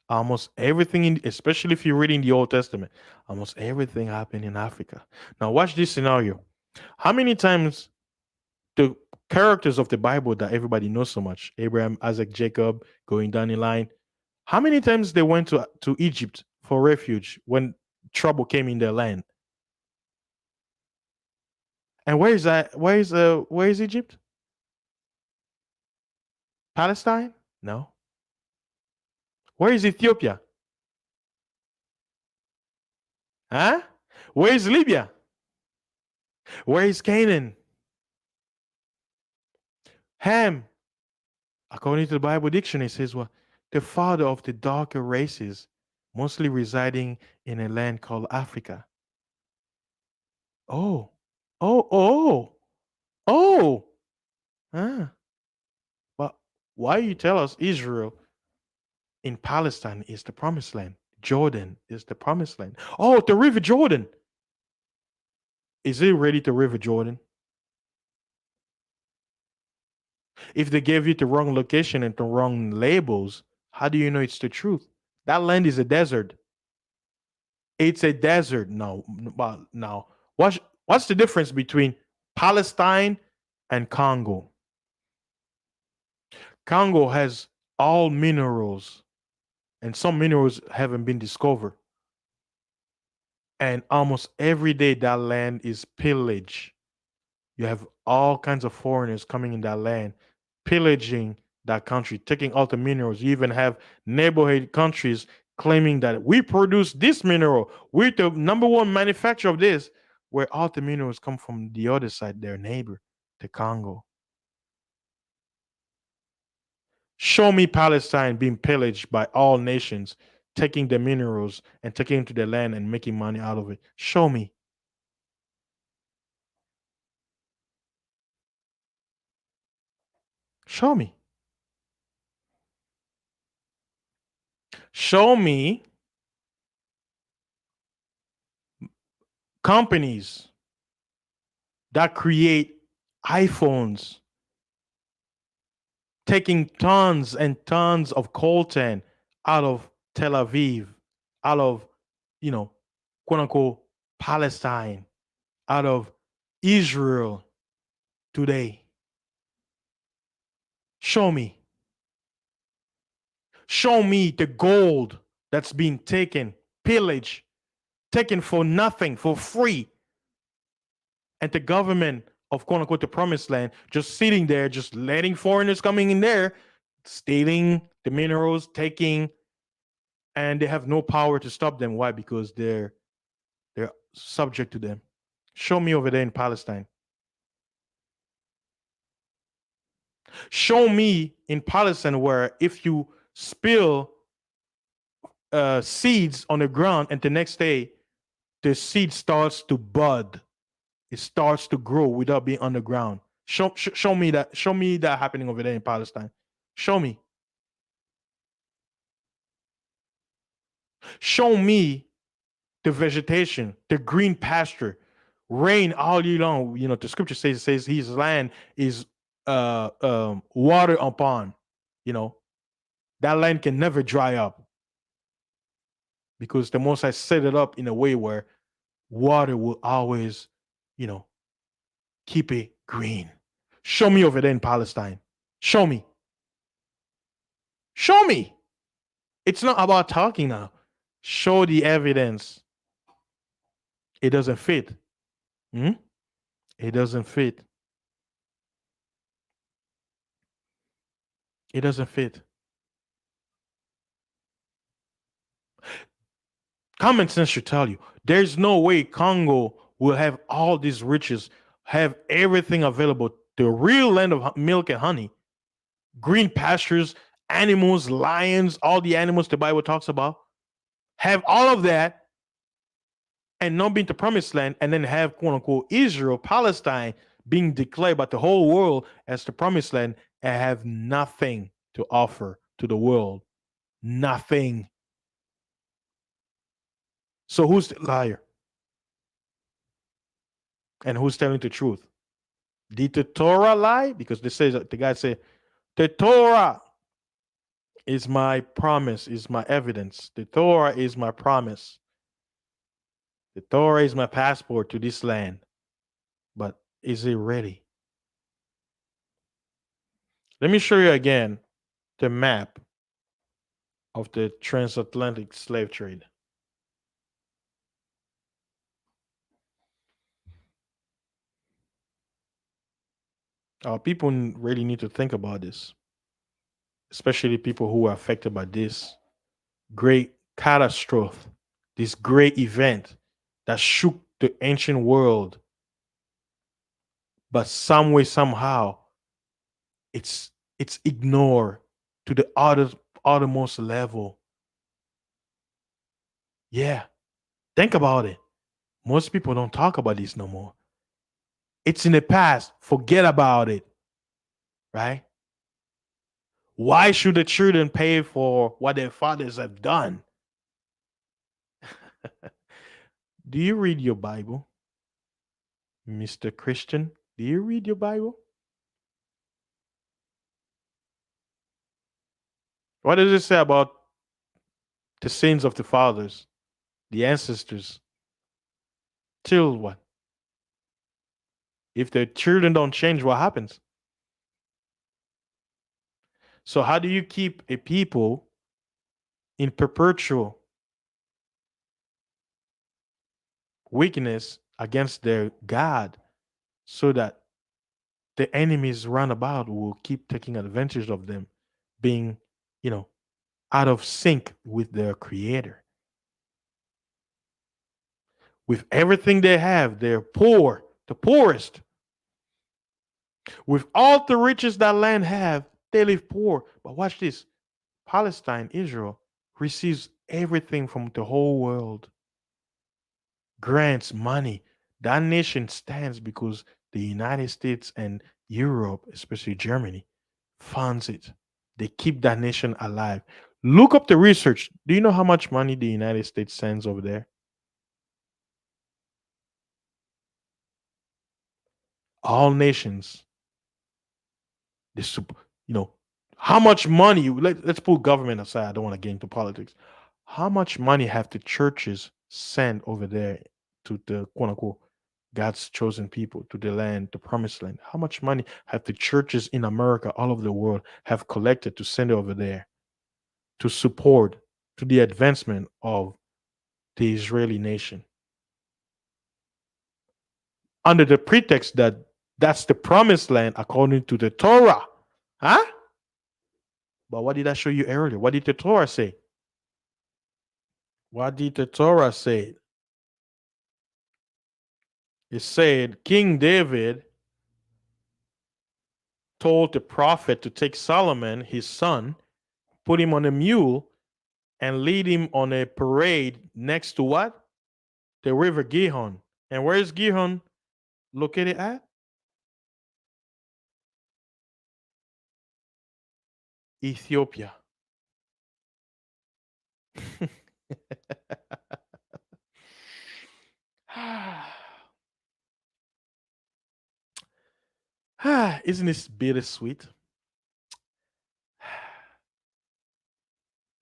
almost everything especially if you're reading the Old Testament, almost everything happened in Africa. Now watch this scenario. How many times the characters of the Bible that everybody knows so much, Abraham, Isaac, Jacob, going down the line, how many times they went to Egypt for refuge when trouble came in their land? And where is that? Where is Egypt? Palestine? No. Where is Ethiopia? Huh? Where is Libya? Where is Canaan? Ham, according to the Bible dictionary, says what? The father of the darker races, mostly residing in a land called Africa. Oh, oh, oh, oh. Ah, but why you tell us Israel in Palestine is the promised land? Jordan is the promised land. Oh, the River Jordan. Is it really the River Jordan? If they gave you the wrong location and the wrong labels, how do you know it's the truth? That land is a desert. It's a desert. No, but now what's the difference between Palestine and Congo? Congo has all minerals, and some minerals haven't been discovered. And almost every day that land is pillaged. You have all kinds of foreigners coming in that land, pillaging that country, taking all the minerals. You even have neighborhood countries claiming that we produce this mineral. We're the number one manufacturer of this, where all the minerals come from the other side, their neighbor, the Congo. Show me Palestine being pillaged by all nations, taking the minerals and taking to the land and making money out of it. Show me. Show me. Show me companies that create iPhones taking tons and tons of coltan out of Tel Aviv, out of, you know, quote unquote, Palestine, out of Israel today. Show me. Show me the gold that's being taken, pillaged, taken for nothing, for free. And the government of quote unquote the promised land just sitting there, just letting foreigners coming in there, stealing the minerals, taking, and they have no power to stop them. Why? Because they're subject to them. Show me over there in Palestine. Show me in Palestine where if you spill seeds on the ground and the next day the seed starts to bud, it starts to grow without being on the ground. Show me that. Show me that happening over there in Palestine. Show me. Show me the vegetation, the green pasture, rain all year long. You know, the scripture says his land is water upon. You know, that land can never dry up because the Most High set it up in a way where water will always, you know, keep it green. Show me over there in Palestine. Show me. Show me. It's not about talking now. Show the evidence. It doesn't fit. Hmm? It doesn't fit. It doesn't fit. Common sense should tell you there's no way Congo will have all these riches, have everything available, the real land of milk and honey, green pastures, animals, lions, all the animals the Bible talks about, have all of that and not being the promised land, and then have quote unquote Israel, Palestine being declared by the whole world as the promised land and have nothing to offer to the world. Nothing. So who's the liar? And who's telling the truth? Did the Torah lie? Because they say the guy said, the Torah is my promise, is my evidence. The Torah is my promise. The Torah is my passport to this land. But is it ready? Let me show you again the map of the transatlantic slave trade. People really need to think about this, especially people who are affected by this great catastrophe, this great event that shook the ancient world. But some way, somehow, it's ignored to the uttermost level. Yeah, think about it. Most people don't talk about this no more. It's in the past. Forget about it. Right? Why should the children pay for what their fathers have done? Do you read your Bible, Mr. Christian? Do you read your Bible? What does it say about the sins of the fathers, the ancestors? Till what? If the children don't change, what happens? So, how do you keep a people in perpetual weakness against their God so that the enemies round about will keep taking advantage of them? being, you know, out of sync with their creator. With everything they have, they're poor, the poorest. With all the riches that land have, they live poor. But watch this. Palestine, Israel, receives everything from the whole world, grants money. That nation stands because the United States and Europe, especially Germany, funds it. They keep that nation alive. Look up the research. Do you know how much money the United States sends over there? All nations, they you know, how much money, let's put government aside. I don't want to get into politics. How much money have the churches sent over there to the quote unquote God's chosen people, to the land, the promised land? How much money have the churches in America, all over the world, have collected to send over there to support, to the advancement of the Israeli nation, under the pretext that that's the promised land according to the Torah? Huh? But what did I show you earlier? What did the Torah say? What did the Torah say? It said King David told the prophet to take Solomon, his son, put him on a mule, and lead him on a parade next to what? The river Gihon. And where is Gihon located at? Ethiopia. Isn't this bittersweet?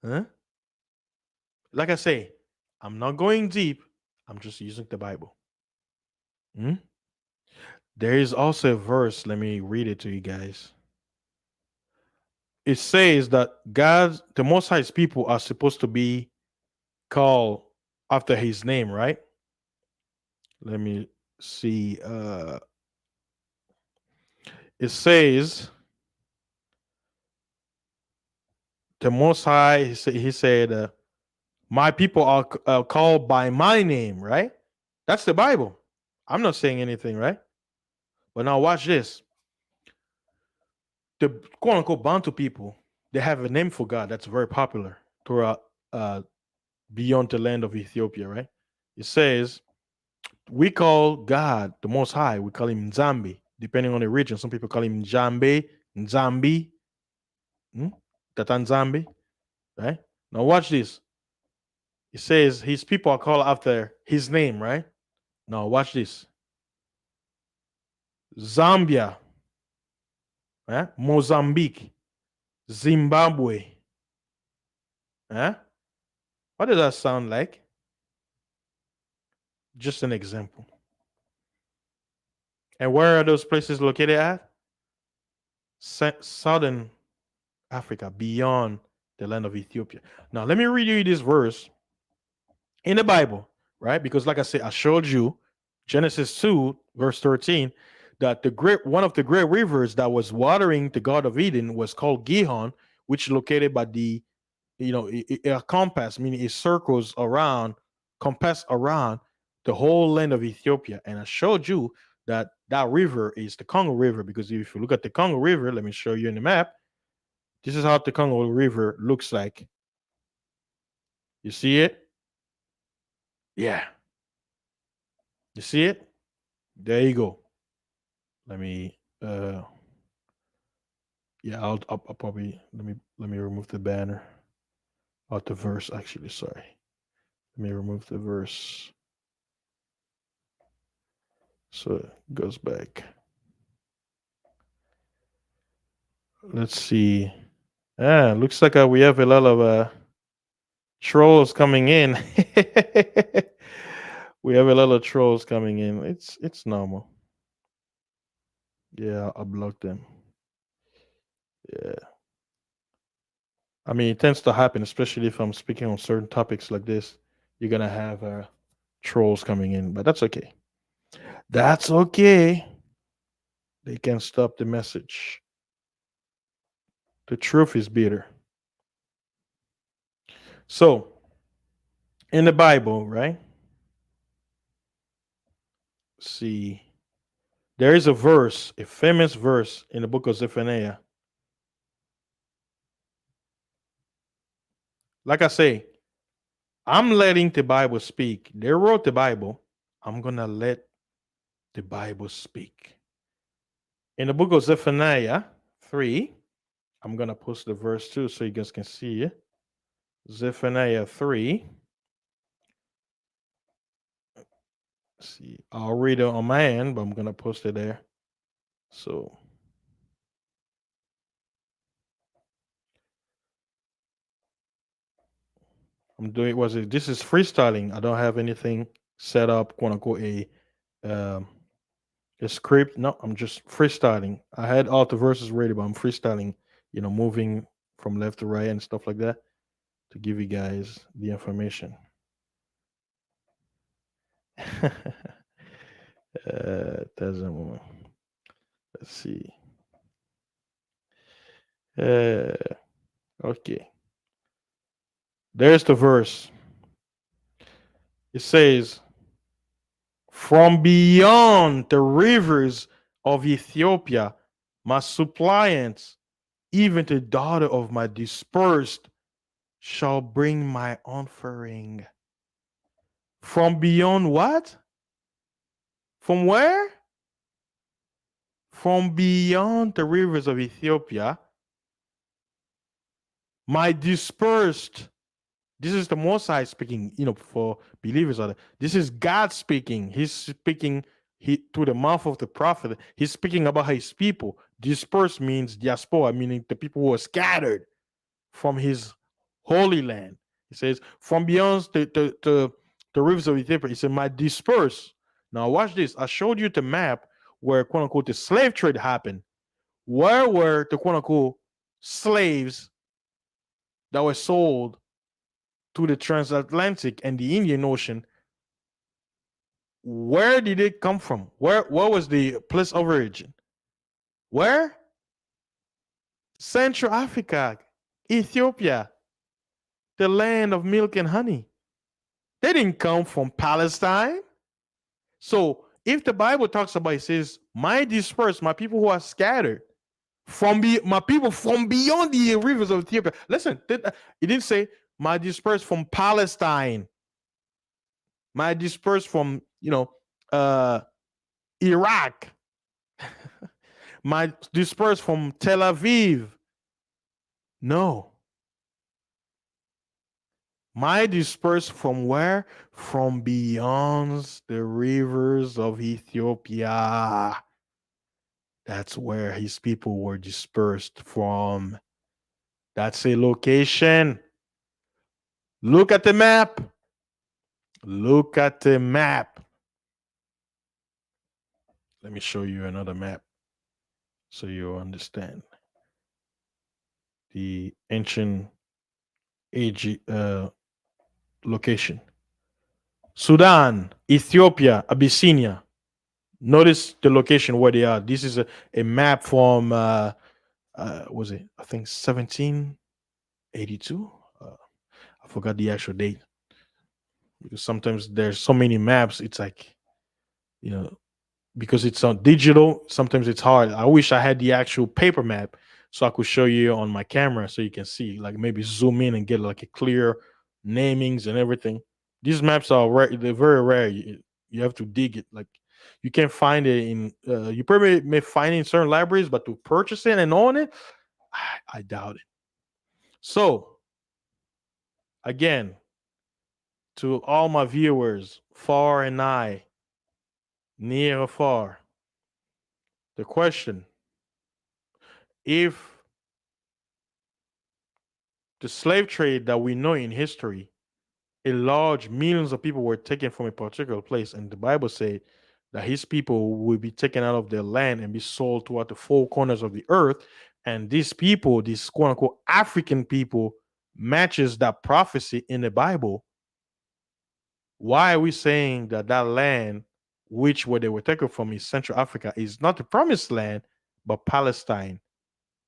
Huh? Like I say, I'm not going deep. I'm just using the Bible. Hmm? There is also a verse. Let me read it to you guys. It says that God, the Most High's people, are supposed to be called after His name, right? Let me see. It says the Most High. He said, "My people are called by my name." Right? That's the Bible. I'm not saying anything, right? But now watch this. The quote unquote Bantu people, they have a name for God that's very popular throughout beyond the land of Ethiopia, right? It says, we call God the Most High, we call him Nzambi, depending on the region. Some people call him Njambe, Nzambi, hmm? Tatanzambi, right? Now watch this. It says his people are called after his name, right? Now watch this. Zambia, right? Mozambique, Zimbabwe. Huh? What does that sound like? Just an example. And where are those places located at? Southern Africa, beyond the land of Ethiopia. Now, let me read you this verse in the Bible, right? Because, like I said, I showed you Genesis 2, verse 13, that one of the great rivers that was watering the Garden of Eden was called Gihon, which is located by the, a compass, meaning it circles around, compass around the whole land of Ethiopia. And I showed you that that river is the Congo River, because if you look at the Congo River, let me show you in the map. This is how the Congo River looks like. You see it? Yeah. You see it? There you go. Let me yeah, I'll probably let me remove the banner. Out the verse actually, sorry. Let me remove the verse so it goes back. Let's see. Looks like we have a lot of trolls coming in. We have a lot of trolls coming in. It's normal. Yeah, I'll block them. Yeah. I mean, it tends to happen, especially if I'm speaking on certain topics like this. You're gonna have trolls coming in, but that's okay. That's okay. They can stop the message. The truth is bitter. So, in the Bible, right? See, there is a verse, a famous verse in the book of Zephaniah. Like I say, I'm letting the Bible speak. They wrote the Bible. I'm going to let the Bible speak. In the book of Zephaniah 3, I'm going to post the verse too so you guys can see it. Zephaniah 3. See, I'll read it on my end, but I'm going to post it there. So, I'm doing, this is freestyling. I don't have anything set up, quote unquote, um, a script. No, I'm just freestyling. I had all the verses ready, but I'm freestyling, moving from left to right and stuff like that to give you guys the information. Doesn't. Let's see. Uh, okay. There's the verse. It says, "From beyond the rivers of Ethiopia, my suppliants, even the daughter of my dispersed, shall bring my offering." From beyond what? From where? From beyond the rivers of Ethiopia, my dispersed. This is the Most High speaking, for believers. This is God speaking. He's speaking through the mouth of the prophet. He's speaking about his people. Dispersed means diaspora, meaning the people who are scattered from his holy land. He says, from beyond the rivers of Ethiopia, he said, my dispersed. Now, watch this. I showed you the map where, quote unquote, the slave trade happened. Where were the, quote unquote, slaves that were sold to the transatlantic and the Indian Ocean? Where did it come from? Where was the place of origin? Where? Central Africa, Ethiopia, the land of milk and honey. They didn't come from Palestine. So if the Bible talks about, it says, my dispersed, my people who are scattered, my people from beyond the rivers of Ethiopia. Listen, it didn't say my dispersed from Palestine, my dispersed from Iraq, my dispersed from Tel Aviv. No, my dispersed from where? From beyond the rivers of Ethiopia. That's where his people were dispersed from. That's a location. Look at the map. Look at the map. Let me show you another map so you understand the ancient age location. Sudan, Ethiopia, Abyssinia. Notice the location where they are. This is a map from was it? I think 1782. I forgot the actual date because sometimes there's so many maps. It's like, you know, because it's on digital, sometimes it's hard. I wish I had the actual paper map so I could show you on my camera so you can see, like maybe zoom in and get like a clear namings and everything. These maps are rare, they're very rare. You have to dig it. Like you can't find it in you probably may find it in certain libraries, but to purchase it and own it, I doubt it. So again, to all my viewers, far and nigh, near or far, the question: if the slave trade that we know in history, a large millions of people were taken from a particular place, and the Bible said that his people will be taken out of their land and be sold throughout the four corners of the earth. And these people, these quote unquote African people, matches that prophecy in the Bible. Why are we saying that that land, which where they were taken from, is Central Africa, is not the promised land, but Palestine?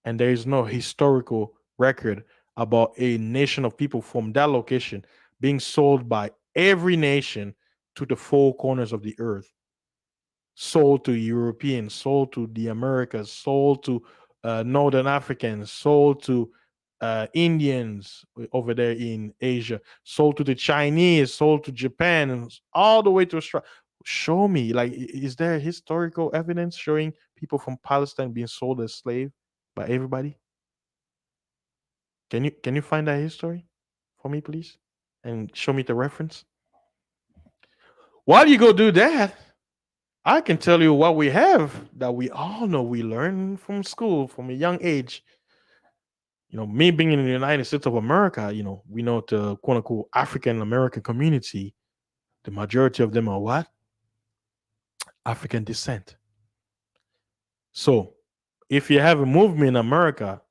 and there is no historical record about a nation of people from that location being sold by every nation to the four corners of the earth, sold to Europeans, sold to the Americas, sold to Northern Africans, sold to Indians over there in Asia, sold to the Chinese, sold to Japan, and all the way to Australia. Show me, like, is there historical evidence showing people from Palestine being sold as slave by everybody? Can you find that history for me, please, and show me the reference? While you go do that, I can tell you what we have that we all know we learn from school from a young age. Me being in the United States of America, we know the quote unquote African American community, the majority of them are what? African descent. So if you have a movement in America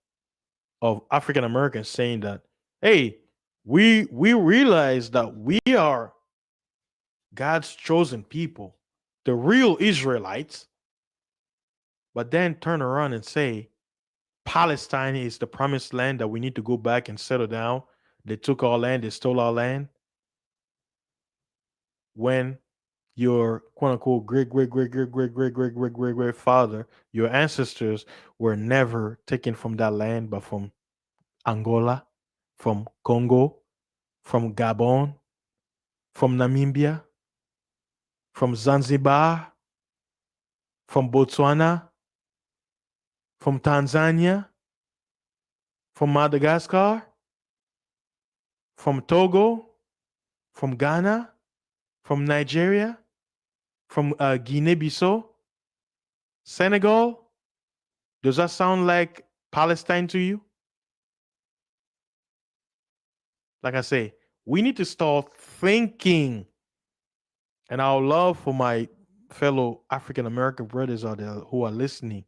of African Americans saying that, hey, we realize that we are God's chosen people, the real Israelites, but then turn around and say Palestine is the promised land that we need to go back and settle down. They took our land, they stole our land. When your quote unquote great father, your ancestors were never taken from that land, but from Angola, from Congo, from Gabon, from Namibia, from Zanzibar, from Botswana, from Tanzania, from Madagascar, from Togo, from Ghana, from Nigeria, from Guinea-Bissau, Senegal. Does that sound like Palestine to you? Like I say, we need to start thinking. And our love for my fellow African American brothers out there who are listening,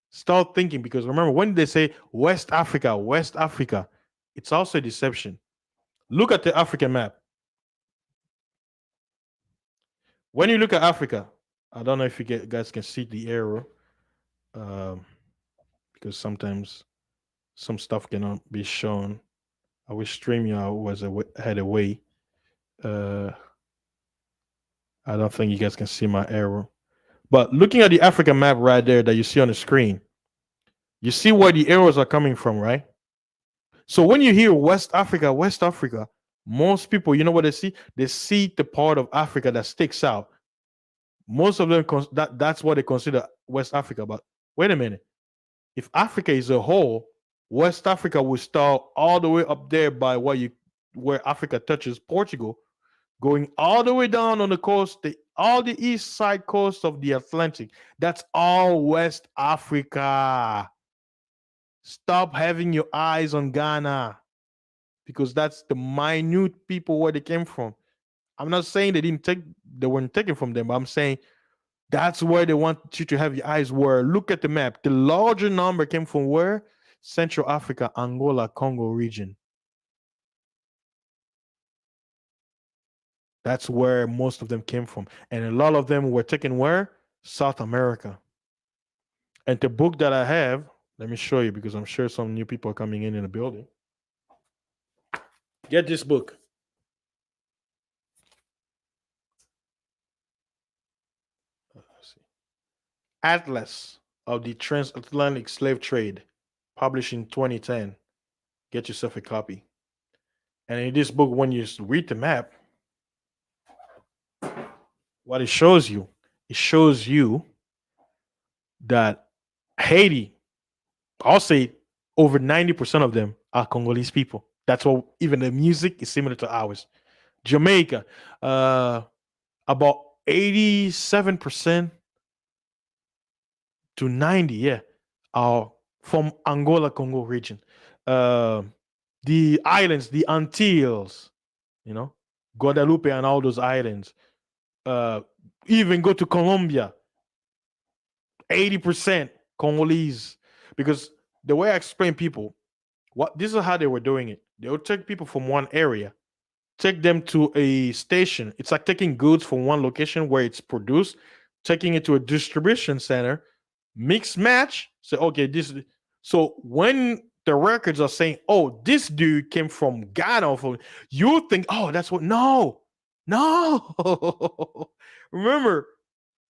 start thinking, because remember, when they say West Africa, it's also a deception. Look at the African map. When you look at Africa, I don't know if guys can see the arrow, um, because sometimes some stuff cannot be shown. I wish StreamYard had a way. Uh, I don't think you guys can see my arrow. But looking at the African map right there that you see on the screen, you see where the arrows are coming from, right? So when you hear West Africa, most people, you know what they see? They see the part of Africa that sticks out. Most of them, that's what they consider West Africa. But wait a minute. If Africa is a whole, West Africa will start all the way up there by where Africa touches Portugal, going all the way down on the coast, all the east side coast of the Atlantic. That's all West Africa. Stop having your eyes on Ghana, because that's the minute people where they came from. I'm not saying they weren't taken from them, but I'm saying that's where they want you to have your eyes. Where, look at the map. The larger number came from where? Central Africa, Angola, Congo region. That's where most of them came from. And a lot of them were taken where? South America. And the book that I have, let me show you, because I'm sure some new people are coming in the building. Get this book. Let's see. Atlas of the Transatlantic Slave Trade, published in 2010. Get yourself a copy. And in this book, when you read the map, what it shows you that Haiti, I'll say over 90% of them are Congolese people. That's what, even the music is similar to ours. Jamaica, about 87% to 90, yeah, are from Angola, Congo region. Uh, the islands, the Antilles, Guadeloupe and all those islands. Uh, Even go to Colombia, 80% Congolese. Because the way I explain people, this is how they were doing it. They would take people from one area, take them to a station. It's like taking goods from one location where it's produced, taking it to a distribution center, mix match. Say, okay, So when the records are saying, "Oh, this dude came from Ghana," from you think, "Oh, that's what." No, no. Remember,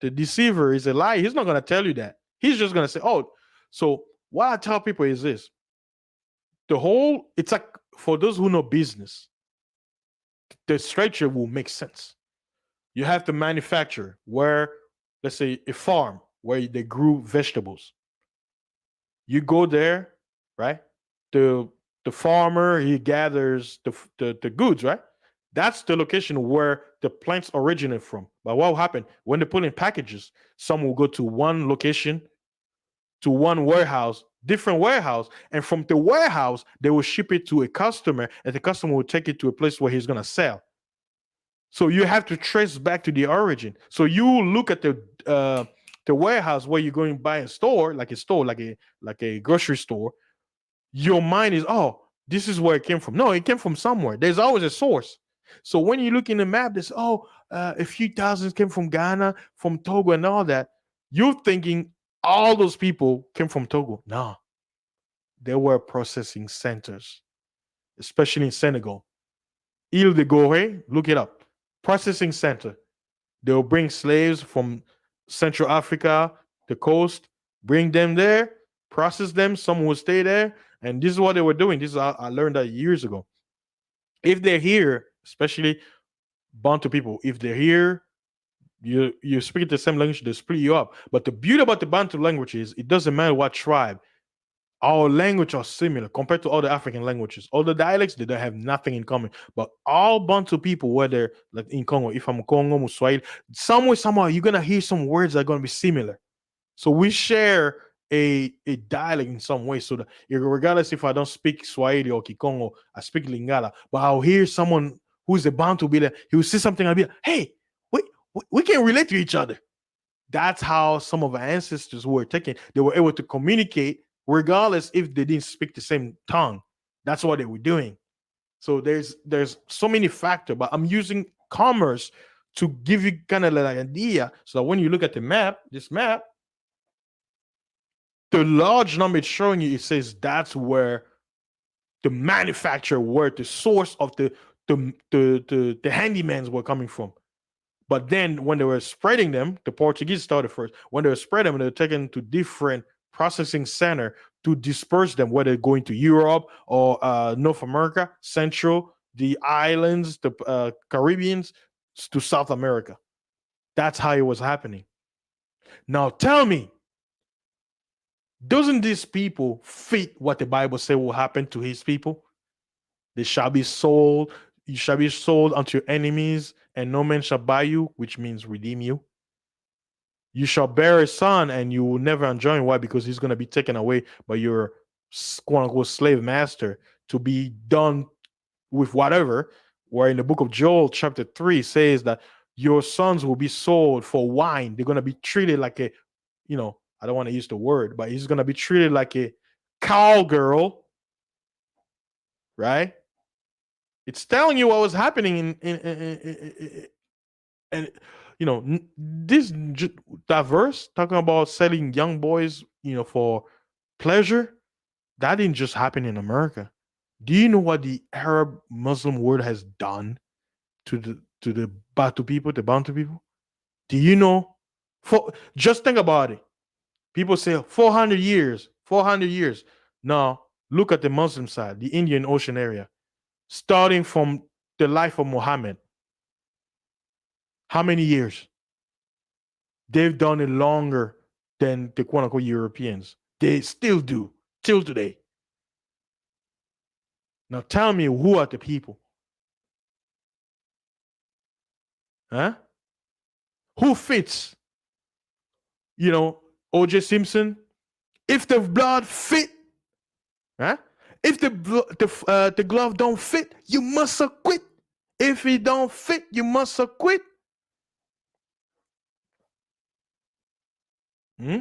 the deceiver is a lie. He's not going to tell you that. He's just going to say, "Oh." So what I tell people is this: the whole, it's like, for those who know business, the structure will make sense. You have to manufacture where, let's say, a farm where they grew vegetables. You go there, right? The the farmer, he gathers the goods, right? That's the location where the plants originate from. But what will happen when they put in packages? Some will go to one location, to one warehouse, different warehouse, and from the warehouse they will ship it to a customer, and the customer will take it to a place where he's gonna sell. So you have to trace back to the origin. So you look at the warehouse where you're going to buy a store, like a grocery store. Your mind is, oh, this is where it came from. No, it came from somewhere. There's always a source. So when you look in the map, there's, oh, a few thousands came from Ghana, from Togo, and all that. You're thinking all those people came from Togo. No, there were processing centers, especially in Senegal. Ile de Gorée, look it up. Processing center. They'll bring slaves from Central Africa, the coast, bring them there, process them. Some will stay there. And this is what they were doing. This is, I learned that years ago. If they're here, especially Bantu people, if they're here, you speak the same language, they split you up. But the beauty about the Bantu language is it doesn't matter what tribe. Our language are similar compared to other African languages. All the dialects, they don't have nothing in common. But all Bantu people, whether like in Congo, if I'm Congo, Muswahili, somewhere, somehow, you're gonna hear some words that are gonna be similar. So we share a dialect in some way. So that regardless if I don't speak Swahili or Kikongo, I speak Lingala, but I'll hear someone who's a Bantu be there, he will see something, I'll be like, hey, we can relate to each other. That's how some of our ancestors who were taken, they were able to communicate regardless if they didn't speak the same tongue. That's what they were doing. So there's so many factors, but I'm using commerce to give you kind of like an idea, so that when you look at the map, this map, the large number it's showing you, it says that's where the manufacturer, where the source of the handymans were coming from. But then when they were spreading them, the Portuguese started first. When they were spreading them, they were taken to different processing center to disperse them, whether going to Europe or North America, Central, the islands, the Caribbeans, to South America. That's how it was happening. Now tell me, doesn't these people fit what the Bible say will happen to his people? They shall be sold. You shall be sold unto your enemies, and no man shall buy you, which means redeem you. You shall bear a son, and you will never enjoy him. Why? Because he's going to be taken away by your quote unquote slave master to be done with whatever. Where in the book of Joel, chapter 3, says that your sons will be sold for wine. They're going to be treated like a, I don't want to use the word, but he's going to be treated like a cowgirl, right? It's telling you what was happening and this diverse talking about selling young boys, for pleasure. That didn't just happen in America. Do you know what the Arab Muslim world has done to the Bantu people, the Bantu people? Do you know? For just think about it. People say 400 years, 400 years. No, look at the Muslim side, the Indian Ocean area, starting from the life of Muhammad. How many years? They've done it longer than the quote unquote Europeans. They still do till today. Now tell me, who are the people? Huh? Who fits? OJ Simpson. If the blood fit, huh? If the glove don't fit, you must acquit. If it don't fit, you must acquit. Hmm?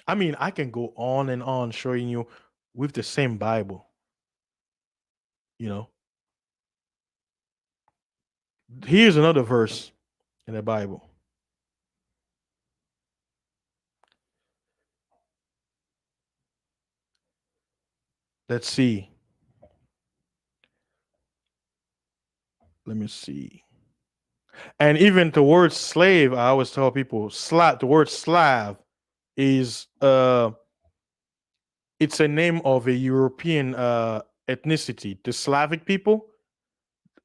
I mean, I can go on and on showing you with the same Bible, you know. Here's another verse in the Bible. Let's see. Let me see. And even the word slave, I always tell people, the word Slav is it's a name of a European ethnicity, the Slavic people.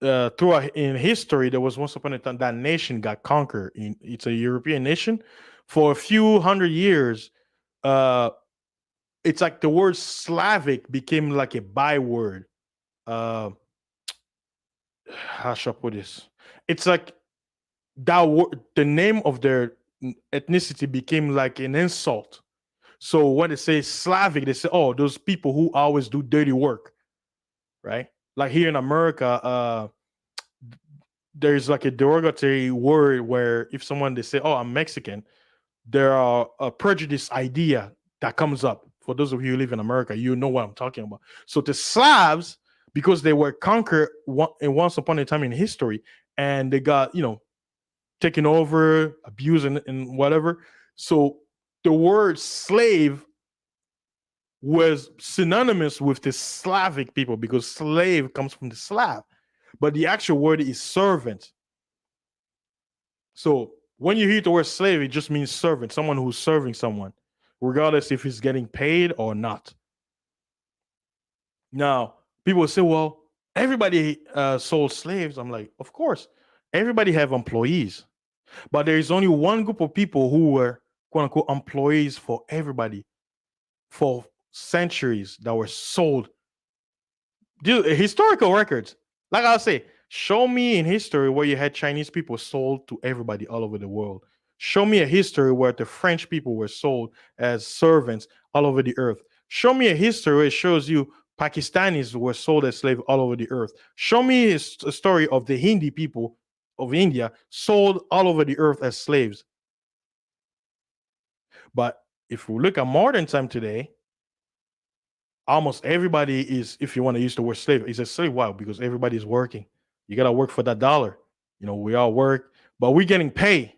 Throughout in history, there was once upon a time that nation got conquered. It's a European nation. For a few hundred years, uh, it's like the word Slavic became like a byword. Uh, how should I put this? It's like the name of their ethnicity became like an insult. So when they say Slavic, they say, "Oh, those people who always do dirty work," right? Like here in America, there's like a derogatory word where if someone they say, "Oh, I'm Mexican," there are a prejudice idea that comes up. For those of you who live in America, you know what I'm talking about. So the Slavs, because they were conquered once upon a time in history, and they got taken over, abused, and whatever. So the word slave was synonymous with the Slavic people because slave comes from the Slav, but the actual word is servant. So when you hear the word slave, it just means servant, someone who's serving someone, regardless if he's getting paid or not. Now, people say, well, everybody sold slaves. I'm like, of course, everybody have employees, but there is only one group of people who were quote unquote employees for everybody for centuries that were sold. Historical records. Like I'll say, show me in history where you had Chinese people sold to everybody all over the world. Show me a history where the French people were sold as servants all over the earth. Show me a history where it shows you Pakistanis were sold as slaves all over the earth. Show me a story of the Hindi people of India sold all over the earth as slaves. But if we look at modern time today, almost everybody is, if you want to use the word slave, is a slave. Why? Because everybody is working. You got to work for that dollar. We all work, but we're getting paid.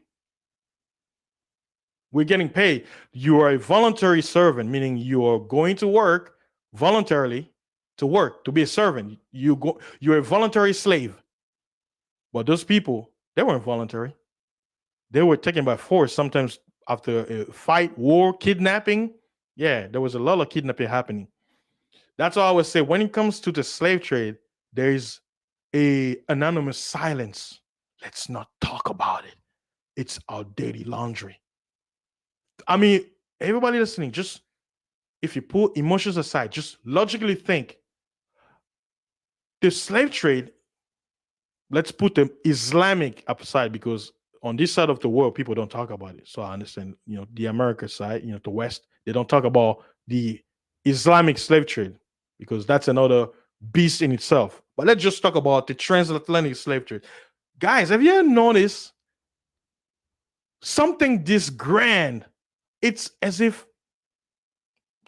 We're getting paid. You are a voluntary servant, meaning you are going to work voluntarily to work, to be a servant. You're a voluntary slave. But those people, they weren't voluntary. They were taken by force, sometimes after a fight, war, kidnapping. Yeah, there was a lot of kidnapping happening. That's why I always say when it comes to the slave trade, there is a anonymous silence. Let's not talk about it. It's our dirty laundry. I mean, everybody listening, just if you put emotions aside, just logically think the slave trade, let's put the Islamic aside because on this side of the world, people don't talk about it. So I understand, the America side, the West, they don't talk about the Islamic slave trade because that's another beast in itself. But let's just talk about the transatlantic slave trade. Guys, have you ever noticed something this grand? It's as if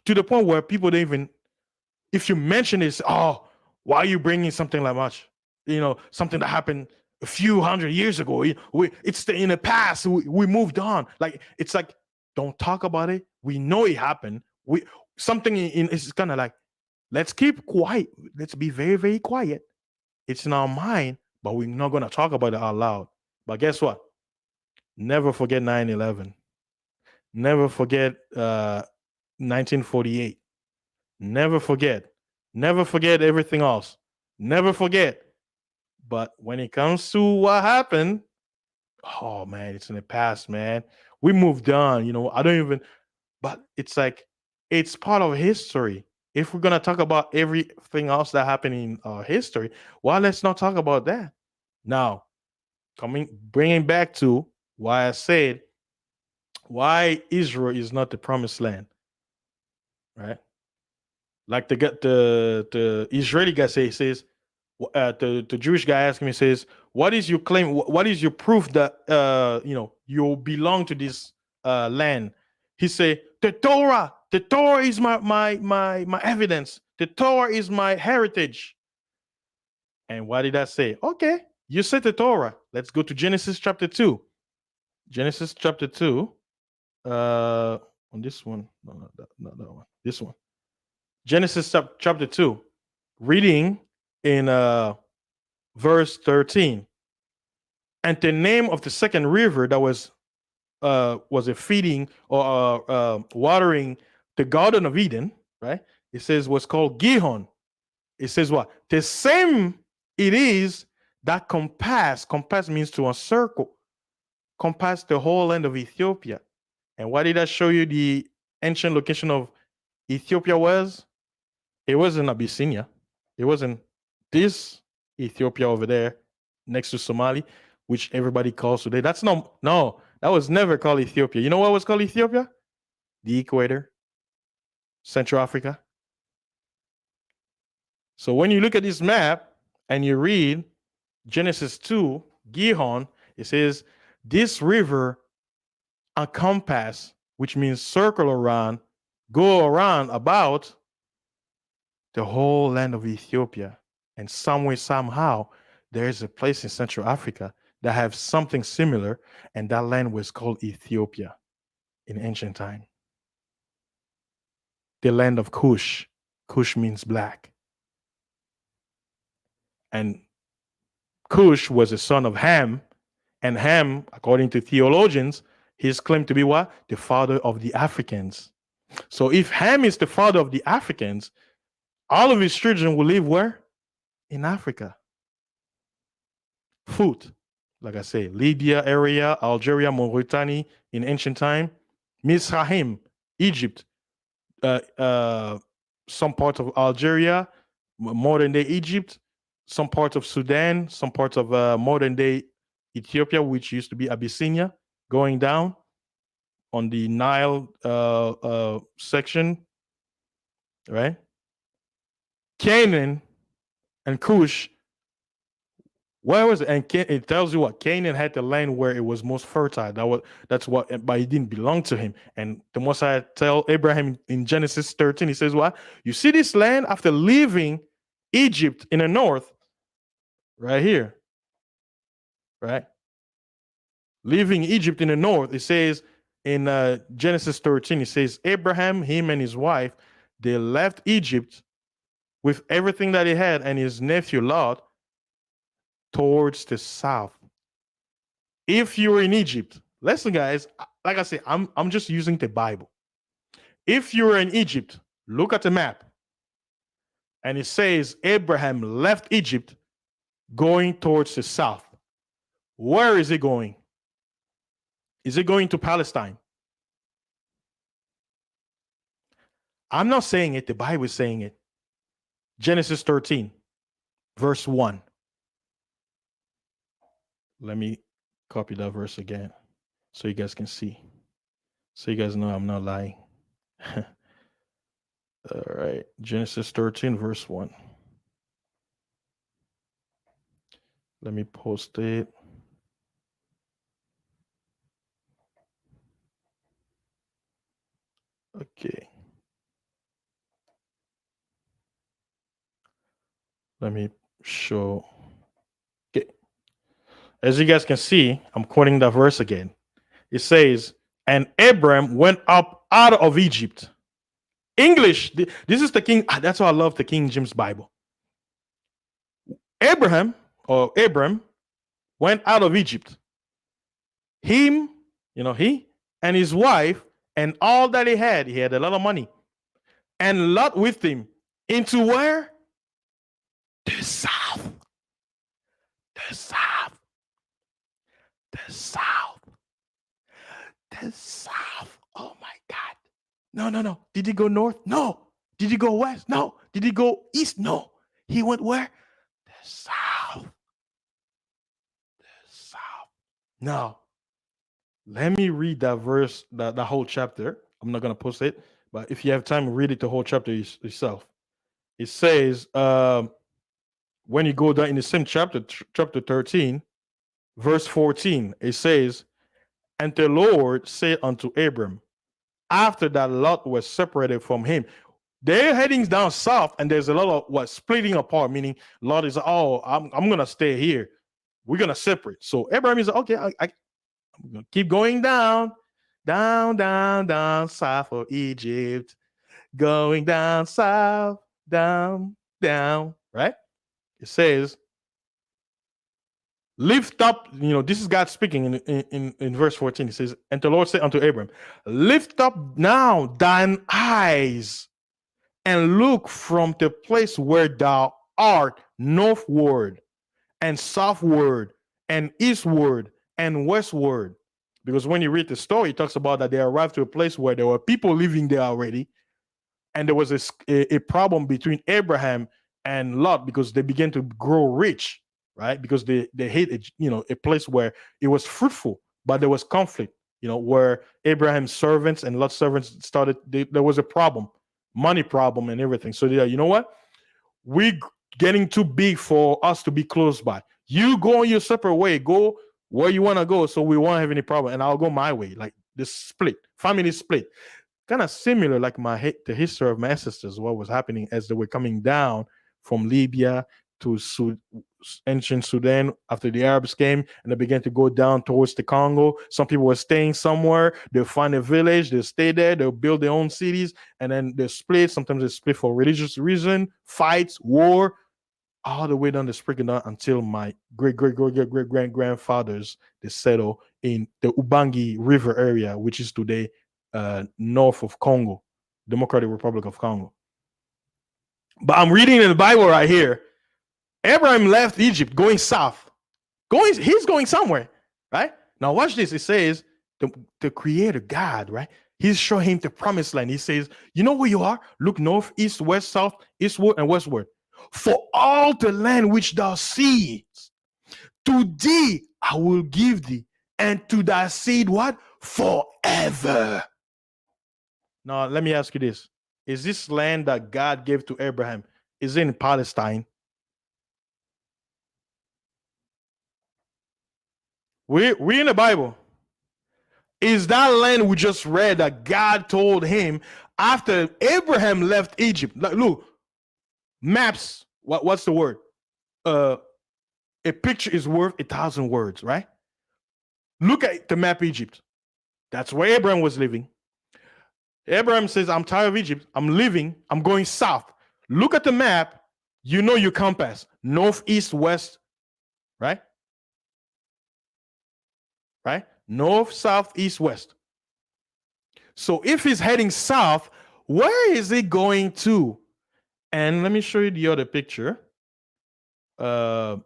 to the point where people don't even, if you mention this, oh, why are you bringing something like much? Something that happened a few hundred years ago. It's in the past. We moved on. Like it's like, don't talk about it. We know it happened. We something in it's kind of like, let's keep quiet. Let's be very, very quiet. It's in our mind, but we're not gonna talk about it out loud. But guess what? Never forget 9/11. Never forget 1948. Never forget. Never forget everything else. Never forget. But when it comes to what happened, oh man, it's in the past, man. We moved on. I don't even, but it's like, it's part of history. If we're going to talk about everything else that happened in history, well, let's not talk about that. Now, bringing back to why I said, why Israel is not the promised land, right? Like the Israeli guy says, the Jewish guy asked me, says, "What is your claim? What is your proof that you belong to this land?" He say, "The Torah. The Torah is my evidence. The Torah is my heritage." And what did I say? Okay, You said the Torah. Let's go to Genesis chapter 2. Genesis chapter 2. On this one. No, not that one. This one. Genesis chapter 2. Reading in verse 13. And the name of the second river that was a feeding or watering the Garden of Eden, right? It says was called Gihon. It says what? The same it is that compass means to encircle, compass the whole land of Ethiopia. And why did I show you the ancient location of Ethiopia was? It wasn't Abyssinia. It wasn't this Ethiopia over there next to Somali, which everybody calls today. That's no, that was never called Ethiopia. You know what was called Ethiopia? The equator, Central Africa. So when you look at this map and you read Genesis 2, Gihon, it says this river encompass, which means circle around, go around about the whole land of Ethiopia. And some way, somehow, there is a place in Central Africa that have something similar, and that land was called Ethiopia in ancient time. The land of Cush. Cush means black. And Cush was a son of Ham, and Ham, according to theologians, he's claimed to be what? The father of the Africans. So if Ham is the father of the Africans, all of his children will live where? In Africa. Food, like I say, Libya area, Algeria, Mauritania in ancient time, Mizraim, Egypt, some parts of Algeria, modern day Egypt, some parts of Sudan, some parts of modern day Ethiopia, which used to be Abyssinia, going down on the Nile section, right? Canaan and Cush, where was it? And it tells you what Canaan had the land where it was most fertile. That's what, but it didn't belong to him. And the Messiah tell Abraham in Genesis 13, he says, "What you see this land after leaving Egypt in the north, right here, right? Leaving Egypt in the north." It says in Genesis 13, it says Abraham, him and his wife, they left Egypt with everything that he had and his nephew Lot towards the south. If you're in Egypt, listen, guys, like I say, I'm just using the Bible. If you're in Egypt, look at the map, and it says Abraham left Egypt going towards the south. Where is he going? Is it going to Palestine? I'm not saying it, the Bible is saying it. Genesis 13, verse 1. Let me copy that verse again so you guys can see. So you guys know I'm not lying. All right. Genesis 13, verse 1. Let me post it. Okay. Let me show. Okay. As you guys can see, I'm quoting that verse again. It says, and Abram went up out of Egypt. English, this is the King. That's why I love the King James Bible. Abram went out of Egypt. Him, he and his wife and all that he had a lot of money. And Lot with him into where? The south. The south. The south. The south. Oh my God. No. Did he go north? No. Did he go west? No. Did he go east? No. He went where? The south. The south. Now, let me read that verse, that whole chapter. I'm not going to post it, but if you have time, read it, the whole chapter yourself. It says, when you go down in the same chapter 13, verse 14, it says, and the Lord said unto Abram, after that Lot was separated from him. They're heading down south, and there's a lot of splitting apart, meaning Lot is, I'm going to stay here. We're gonna separate. So Abraham is okay. I'm gonna keep going down, down, down, down south of Egypt, going down south, down, down. Right? It says, lift up. This is God speaking in verse 14. It says, and the Lord said unto Abraham, lift up now thine eyes and look from the place where thou art northward and southward and eastward and westward. Because when you read the story, it talks about that they arrived to a place where there were people living there already. And there was a problem between Abraham and Lot because they began to grow rich, right? Because they hit a place where it was fruitful, but there was conflict, where Abraham's servants and Lot's servants started, there was a problem, money problem and everything. So they're, you know what? We're getting too big for us to be close by. You go on your separate way, go where you want to go, so we won't have any problem, and I'll go my way. Like this split, family split, kind of similar like the history of my ancestors, what was happening as they were coming down from Libya to ancient Sudan after the Arabs came, and they began to go down towards the Congo. Some people were staying somewhere, they'll find a village, they'll stay there, they'll build their own cities, and then they split. Sometimes they split for religious reason, fights, war, all the way down the spring until my great grandfathers, they settle in the Ubangi River area, which is today north of Congo, Democratic Republic of Congo. But I'm reading in the Bible right here. Abraham left Egypt going south. He's going somewhere, right? Now watch this. It says the Creator God, right? He's showing him the promised land. He says, you know where you are? Look north, east, west, south, eastward, and westward. For all the land which thou seest, to thee I will give thee, and to thy seed what? Forever. Now, let me ask you this. Is this land that God gave to Abraham, is it in Palestine? We're in the Bible. Is that land we just read that God told him after Abraham left Egypt? Look, maps, what's the word? A picture is worth 1,000 words, right? Look at the map Egypt. That's where Abraham was living. Abraham says, I'm tired of Egypt. I'm leaving. I'm going south. Look at the map. You know your compass. North, east, west, right? Right? North, south, east, west. So if he's heading south, where is he going to? And let me show you the other picture. Okay.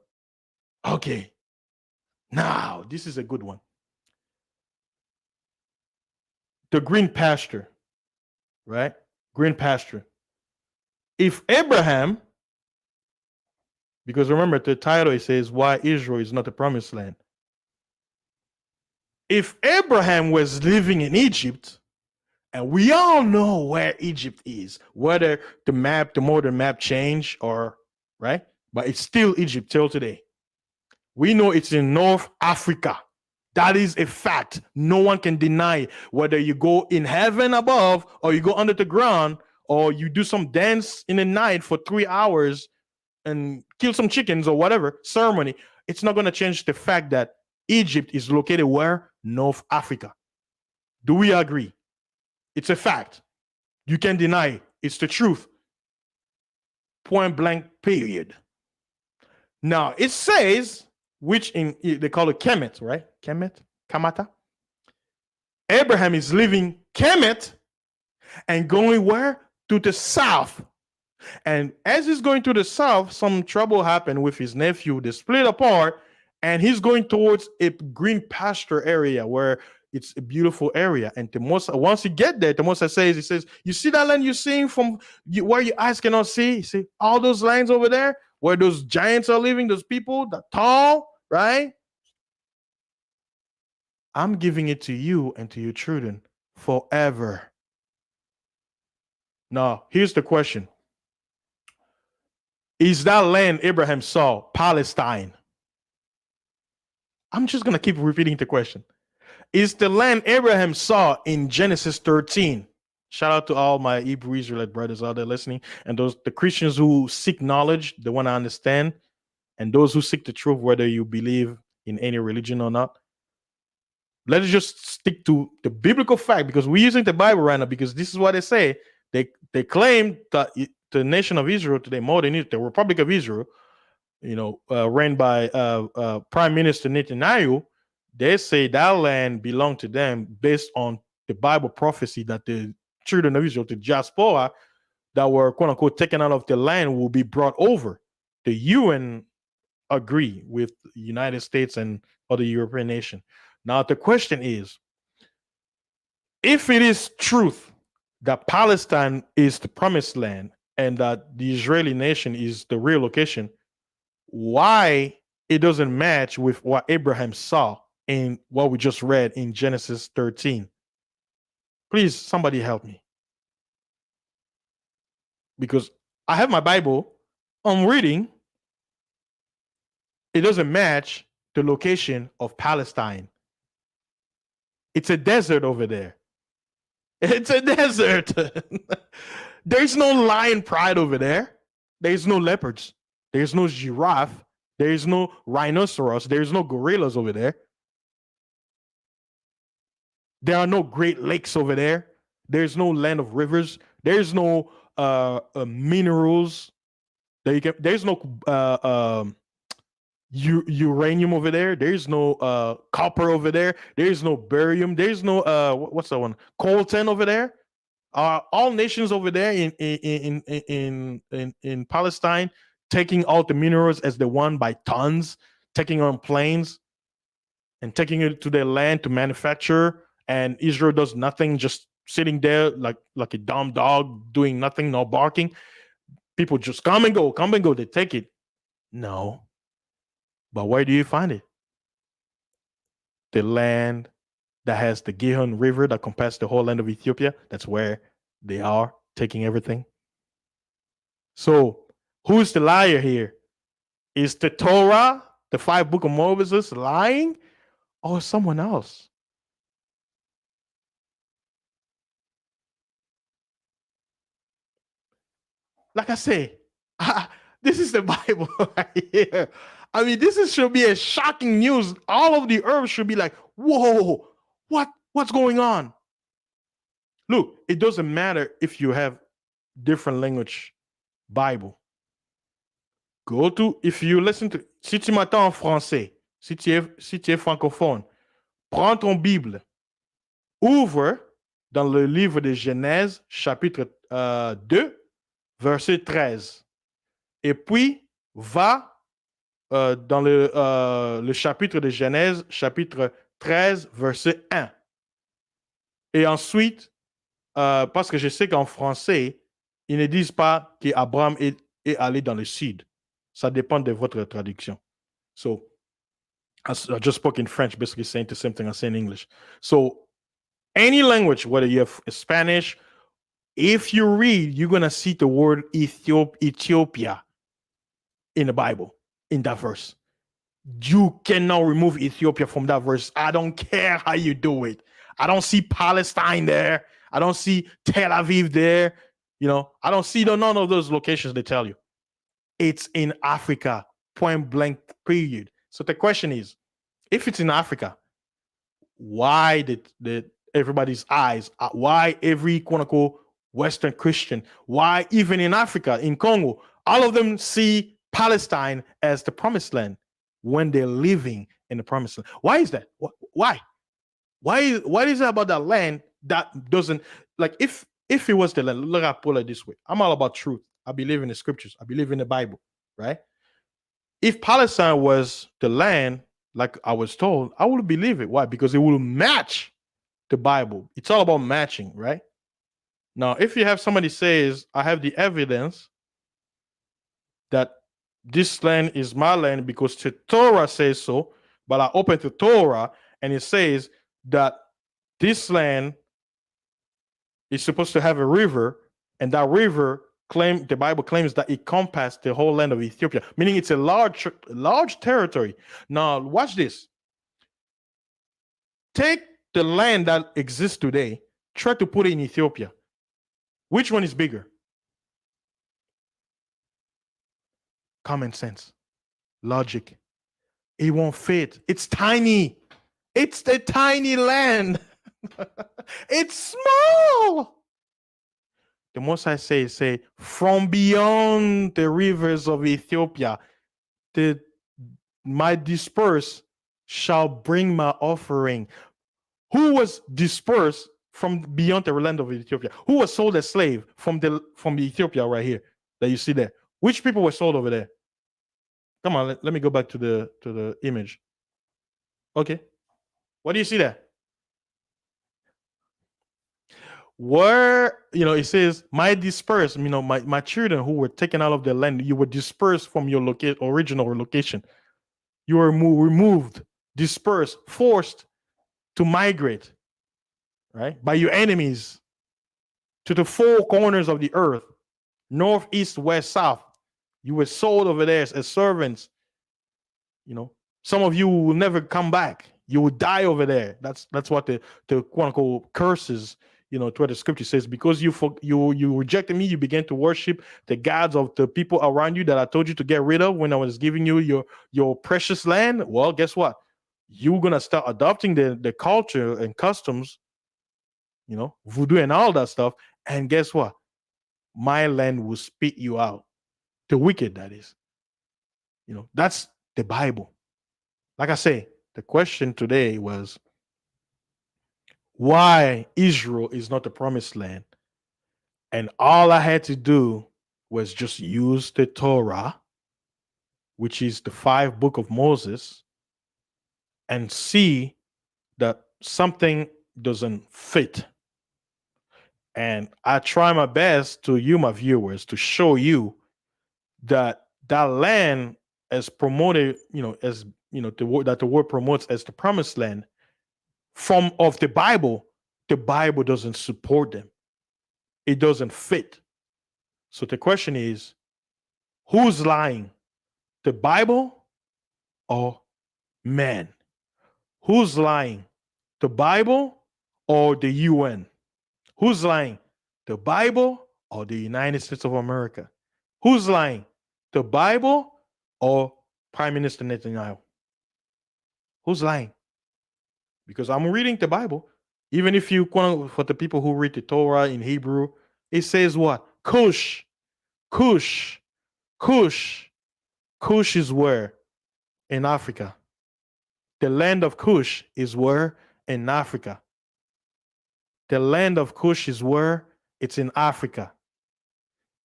Now, this is a good one. The green pasture, right? Green pasture. If Abraham, because remember the title, it says why Israel is not the promised land. If Abraham was living in Egypt, and we all know where Egypt is, whether the modern map changed or, right? But it's still Egypt till today. We know it's in North Africa. That is a fact. No one can deny it. Whether you go in heaven above or you go under the ground or you do some dance in the night for 3 hours and kill some chickens or whatever ceremony, it's not going to change the fact that Egypt is located where? North Africa. Do we agree? It's a fact. You can't deny it. It's the truth. Point blank, period. Now, it says, which they call it Kemet, right? Kamata. Abraham is leaving Kemet and going where? To the south. And as he's going to the south, some trouble happened with his nephew. They split apart, and he's going towards a green pasture area where it's a beautiful area. And once you get there, the Massa says, he says, you see that land you're seeing from where your eyes cannot see? You see all those lines over there where those giants are living, those people, the tall, right? I'm giving it to you and to your children forever. Now, here's the question. Is that land Abraham saw Palestine? I'm just going to keep repeating the question. Is the land Abraham saw in Genesis 13? Shout out to all my Hebrew Israelite brothers out there listening, and the Christians who seek knowledge, they want to understand. and those who seek the truth, whether you believe in any religion or not. Let's just stick to the biblical fact, because we're using the Bible right now, because this is what they say. They claim that the nation of Israel today, more than the Republic of Israel, ran by Prime Minister Netanyahu, they say that land belonged to them based on the Bible prophecy that the children of Israel, the diaspora, that were quote unquote taken out of the land, will be brought over. The UN agree with the United States and other European nations. Now the question is, if it is truth that Palestine is the promised land and that the Israeli nation is the real location, why it doesn't match with what Abraham saw in what we just read in Genesis 13? Please, somebody help me. Because I have my Bible, I'm reading, it doesn't match the location of Palestine. It's a desert over there. It's a desert. There's no lion pride over there. There's no leopards. There's no giraffe. There's no rhinoceros. There's no gorillas over there. There are no Great Lakes over there. There's no land of rivers. There's no minerals. There's no uranium over there. There's no copper over there. There's no barium. There's no what's that one? Coltan over there. All nations over there in Palestine taking out the minerals as they want by tons, taking on planes and taking it to their land to manufacture. And Israel does nothing, just sitting there like a dumb dog doing nothing, no barking. People just come and go. They take it. No. But where do you find it? The land that has the Gihon River that compasses the whole land of Ethiopia. That's where they are taking everything. So who's the liar here? Is the Torah, the 5 books of Moses, lying, or someone else? Like I say, this is the Bible right here. I mean, should be a shocking news. All of the earth should be like, whoa, what's going on? Look, it doesn't matter if you have different language Bible. If you listen to, si tu m'entends en français, si tu es francophone, prends ton Bible, ouvre dans le livre de Genèse, chapitre 2, verset 13. Et puis, va dans le chapitre de Genèse, chapitre 13, verset 1. Et ensuite, parce que je sais qu'en français, ils ne disent pas qu'Abraham est allé dans le sud. Ça dépend de votre traduction. So, I just spoke in French, basically saying the same thing I say in English. So, any language, whether you have Spanish, if you read, you're going to see the word Ethiopia in the Bible, in that verse. You cannot remove Ethiopia from that verse. I don't care how you do it. I don't see Palestine there. I don't see Tel Aviv there. I don't see none of those locations they tell you. It's in Africa, point blank, period. So the question is, if it's in Africa, why did everybody's eyes, why every quote unquote Western Christian, why even in Africa, in Congo, all of them see Palestine as the promised land when they're living in the promised land? Why is that? Why? What is it about that land that doesn't, like, if it was the land, look, I put it this way. I'm all about truth. I believe in the scriptures. I believe in the Bible, right? If Palestine was the land, like I was told, I would believe it. Why? Because it will match the Bible. It's all about matching, right? Now, if you have somebody says, I have the evidence that this land is my land because the Torah says so, but I open the Torah and it says that this land is supposed to have a river, and that river the Bible claims that it encompasses the whole land of Ethiopia, meaning it's a large territory. Now, watch this. Take the land that exists today, try to put it in Ethiopia. Which one is bigger? Common sense. logic. It won't fit. It's tiny. It's the tiny land. It's small. The Most I say, from beyond the rivers of Ethiopia, the my dispersed shall bring my offering. Who was dispersed from beyond the land of Ethiopia? Who was sold as slave from the Ethiopia right here that you see there? Which people were sold over there? Come on, let me go back to the image. Okay, what do you see there? Where it says my dispersed, my children who were taken out of the land, you were dispersed from your original location. You were removed, dispersed, forced to migrate, right, by your enemies to the four corners of the earth, north, east, west, south. You were sold over there as servants. Some of you will never come back. You will die over there. That's what the quote unquote curses. To what the scripture says, because you rejected me, you began to worship the gods of the people around you that I told you to get rid of when I was giving you your precious land. Well, guess what? You're gonna start adopting the culture and customs, voodoo and all that stuff. And guess what? My land will spit you out. The wicked, that is. That's the Bible. Like I say, the question today was why Israel is not the promised land. And all I had to do was just use the Torah, which is the 5 book of Moses, and see that something doesn't fit. And I try my best to you, my viewers, to show you that land as promoted, that the word promotes as the promised land of the Bible doesn't support them. It doesn't fit. So the question is, who's lying? The Bible or man? Who's lying? The Bible or the UN? Who's lying? The Bible or the United States of America? Who's lying? The Bible or Prime Minister Netanyahu? Who's lying? Because I'm reading the Bible. Even if you, for the people who read the Torah in Hebrew, it says what? Cush, Cush, Cush. Cush is where? In Africa. The land of Cush is where? In Africa. The land of Cush is where? It's in Africa.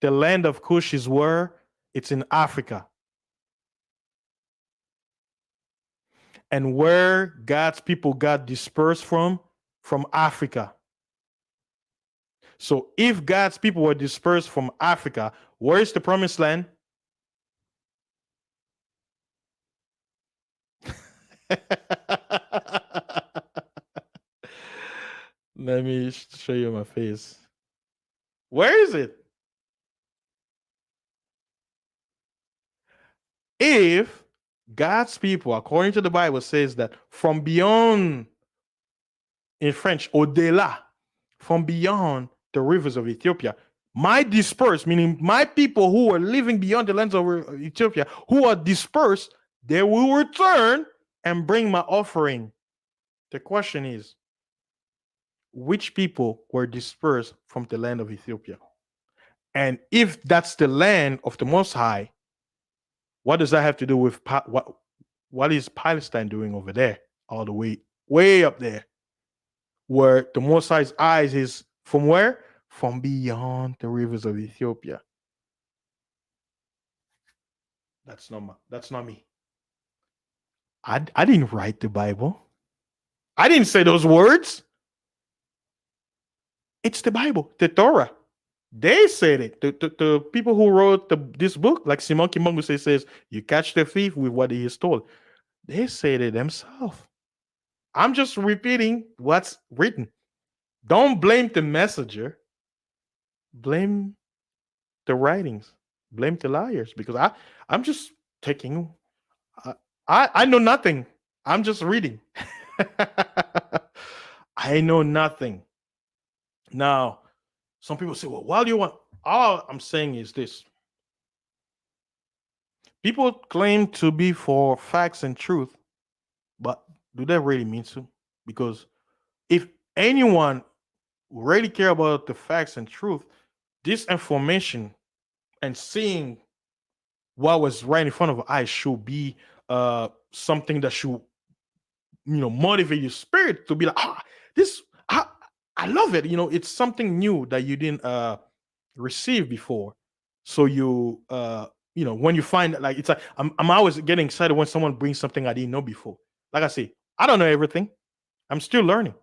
The land of Cush is where? It's in Africa. And where God's people got dispersed from Africa. So if God's people were dispersed from Africa, where is the promised land? Let me show you my face. Where is it? If God's people, according to the Bible, says that from beyond, in French, au-delà, from beyond the rivers of Ethiopia, my dispersed, meaning my people who are living beyond the lands of Ethiopia, who are dispersed, they will return and bring my offering. The question is, which people were dispersed from the land of Ethiopia? And if that's the land of the Most High, what does that have to do with what is Palestine doing over there, all the way up there, where the Most High's eyes is from where? From beyond the rivers of Ethiopia. That's not me. I didn't write the Bible. I didn't say those words. It's the Bible, the Torah. They said it. The people who wrote this book, like Simon Kimongu says, you catch the thief with what he is told. They said it themselves. I'm just repeating what's written. Don't blame the messenger. Blame the writings. Blame the liars. Because I'm just taking. I know nothing. I'm just reading. I know nothing. Now, some people say, well, why do you want? All I'm saying is this. People claim to be for facts and truth, but do they really mean to? Because if anyone really care about the facts and truth, this information and seeing what was right in front of our eyes should be something that should motivate your spirit to be like, this I love it. It's something new that you didn't receive before. So when you find like it's like I'm always getting excited when someone brings something I didn't know before. Like I say, I don't know everything. I'm still learning.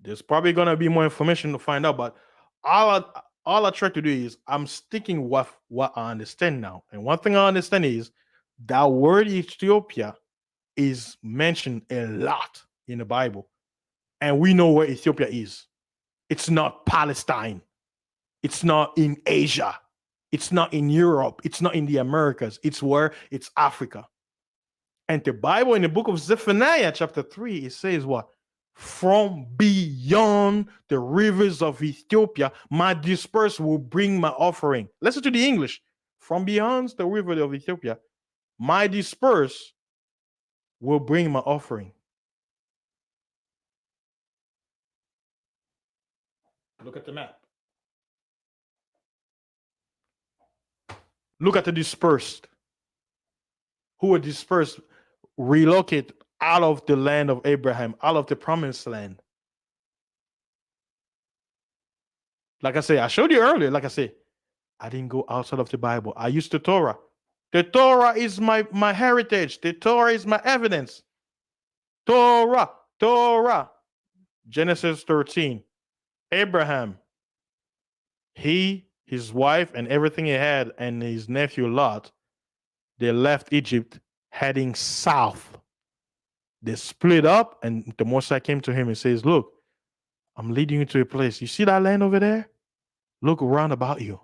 There's probably gonna be more information to find out, but all I all I try to do is I'm sticking with what I understand now. And one thing I understand is that word Ethiopia is mentioned a lot in the Bible. And we know where Ethiopia is. It's not Palestine. It's not in Asia. It's not in Europe. It's not in the Americas. It's where? It's Africa. And the Bible in the book of Zephaniah, chapter 3, it says what? From beyond the rivers of Ethiopia, my dispersed will bring my offering. Listen to the English. From beyond the river of Ethiopia, my dispersed will bring my offering. Look at the map. Look at the dispersed. Who were dispersed, relocate out of the land of Abraham, out of the promised land. Like I say, I showed you earlier. Like I say, I didn't go outside of the Bible. I used the Torah. The Torah is my heritage. The Torah is my evidence. Torah, Torah. Genesis 13. Abraham, his wife, and everything he had, and his nephew Lot, they left Egypt heading south. They split up, and the Mosai came to him and says, look, I'm leading you to a place. You see that land over there? Look around about you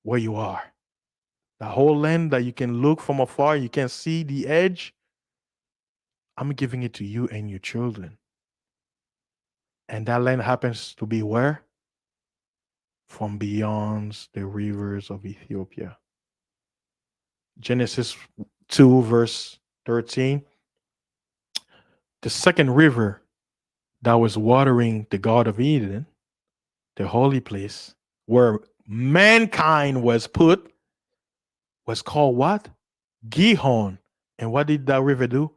where you are. The whole land that you can look from afar, you can see the edge. I'm giving it to you and your children. And that land happens to be where? From beyond the rivers of Ethiopia. Genesis 2, verse 13. The second river that was watering the Garden of Eden, the holy place, where mankind was put, was called what? Gihon. And what did that river do?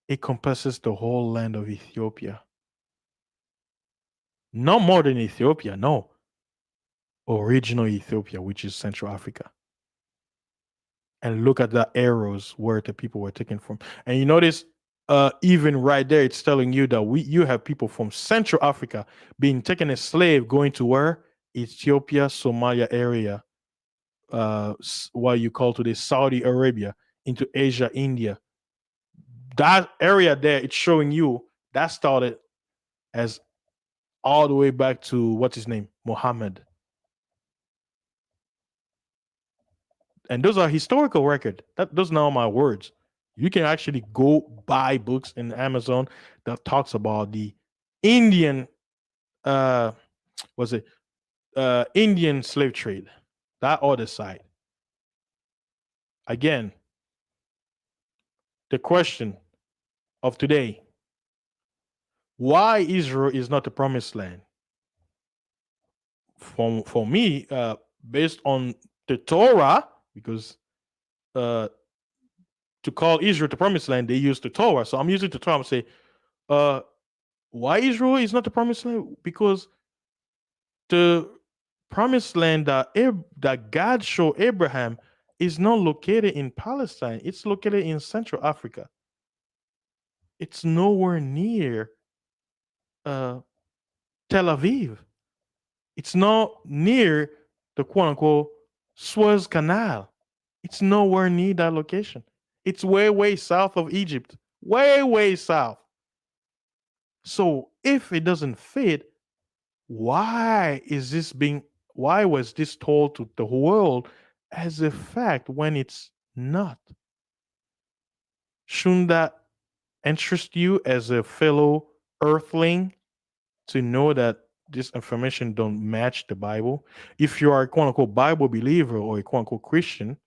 It compasses the whole land of Ethiopia. No more than Ethiopia, no. Original Ethiopia, which is Central Africa. And look at the arrows where the people were taken from. And you notice, even right there, it's telling you that you have people from Central Africa being taken as slave, going to where? Ethiopia, Somalia area, what you call today Saudi Arabia, into Asia, India. That area there, it's showing you that started as all the way back to what's his name, Muhammad. And those are historical record. Those are not my words. You can actually go buy books in Amazon that talks about the Indian, uh, was it Indian slave trade, that other side. Again, the question of today: why Israel is not the promised land? For me, based on the Torah, because uh, to call Israel the promised land, they use the Torah. So I'm using the Torah. I'm say, uh, why Israel is not the promised land? Because the promised land that God showed Abraham is not located in Palestine. It's located in Central Africa. It's nowhere near uh, Tel Aviv. It's not near the quote unquote Suez Canal. It's nowhere near that location. It's way, way south of Egypt. Way, way south. So if it doesn't fit, why was this told to the world as a fact when it's not? Shouldn't that interest you as a fellow earthling to know that this information don't match the Bible? If you are a quote unquote Bible believer or a quote unquote Christian,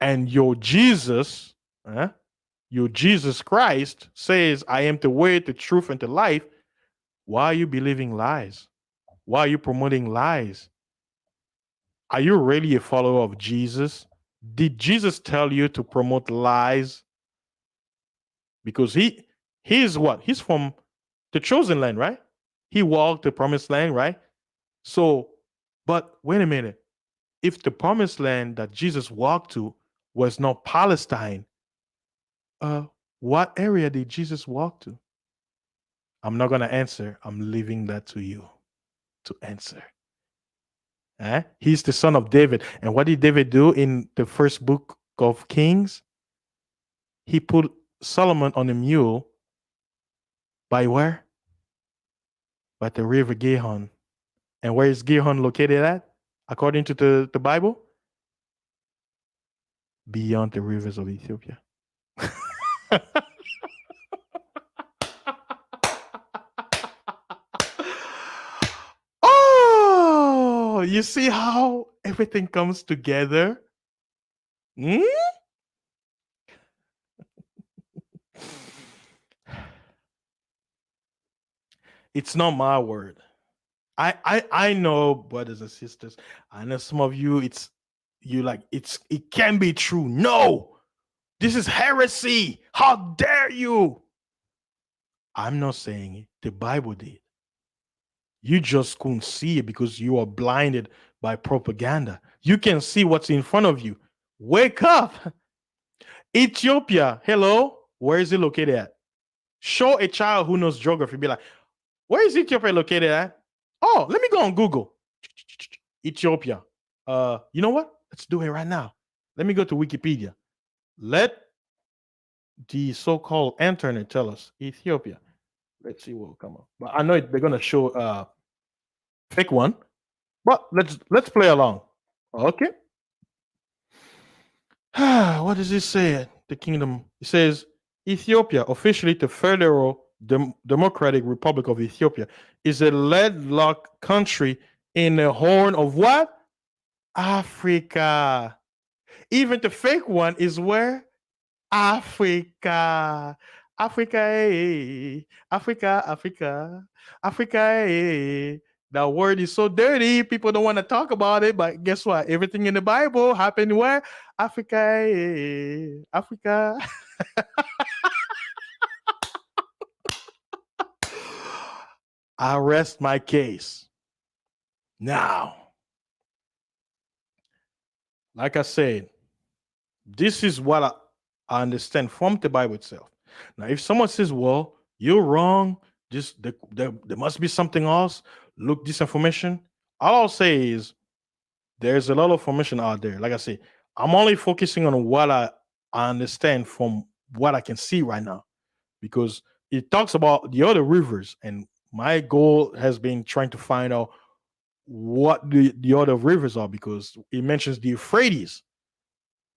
and your Jesus Christ says, I am the way, the truth, and the life, why are you believing lies? Why are you promoting lies? Are you really a follower of Jesus? Did Jesus tell you to promote lies? Because he's what? He's from the chosen land, right? He walked the promised land, right? So, but wait a minute. If the promised land that Jesus walked to was not Palestine, uh, what area did Jesus walk to? I'm not gonna answer. I'm leaving that to you to answer. He's the son of David. And what did David do in the first book of Kings? He put Solomon on a mule by where? By the river Gihon. And where is Gihon located at? According to the Bible? Beyond the rivers of Ethiopia. Oh, you see how everything comes together? Hmm? It's not my word. I know, brothers and sisters. I know some of you. It can be true. No, this is heresy. How dare you? I'm not saying it. The Bible did. You just couldn't see it because you are blinded by propaganda. You can see what's in front of you. Wake up. Ethiopia. Hello. Where is it located at? Show a child who knows geography. Be like, where is Ethiopia located at? Oh, let me go on Google. Ethiopia. You know what? Let's do it right now. Let me go to Wikipedia. Let the so-called internet tell us Ethiopia. Let's see what will come up. But I know they're gonna show fake one. But let's play along. Okay. What does it say? The kingdom. It says Ethiopia, officially the Federal Democratic Republic of Ethiopia, is a landlocked country in the Horn of what? Africa. Even the fake one is where? Africa. Africa, Africa, Africa, Africa, That word is so dirty, people don't want to talk about it. But guess what? Everything in the Bible happened where? Africa, Africa. I rest my case. Now, like I said, this is what I understand from the Bible itself. Now, if someone says, well, you're wrong, there must be something else, look this information. All I'll say is there's a lot of information out there. Like I say, I'm only focusing on what I understand from what I can see right now because it talks about the other rivers. And my goal has been trying to find out what the other rivers are because it mentions the Euphrates.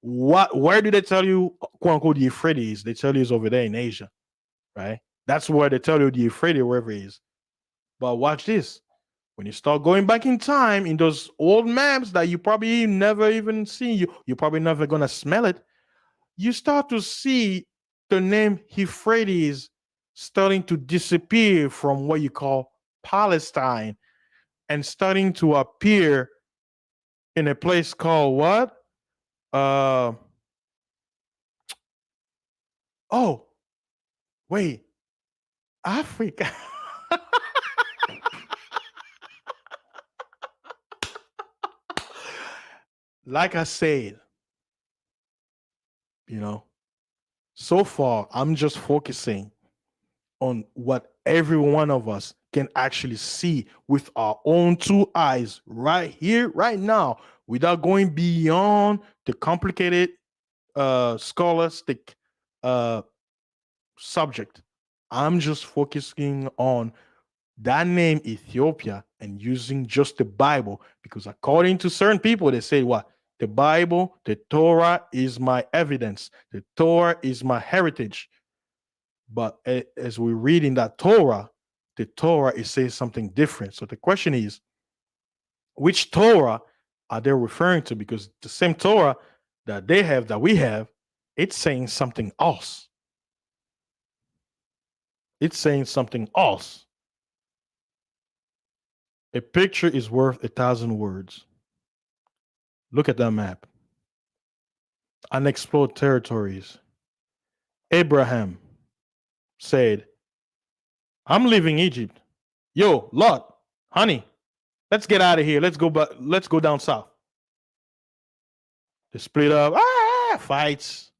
Where do they tell you, quote unquote, the Euphrates? They tell you it's over there in Asia, right? That's where they tell you the Euphrates river is. But watch this. When you start going back in time in those old maps that you probably never even seen, you're probably never gonna smell it. You start to see the name Euphrates starting to disappear from what you call Palestine and starting to appear in a place called what? Uh oh, wait, Africa. Like I said, so far I'm just focusing on what every one of us can actually see with our own two eyes right here, right now, without going beyond the complicated scholastic uh, subject. I'm just focusing on that name Ethiopia and using just the Bible because according to certain people, they say what? The Bible, the Torah is my evidence. The Torah is my heritage. But as we read in that Torah, the Torah it says something different. So the question is, which Torah are they referring to? Because the same Torah that they have, that we have, it's saying something else. It's saying something else. A picture is worth 1,000 words. Look at that map. Unexplored territories. Abraham said, I'm leaving Egypt. Yo, Lot, honey, let's get out of here. Let's go down south. They split up, fights.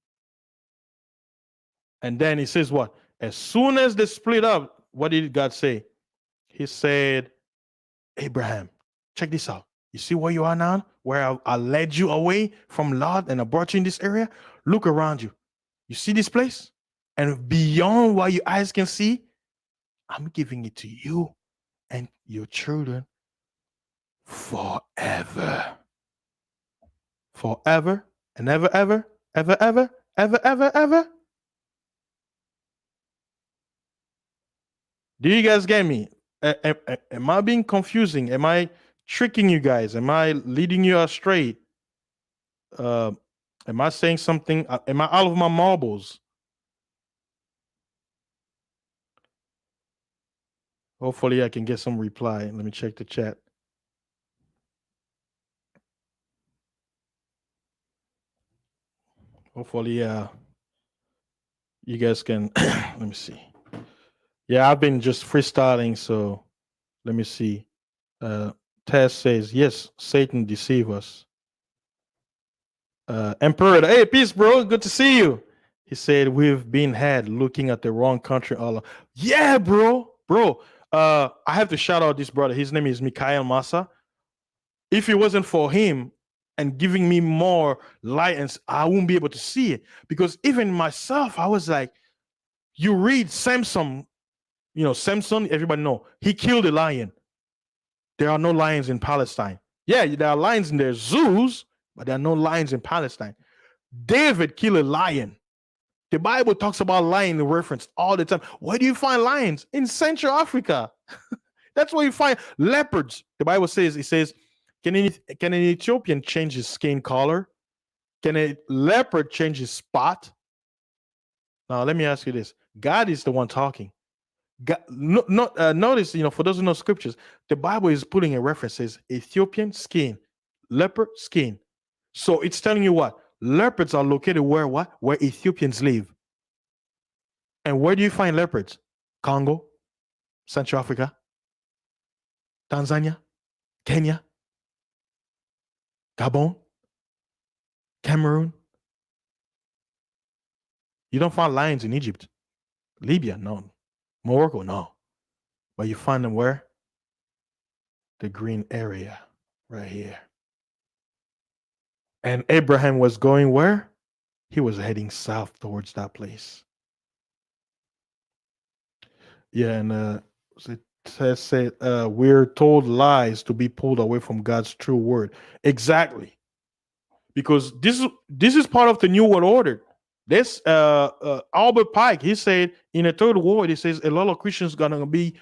And then he says what? As soon as they split up, what did God say? He said, Abraham, check this out. You see where you are now? Where I led you away from Lot and I brought you in this area? Look around you. You see this place? And beyond what your eyes can see, I'm giving it to you and your children forever. Forever and ever, ever, ever, ever, ever, ever, ever. Do you guys get me? Am I being confusing? Am I tricking you guys? Am I leading you astray? Am I saying something? Am I out of my marbles? Hopefully I can get some reply. Let me check the chat. Hopefully you guys can let me see. Yeah, I've been just freestyling, so let me see. Tess says, yes, Satan deceive us. Emperor, hey, peace, bro. Good to see you. He said, we've been had looking at the wrong country all along. Yeah, bro. I have to shout out this brother. His name is MIKHAEL Massa. If it wasn't for him and giving me more light, and I wouldn't be able to see it. Because even myself, I was like, you read Samson, Samson, everybody know, he killed a lion. There are no lions in Palestine. Yeah, there are lions in their zoos, but there are no lions in Palestine. David killed a lion. The Bible talks about lion in reference all the time. Where do you find lions? In Central Africa. That's where you find leopards. The Bible says, it says, can an Ethiopian change his skin color? Can a leopard change his spot? Now, let me ask you this. God is the one talking. God, notice, for those who know scriptures, the Bible is putting a reference, says Ethiopian skin, leopard skin. So it's telling you what? Leopards are located where what? Where Ethiopians live. And where do you find leopards? Congo, Central Africa, Tanzania, Kenya, Gabon, Cameroon. You don't find lions in Egypt. Libya, no. Morocco, no. But you find them where? The green area, right here. And Abraham was going where? He was heading south towards that place. Yeah, and it said we're told lies to be pulled away from God's true word. Exactly. Because this is part of the new world order. This Albert Pike, he said in the third world, he says a lot of Christians gonna be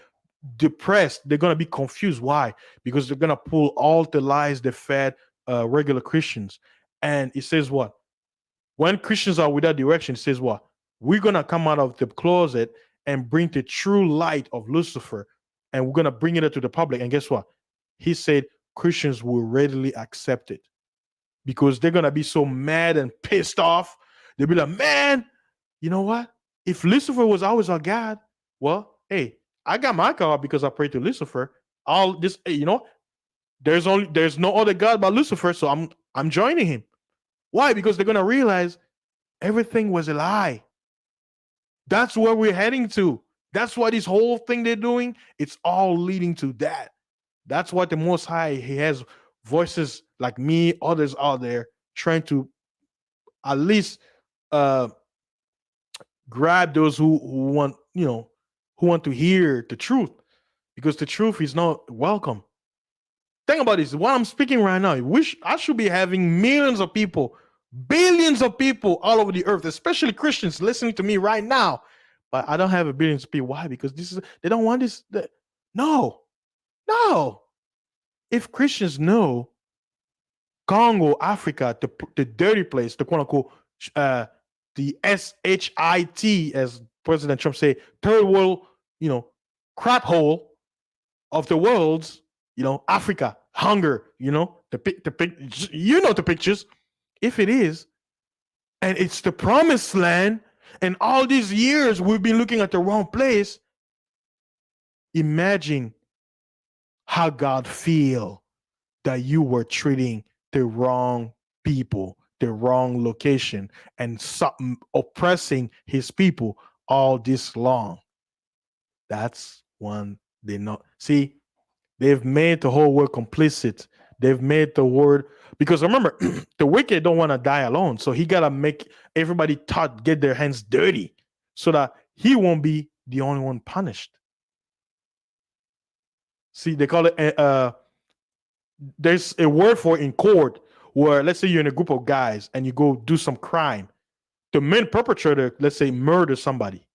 depressed. They're gonna be confused. Why? Because they're gonna pull all the lies they fed regular Christians. And it says what? When Christians are without direction, it says what? We're gonna come out of the closet and bring the true light of Lucifer, and we're gonna bring it to the public. And guess what? He said Christians will readily accept it because they're gonna be so mad and pissed off. They'll be like, man, you know what? If Lucifer was always our God, well, hey, I got my God because I pray to Lucifer. All this, there's no other God but Lucifer, so I'm joining him. Why? Because they're gonna realize everything was a lie. That's where we're heading to. That's why this whole thing they're doing, it's all leading to that. That's what the Most High, he has voices like me, others out there trying to at least grab those who want, who want to hear the truth, because the truth is not welcome. Think about this. While I'm speaking right now, I should be having millions of people, billions of people all over the earth, especially Christians listening to me right now. But I don't have a billion of people. Why? Because they don't want this. No. If Christians know Congo, Africa, the dirty place, the quote unquote, uh, the SHIT, as President Trump say, third world, crap hole of the world's, Africa, hunger, the pictures. If it is, and it's the promised land, and all these years we've been looking at the wrong place, imagine how God feel that you were treating the wrong people, the wrong location, and oppressing his people all this long. That's one they not see. They've made the whole world complicit. They've made the world, because remember, the wicked don't want to die alone. So he gotta make everybody get their hands dirty so that he won't be the only one punished. See, they call it there's a word for in court where, let's say you're in a group of guys and you go do some crime. The main perpetrator, let's say, murder somebody,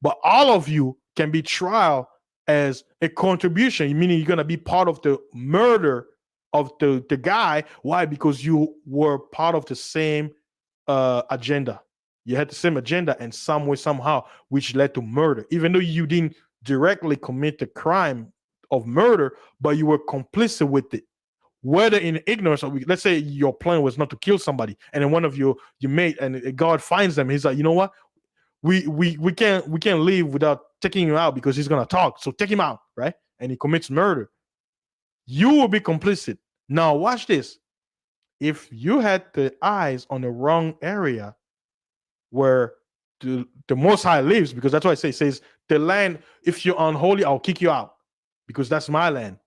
but all of you can be tried as a contribution, meaning you're gonna be part of the murder of the guy. Why? Because you were part of the same agenda. You had the same agenda, and some way, somehow, which led to murder, even though you didn't directly commit the crime of murder, but you were complicit with it. Whether in ignorance or, let's say your plan was not to kill somebody, and then one of your mate, and God finds them, he's like, you know what? We can't leave without taking him out because he's gonna talk. So take him out, right? And he commits murder. You will be complicit. Now watch this. If you had the eyes on the wrong area where the Most High lives, because that's why it says the land, if you're unholy, I'll kick you out because that's my land.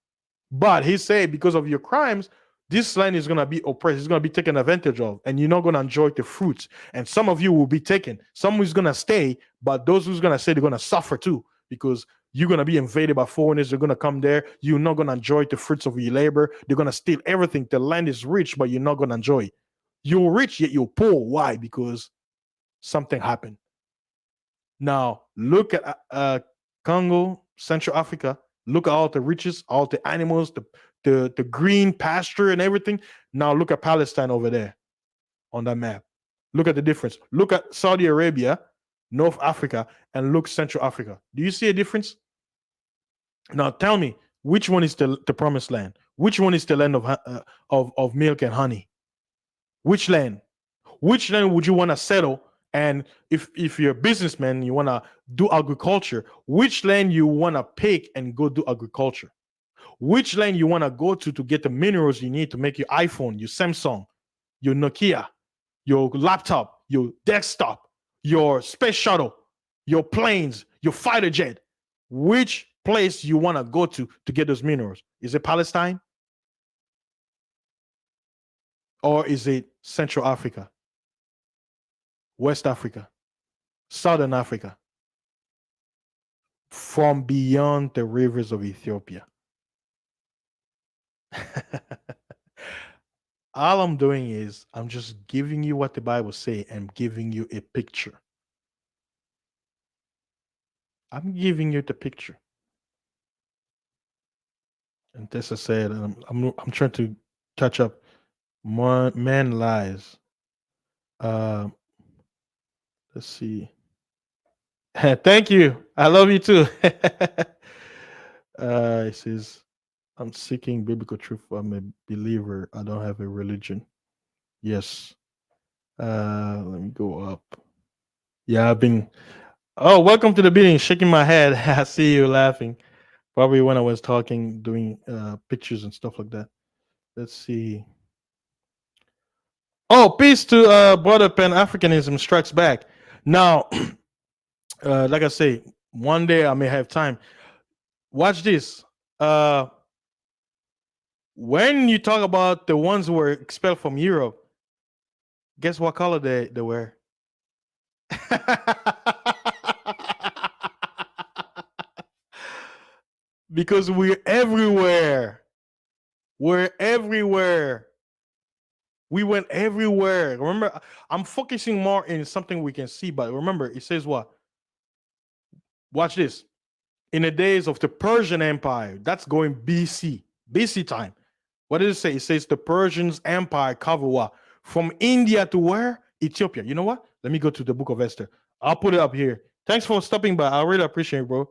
But he said, because of your crimes, this land is going to be oppressed. It's going to be taken advantage of, and you're not going to enjoy the fruits. And some of you will be taken. Some is going to stay, but those who's going to stay, they're going to suffer too, because you're going to be invaded by foreigners. They're going to come there. You're not going to enjoy the fruits of your labor. They're going to steal everything. The land is rich, but you're not going to enjoy it. You're rich, yet you're poor. Why? Because something happened. Now, look at Congo, Central Africa. Look at all the riches, all the animals, the green pasture and everything. Now look at Palestine over there on that map. Look at the difference. Look at Saudi Arabia, North Africa, and look Central Africa. Do you see a difference? Now tell me, which one is the promised land? Which one is the land of milk and honey? Which land? Which land would you want to settle? And if you're a businessman, you want to do agriculture, which land you want to pick and go do agriculture? Which land you want to go to get the minerals you need to make your iPhone, your Samsung, your Nokia, your laptop, your desktop, your space shuttle, your planes, your fighter jet? Which place you want to go to get those minerals? Is it Palestine? Or is it Central Africa? West Africa, Southern Africa, from beyond the rivers of Ethiopia? All I'm doing is I'm just giving you what the Bible say and giving you a picture. I'm giving you the picture. And this I said, I'm trying to touch up more man lies. Let's see. Thank you. I love you too. It says, I'm seeking biblical truth. I'm a believer. I don't have a religion. Yes. Let me go up. Yeah, I've been. Oh, welcome to the meeting. Shaking my head. I see you laughing. Probably when I was talking, doing pictures and stuff like that. Let's see. Oh, peace to brother Pan Africanism strikes back. Now, like I say, one day I may have time. Watch this. When you talk about the ones who were expelled from Europe, guess what color they wear? Because we're everywhere. We're everywhere. We went everywhere. Remember, I'm focusing more in something we can see, but remember, it says what? Watch this. In the days of the Persian Empire, that's going BC time. What does it say? It says the Persians Empire cover what? From India to where? Ethiopia. You know what? Let me go to the book of Esther. I'll put it up here. Thanks for stopping by. I really appreciate it, bro.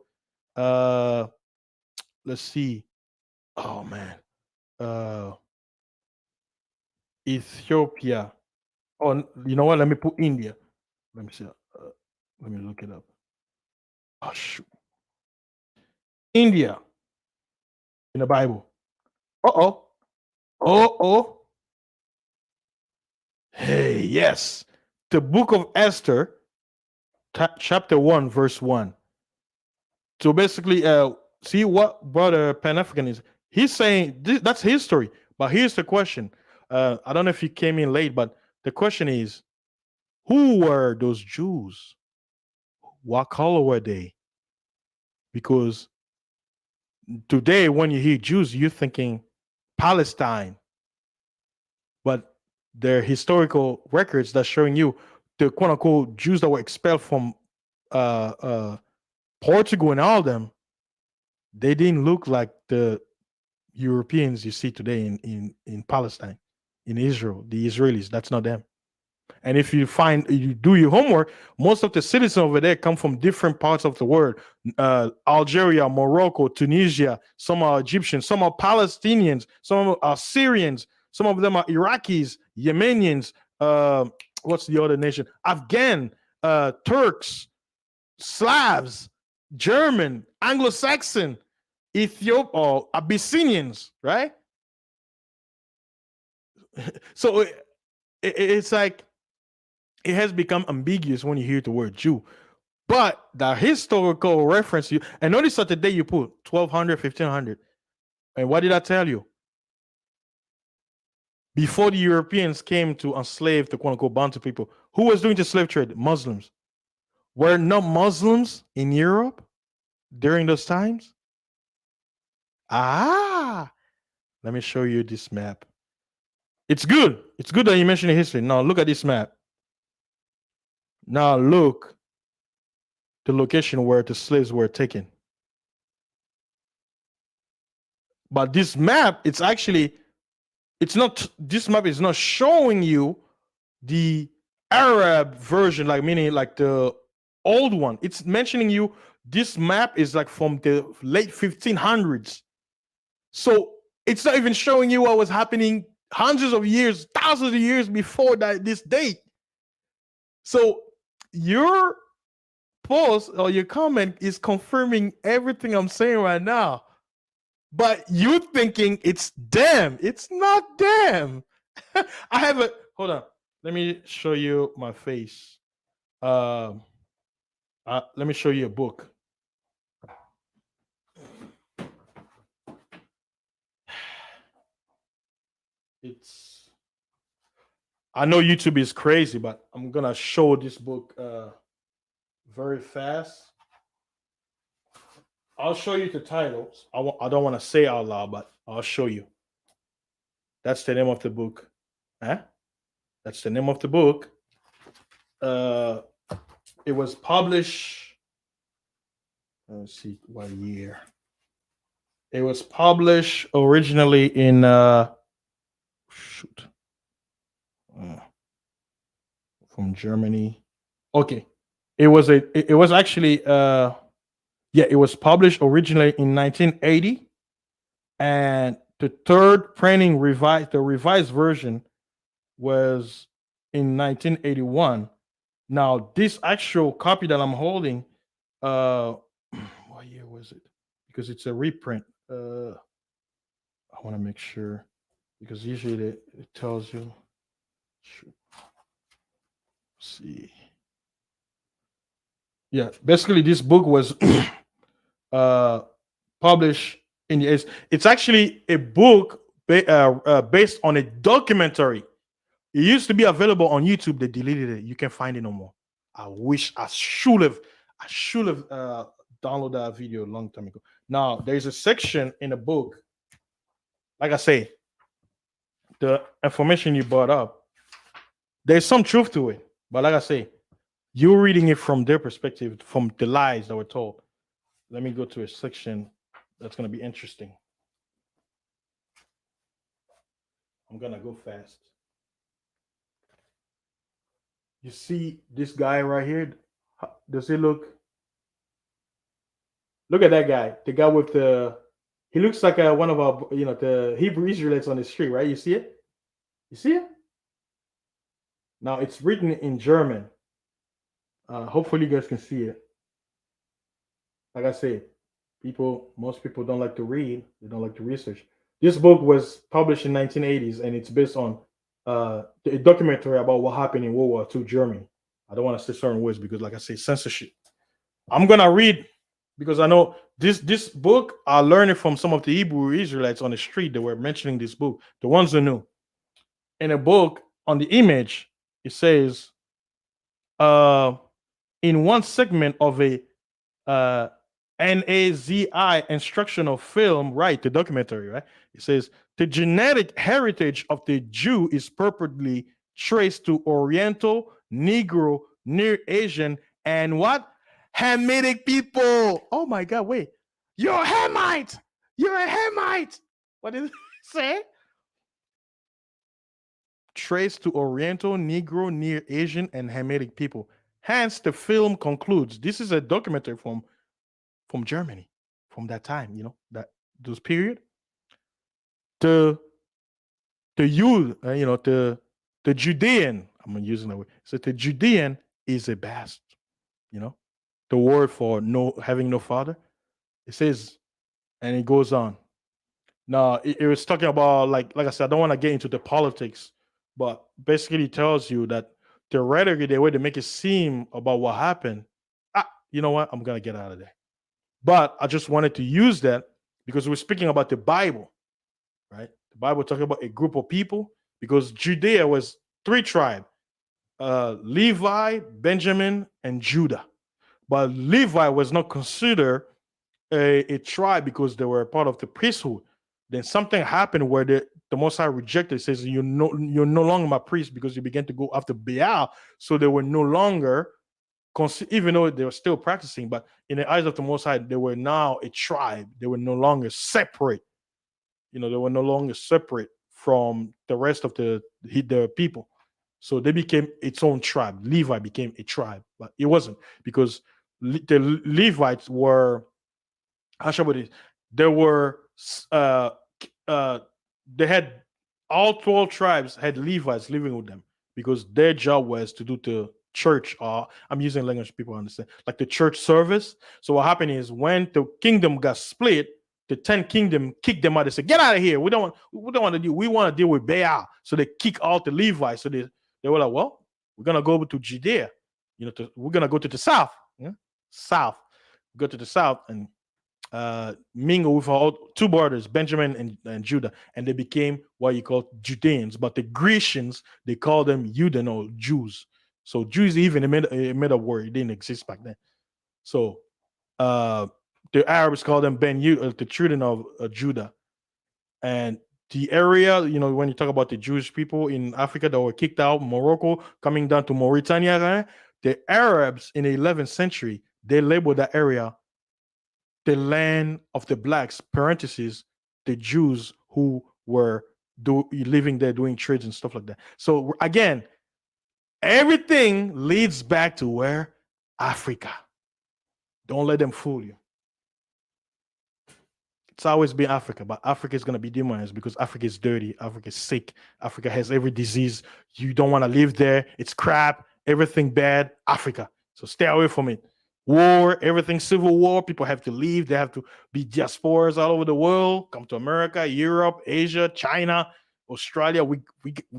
Uh let's see. Oh man. Uh Ethiopia. Oh, you know what? Let me put India. Let me see. Let me look it up. Oh shoot. India in the Bible. Uh-oh. Oh. Hey, yes. The book of Esther, chapter 1, verse 1. So basically, see what Brother Pan African is. He's saying that's history. But here's the question. I don't know if you came in late, but the question is, who were those Jews? What color were they? Because today, when you hear Jews, you're thinking Palestine, but there are historical records that's showing you the quote unquote Jews that were expelled from uh, uh, Portugal and all them. They didn't look like the Europeans you see today in Palestine, in Israel, the Israelis. That's not them. And if you do your homework, most of the citizens over there come from different parts of the world: Algeria, Morocco, Tunisia. Some are Egyptians, some are Palestinians, some are Syrians, some of them are Iraqis, Yemenians. What's the other nation? Afghan, Turks, Slavs, German, Anglo-Saxon, Ethiop or Abyssinians, right? So it's like it has become ambiguous when you hear the word Jew. But the historical reference you and notice that today you put 1200, 1500. And what did I tell you? Before the Europeans came to enslave the quote unquote Bantu people, who was doing the slave trade? Muslims. Were not Muslims in Europe during those times? Ah, let me show you this map. It's good. It's good that you mentioned the history. Now look at this map. Now look the location where the slaves were taken. But this map, it's not this map is not showing you the Arab version, like meaning like the old one. It's mentioning you this map is like from the late 1500s. So it's not even showing you what was happening hundreds of years, thousands of years before this date. So your post or your comment is confirming everything I'm saying right now. But you thinking it's them. It's not them. I have a hold on. Let me show you my face. Let me show you a book. It's I know YouTube is crazy, but I'm gonna show this book very fast. I'll show you the titles. I don't want to say out loud, but I'll show you. That's the name of the book. Huh? That's the name of the book. It was published. Let's see what year. It was published originally in from Germany. Okay, it was actually it was published originally in 1980, and the third printing the revised version was in 1981. Now, this actual copy that I'm holding, what year was it? Because it's a reprint. I want to make sure because usually it tells you. Shoot. See. Yeah, basically, this book was published in the. It's actually a book based on a documentary. It used to be available on YouTube. They deleted it. You can't find it no more. I wish I should have. I should have downloaded that video a long time ago. Now there's a section in the book. Like I say, the information you brought up, there's some truth to it. But like I say, you're reading it from their perspective, from the lies that were told. Let me go to a section that's going to be interesting. I'm gonna go fast. You see this guy right here? Does he look? Look at that guy. The guy with the. He looks like one of our, the Hebrew Israelites on the street, right? You see it? You see it? Now it's written in German. Hopefully you guys can see it. Like I said, most people don't like to read. They don't like to research. This book was published in 1980s, and it's based on a documentary about what happened in World War II Germany. I don't want to say certain words because, like I say, censorship. I'm gonna read because I know this book. I learned it from some of the Hebrew Israelites on the street. They were mentioning this book. The ones who knew. In a book, on the image, it says, uh, in one segment of a uh, NAZI instructional film, right? The documentary, right? It says the genetic heritage of the Jew is purportedly traced to Oriental, Negro, Near Asian, and what? Hamitic people. Oh my God, wait. You're a Hamite. You're a Hamite. What did it say? Traced to Oriental, Negro, Near Asian, and Hamitic people. Hence, the film concludes. This is a documentary from Germany, from that time, that those period. The you, the Judean. I'm using that word. So the Judean is a bastard. You know, the word for no having no father. It says, and it goes on. Now it was talking about like I said, I don't want to get into the politics, but basically it tells you that theoretically the way they make it seem about what happened. You know what? I'm gonna get out of there. But I just wanted to use that because we're speaking about the Bible, right? The Bible talking about a group of people because Judea was three tribes: Levi, Benjamin, and Judah. But Levi was not considered a tribe because they were a part of the priesthood. Then something happened where the Most High rejected. It says you're no longer my priest because you began to go after Baal. So they were no longer, even though they were still practicing, but in the eyes of the Most High, they were now a tribe. They were no longer separate. They were no longer separate from the rest of the people. So they became its own tribe. Levi became a tribe, but it wasn't because the Levites were, how shall I put it? There were uh they had all 12 tribes had Levites living with them because their job was to do the church, or I'm using language people understand, like the church service. So what happened is when the kingdom got split, the 10 kingdom kicked them out. They said, get out of here. We don't want to deal. We want to deal with Baal. So they kick out the Levites. So they were like, well, we're gonna go to Judea. We're gonna go to the south. Yeah? South. Go to the south and mingle with all two brothers, Benjamin and Judah, and they became what you call Judeans. But the Grecians, they call them Judan or Jews. So Jews even a made up word. It didn't exist back then. So uh, the Arabs call them the children of Judah. And the area, when you talk about the Jewish people in Africa that were kicked out, Morocco, coming down to Mauritania, right? The Arabs in the 11th century, they labeled that area the land of the blacks, parentheses, the Jews who were living there doing trades and stuff like that. So again, everything leads back to where? Africa. Don't let them fool you. It's always been Africa, but Africa is going to be demonized because Africa is dirty. Africa is sick. Africa has every disease. You don't want to live there. It's crap. Everything bad. Africa. So stay away from it. War, everything civil war. People have to leave. They have to be diasporas all over the world. Come to America, Europe, Asia, China, Australia. We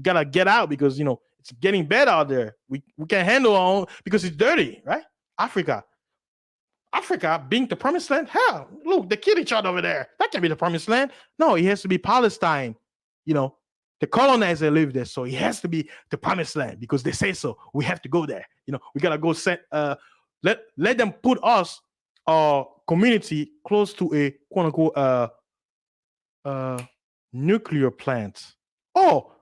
gotta get out because it's getting bad out there. We can't handle our own because it's dirty, right? Africa being the promised land? Hell, look, they kill each other over there. That can't be the promised land. No, it has to be Palestine. The colonizer lived there, so it has to be the promised land because they say so. We have to go there. We gotta go set. Let them put us, our community, close to a quote unquote uh, nuclear plant. Oh,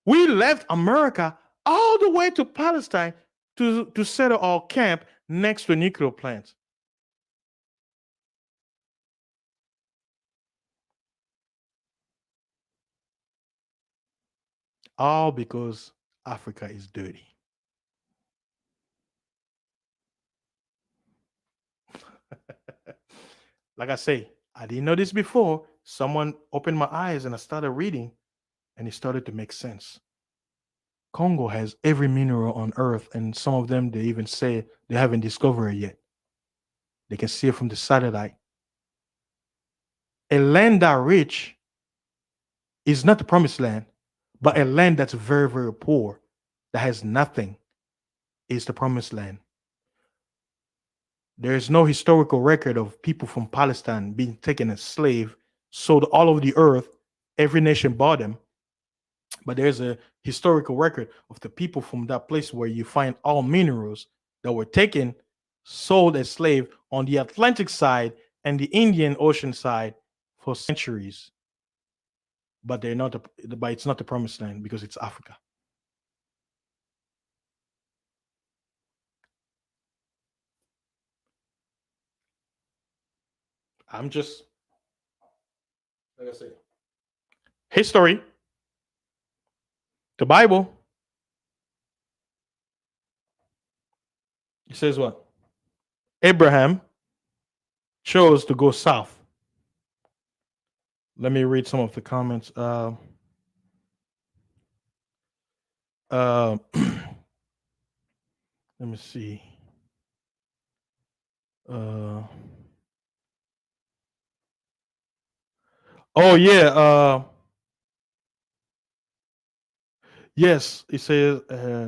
we left America all the way to Palestine to settle our camp next to a nuclear plant. All because Africa is dirty. Like I say, I didn't know this before. Someone opened my eyes and I started reading and it started to make sense. Congo has every mineral on earth, and some of them they even say they haven't discovered it yet. They can see it from the satellite. A land that rich is not the promised land, but a land that's very, very poor, that has nothing, is the promised land. There is no historical record of people from Palestine being taken as slave, sold all over the earth. Every nation bought them. But there's a historical record of the people from that place where you find all minerals that were taken, sold as slave on the Atlantic side and the Indian Ocean side for centuries. But they're not, but it's not the promised land because it's Africa. I'm just, like I say, history, the Bible, it says what? Abraham chose to go south. Let me read some of the comments. Let me see. Uh, oh yeah. Yes, it says.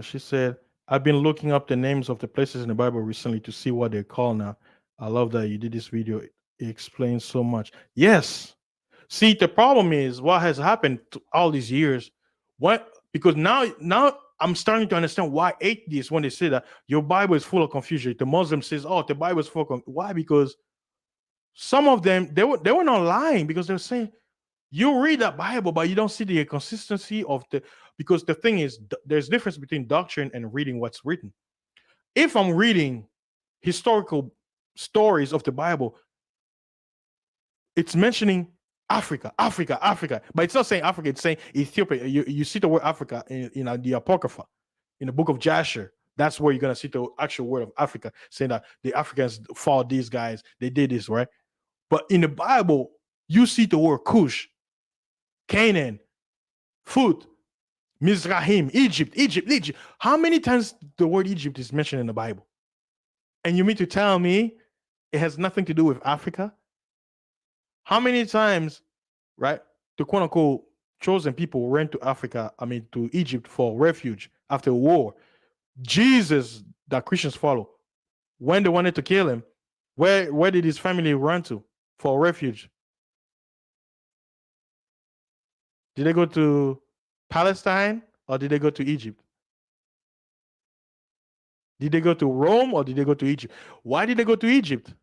She said, "I've been looking up the names of the places in the Bible recently to see what they're called now. I love that you did this video. It explains so much." Yes. See, the problem is what has happened to all these years. What because now I'm starting to understand why atheists when they say that your Bible is full of confusion. The Muslim says, "Oh, the Bible is full of why?" Because some of them they were not lying because they're saying you read that Bible, but you don't see the consistency of the because the thing is there's difference between doctrine and reading what's written. If I'm reading historical stories of the Bible, it's mentioning Africa, Africa, Africa, but it's not saying Africa. It's saying Ethiopia. You see the word Africa in the Apocrypha, in the book of Jasher. That's where you're gonna see the actual word of Africa, saying that the Africans fought these guys. They did this, right? But in the Bible, you see the word Cush, Canaan, Foot, Mizrahim, Egypt, Egypt, Egypt. How many times the word Egypt is mentioned in the Bible? And you mean to tell me it has nothing to do with Africa? How many times, right? The quote unquote chosen people went to Africa, I mean, to Egypt for refuge after a war. Jesus, that Christians follow, when they wanted to kill him, where did his family run to for refuge? Did they go to Palestine or did they go to Egypt? Did they go to Rome or did they go to Egypt? Why did they go to Egypt?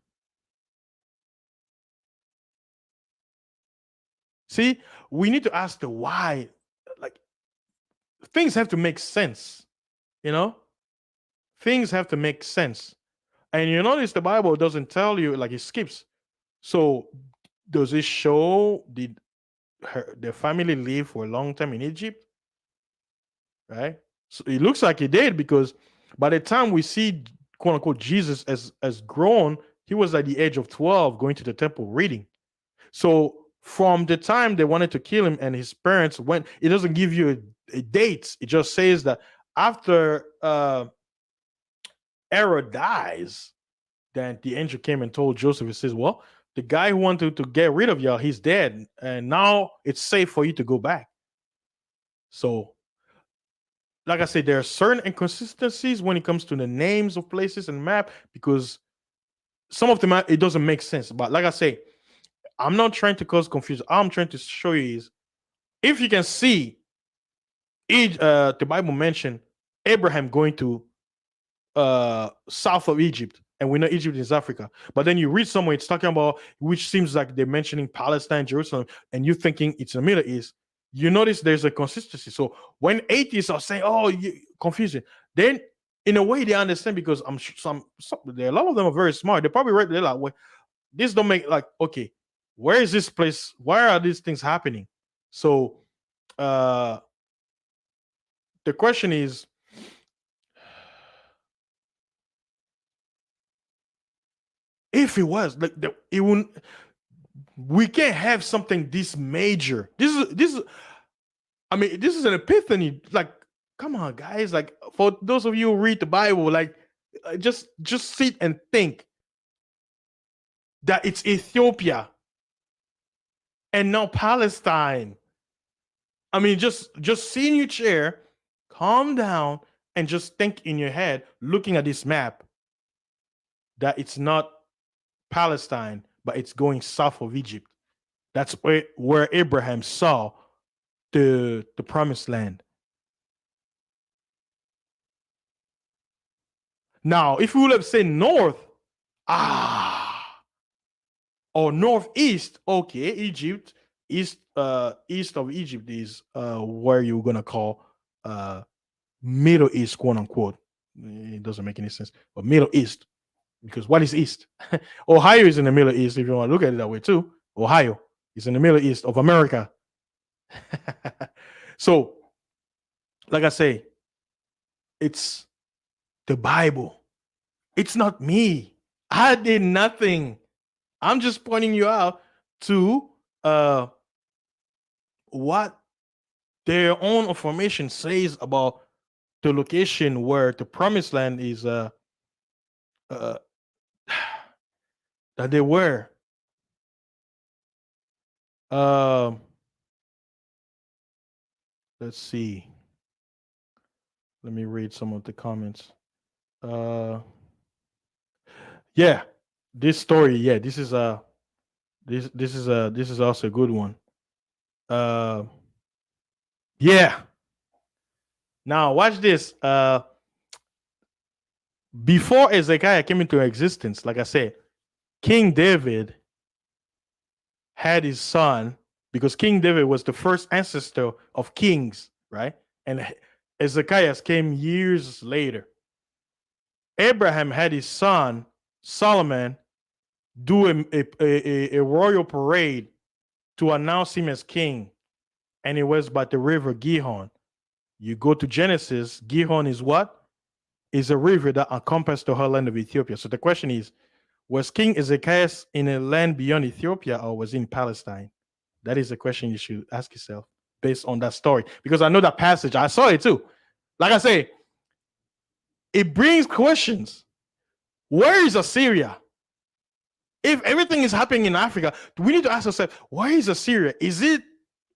See, we need to ask the why. Like things have to make sense, you know? Things have to make sense. And you notice the Bible doesn't tell you, like it skips. So does it show did the family live for a long time in Egypt? Right? So it looks like he did because by the time we see quote unquote Jesus as grown, he was at the age of 12 going to the temple reading. So from the time they wanted to kill him and his parents went, it doesn't give you a date. It just says that after Herod dies, then the angel came and told Joseph, it says, well, the guy who wanted to get rid of y'all, he's dead. And now it's safe for you to go back. So, like I said, there are certain inconsistencies when it comes to the names of places and map because some of them it doesn't make sense. But like I say, I'm not trying to cause confusion. All I'm trying to show you is if you can see the Bible mention Abraham going to south of Egypt, and we know Egypt is Africa. But then you read somewhere it's talking about which seems like they're mentioning Palestine, Jerusalem, and you're thinking it's the Middle East. You notice there's a consistency. So when atheists are saying, "Oh, confusion," then in a way they understand because I'm some a lot of them are very smart. They probably read they're like, well, this don't make like okay, where is this place? Why are these things happening? So the question is, if it was like it wouldn't. We can't have something this major. This is. I mean, this is an epiphany. Like, come on, guys. Like, for those of you who read the Bible, like, just sit and think that it's Ethiopia and not Palestine. I mean, just sit in your chair, calm down, and just think in your head, looking at this map, that it's not Palestine, but it's going south of Egypt. That's where Abraham saw the promised land. Now, if we would have said north, or northeast, okay, Egypt, east of Egypt is where you're gonna call Middle East, quote unquote. It doesn't make any sense, but Middle East, because what is East? Ohio is in the Middle East, if you want to look at it that way too. Ohio is in the Middle East of America. So, like I say, it's the Bible. It's not me. I did nothing. I'm just pointing you out to what their own information says about the location where the promised land is uh that they were. Um let's see. Let me read some of the comments. Uh yeah, this story, yeah, this is this is also a good one. Uh yeah. Now watch this. Before Ezekiah came into existence, like I said, King David had his son, because King David was the first ancestor of kings, right? And Ezekiah came years later. Abraham had his son Solomon do a royal parade to announce him as king, and it was by the river Gihon. You go to Genesis, Gihon is what? Is a river that encompasses the whole land of Ethiopia. So the question is, was King Ezekiah in a land beyond Ethiopia, or was he in Palestine? That is the question you should ask yourself based on that story. Because I know that passage, I saw it too. Like I say, it brings questions. Where is Assyria? If everything is happening in Africa, we need to ask ourselves, where is Assyria? Is it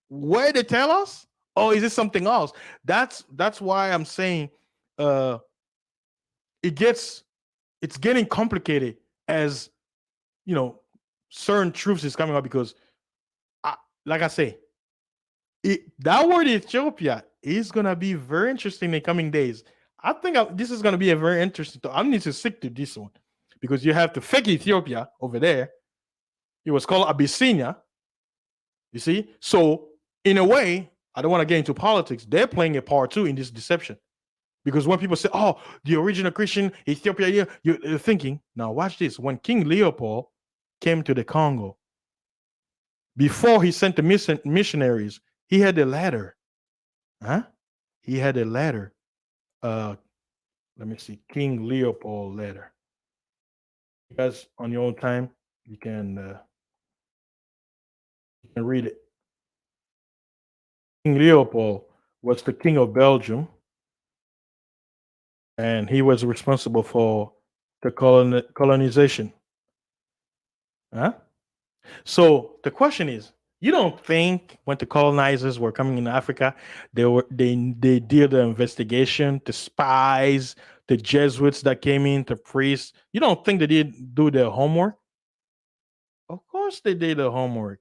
where they tell us? Or is it something else? That's why I'm saying it's getting complicated as certain truths is coming up, because like I say, that word Ethiopia is gonna be very interesting in the coming days. I think this is gonna be a very interesting. I need to stick to this one, because you have the fake Ethiopia over there. It was called Abyssinia. You see, so in a way, I don't want to get into politics. They're playing a part too in this deception, because when people say, "Oh, the original Christian Ethiopia," you're thinking, now watch this. When King Leopold came to the Congo, before he sent the missionaries, he had a letter. Huh? He had a letter. Let me see. King Leopold letter. You guys, on your own time, you can read it. King Leopold was the king of Belgium, and he was responsible for the colonization. Huh? So the question is, you don't think when the colonizers were coming in Africa, they did the investigation, the spies, the Jesuits that came in, the priests. You don't think they did do their homework? Of course they did their homework.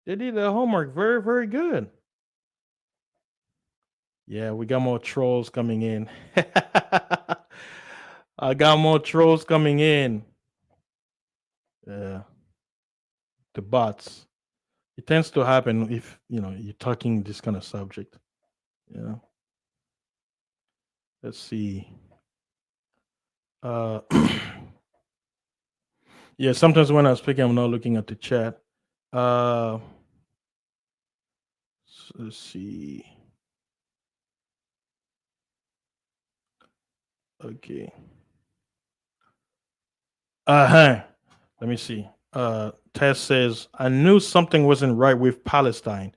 They did their homework very, very good. Yeah, we got more trolls coming in. I got more trolls coming in. Yeah, the bots. It tends to happen if you're talking this kind of subject. Yeah. Let's see. Uh, yeah. Sometimes when I'm speaking, I'm not looking at the chat. Let's see. Okay. Uh-huh. Let me see. Tess says, I knew something wasn't right with Palestine.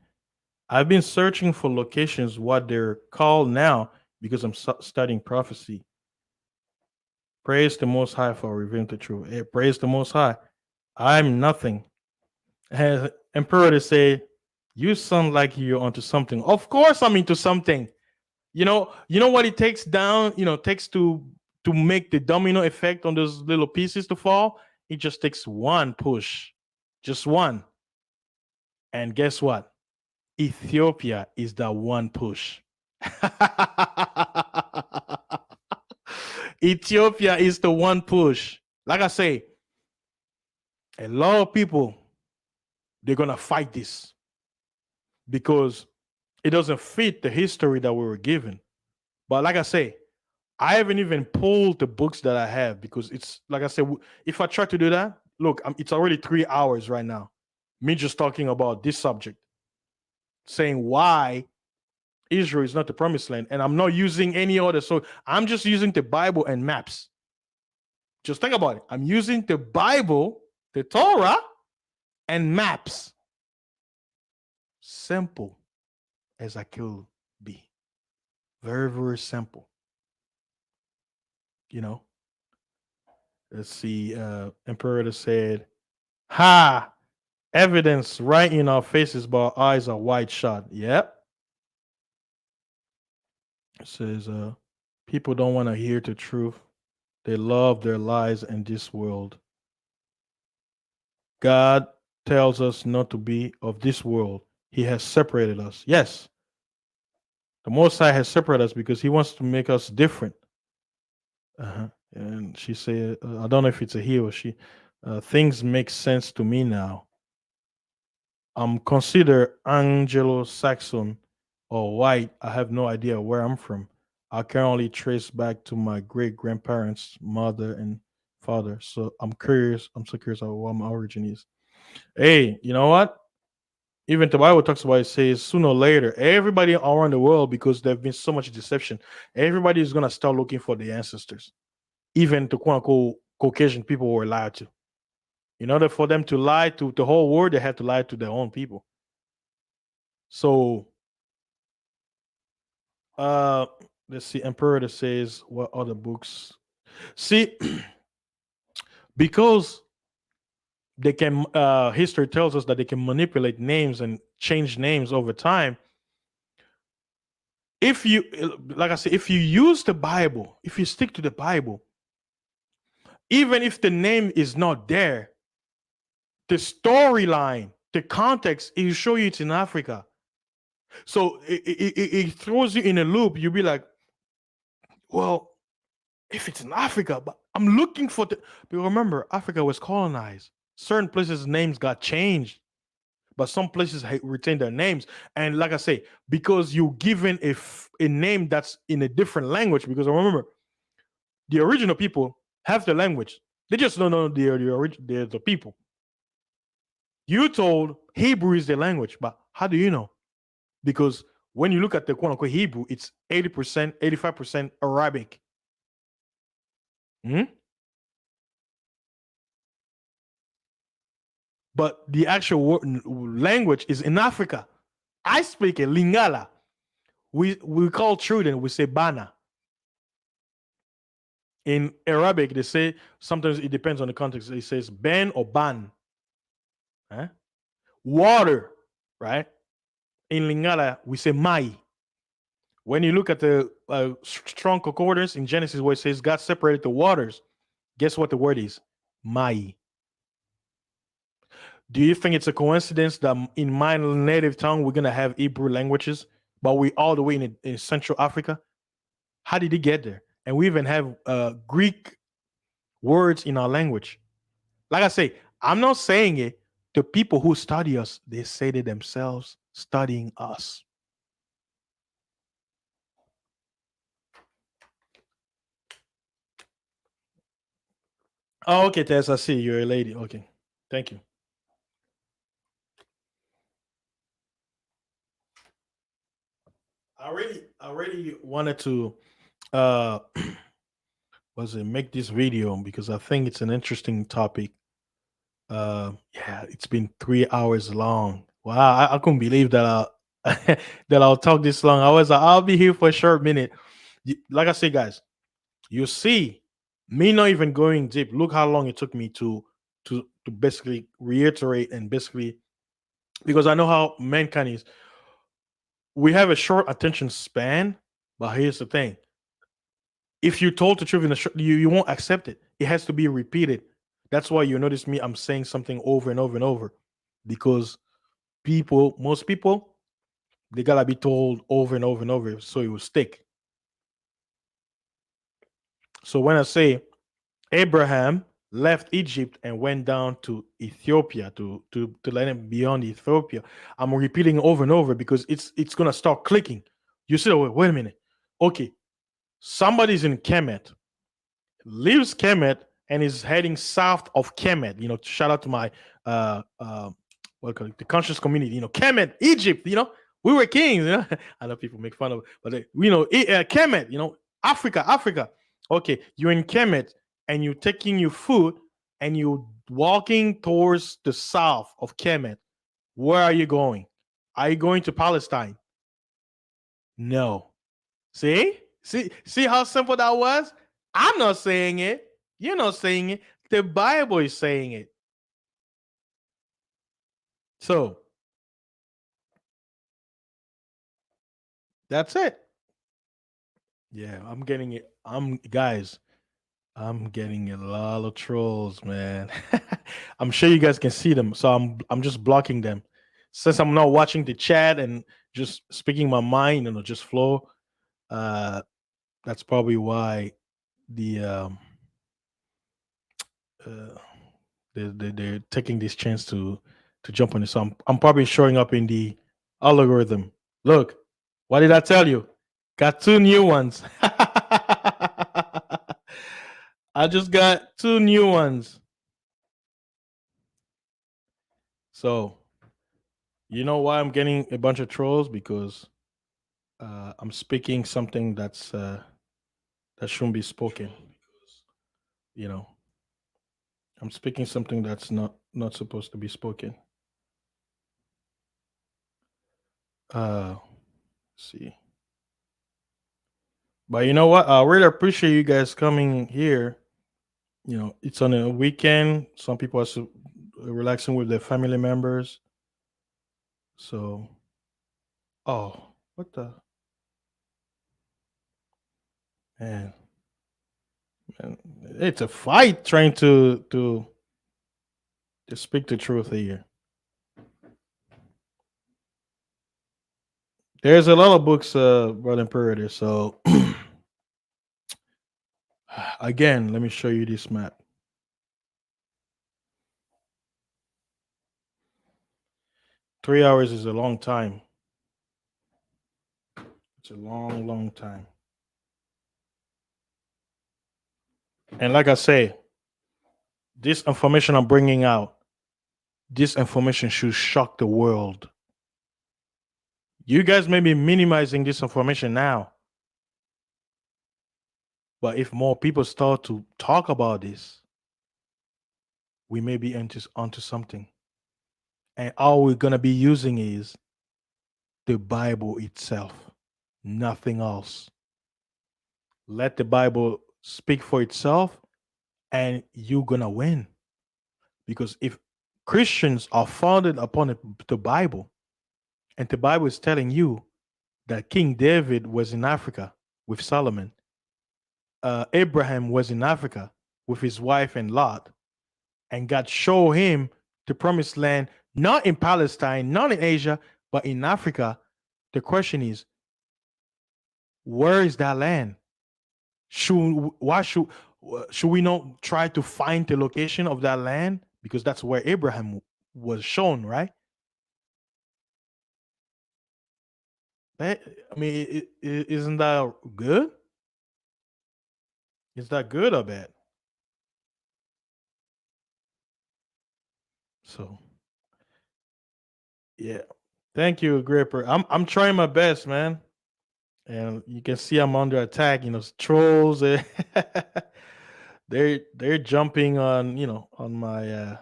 I've been searching for locations, what they're called now, because I'm studying prophecy. Praise the Most High for revealing the truth. Praise the Most High. I'm nothing. Has Emperor to say, you sound like you're onto something. Of course, I'm into something. You know what it takes down. Takes to make the domino effect on those little pieces to fall. It just takes one push, just one. And guess what? Ethiopia is that one push. Ethiopia is the one push. Like I say, a lot of people, they're gonna fight this because it doesn't fit the history that we were given. But like I say, I haven't even pulled the books that I have because it's like I said, if I try to do that, look, it's already 3 hours right now. Me just talking about this subject, saying why Israel is not the promised land, and I'm not using any other. So I'm just using the Bible and maps. Just think about it. I'm using the Bible, the Torah, and maps. Simple as I could be. Very, very simple. You know. Let's see. Imperator said, "Ha! Evidence right in our faces, but our eyes are wide shut." Yep. It says, people don't want to hear the truth. They love their lies in this world. God tells us not to be of this world. He has separated us. Yes, the Most High has separated us because He wants to make us different. Uh-huh. And she said, I don't know if it's a he or she. Things make sense to me now. I'm considered Anglo-Saxon or white. I have no idea where I'm from. I can only trace back to my great grandparents, mother and father. So I'm curious. I'm so curious about what my origin is. Hey, you know what? Even the Bible talks about it, says sooner or later, everybody around the world, because there's been so much deception, everybody is gonna start looking for the ancestors. Even the quote unquote Caucasian people were lied to. In order for them to lie to the whole world, they had to lie to their own people. So uh let's see, Emperor says what other books. See, because they can history tells us that they can manipulate names and change names over time. If you like I said, if you use the Bible, if you stick to the Bible, even if the name is not there, the storyline, the context, it will show you it's in Africa. So it throws you in a loop. You'll be like, well, if it's in Africa, but I'm looking for the. But remember, Africa was colonized. Certain places' names got changed, but some places retain their names. And like I say, because you're given a name that's in a different language, because remember, the original people have the language. They just don't know they're the people. You told Hebrew is the language, but how do you know? Because when you look at the quote unquote Hebrew, it's 80%, 85% Arabic. Mhm. But the actual language is in Africa. I speak a Lingala. We call children, we say Bana. In Arabic, they say sometimes it depends on the context. It says Ben or Ban. Huh? Water, right? In Lingala, we say Mai. When you look at the strong concordance in Genesis, where it says God separated the waters, guess what the word is? Mai. Do you think it's a coincidence that in my native tongue we're gonna have Hebrew languages, but we all the way in Central Africa? How did it get there? And we even have Greek words in our language. Like I say, I'm not saying it. The people who study us, they say to themselves, studying us. Oh, okay, Tess, I see you're a lady. Okay, thank you. I really wanted to uh was it make this video because I think it's an interesting topic. Yeah, it's been 3 hours long. Wow, I couldn't believe that that I'll talk this long. I was like, I'll be here for a short minute. Like I say, guys, you see me not even going deep. Look how long it took me to basically reiterate and basically because I know how mankind is. We have a short attention span, but here's the thing: if you told the truth in you won't accept it. It has to be repeated. That's why you notice me. I'm saying something over and over and over because most people, they gotta be told over and over and over so it will stick. So when I say Abraham left Egypt and went down to Ethiopia to let him beyond Ethiopia, I'm repeating over and over because it's gonna start clicking. You say, oh, wait a minute, okay, somebody's in Kemet, leaves Kemet and is heading south of Kemet. Shout out to my uh uh the conscious community. Kemet, Egypt. We were kings. I know people make fun of, it, but Kemet. Africa, Africa. Okay, you're in Kemet and you're taking your food and you're walking towards the south of Kemet. Where are you going? Are you going to Palestine? No. See how simple that was? I'm not saying it. You're not saying it. The Bible is saying it. So that's it. Yeah, I'm getting it. I'm getting a lot of trolls, man. I'm sure you guys can see them. So I'm just blocking them. Since I'm not watching the chat and just speaking my mind, just flow. Uh that's probably why the uh they're taking this chance to jump on it. So I'm probably showing up in the algorithm. Look, what did I tell you? Got two new ones. I just got two new ones. So you know why I'm getting a bunch of trolls? Because I'm speaking something that shouldn't be spoken. You know, I'm speaking something that's not supposed to be spoken. Let's see. But you know what? I really appreciate you guys coming here. It's on a weekend. Some people are relaxing with their family members. So, oh, what the man? Man, it's a fight trying to speak the truth here. There's a lot of books, brother Imperator. So, again, let me show you this map. 3 hours is a long time. It's a long, long time. And like I say, this information I'm bringing out, this information should shock the world. You guys may be minimizing this information now, but if more people start to talk about this, we may be onto something. And all we're going to be using is the Bible itself, nothing else. Let the Bible speak for itself, and you're going to win. Because if Christians are founded upon the Bible, and the Bible is telling you that King David was in Africa with Solomon, Abraham was in Africa with his wife and Lot, and God showed him the promised land, not in Palestine, not in Asia, but in Africa. The question is, where is that land? Should we not try to find the location of that land because that's where Abraham was shown, right? I mean, isn't that good? Is that good or bad? So yeah, thank you, Gripper. I'm trying my best, man. and you can see I'm under attack. Trolls. They're jumping on on my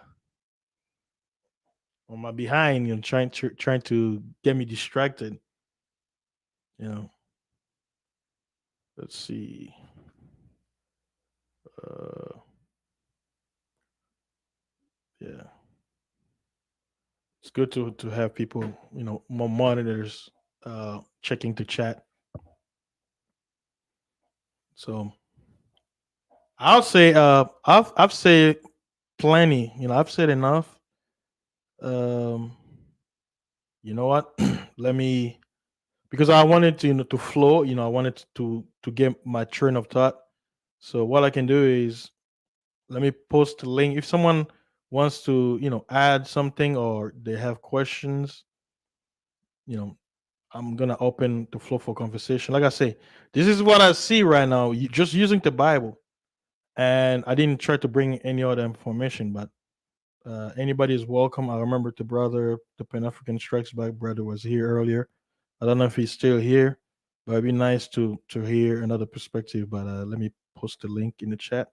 behind, trying to get me distracted. You know, let's see. Uh, yeah, it's good to have people, more monitors, checking the chat. So I'll say, I've said plenty. I've said enough. Um, you know what? Let me, because I wanted to, to flow. I wanted to get my train of thought. So what I can do is, let me post a link. If someone wants to, add something, or they have questions, you know, I'm gonna open the floor for conversation. Like I say, this is what I see right now. Just using the Bible, and I didn't try to bring any other information, but anybody is welcome. I remember the brother, the Pan African Strikes Back brother, was here earlier. I don't know if he's still here, but it'd be nice to hear another perspective. But let me post the link in the chat.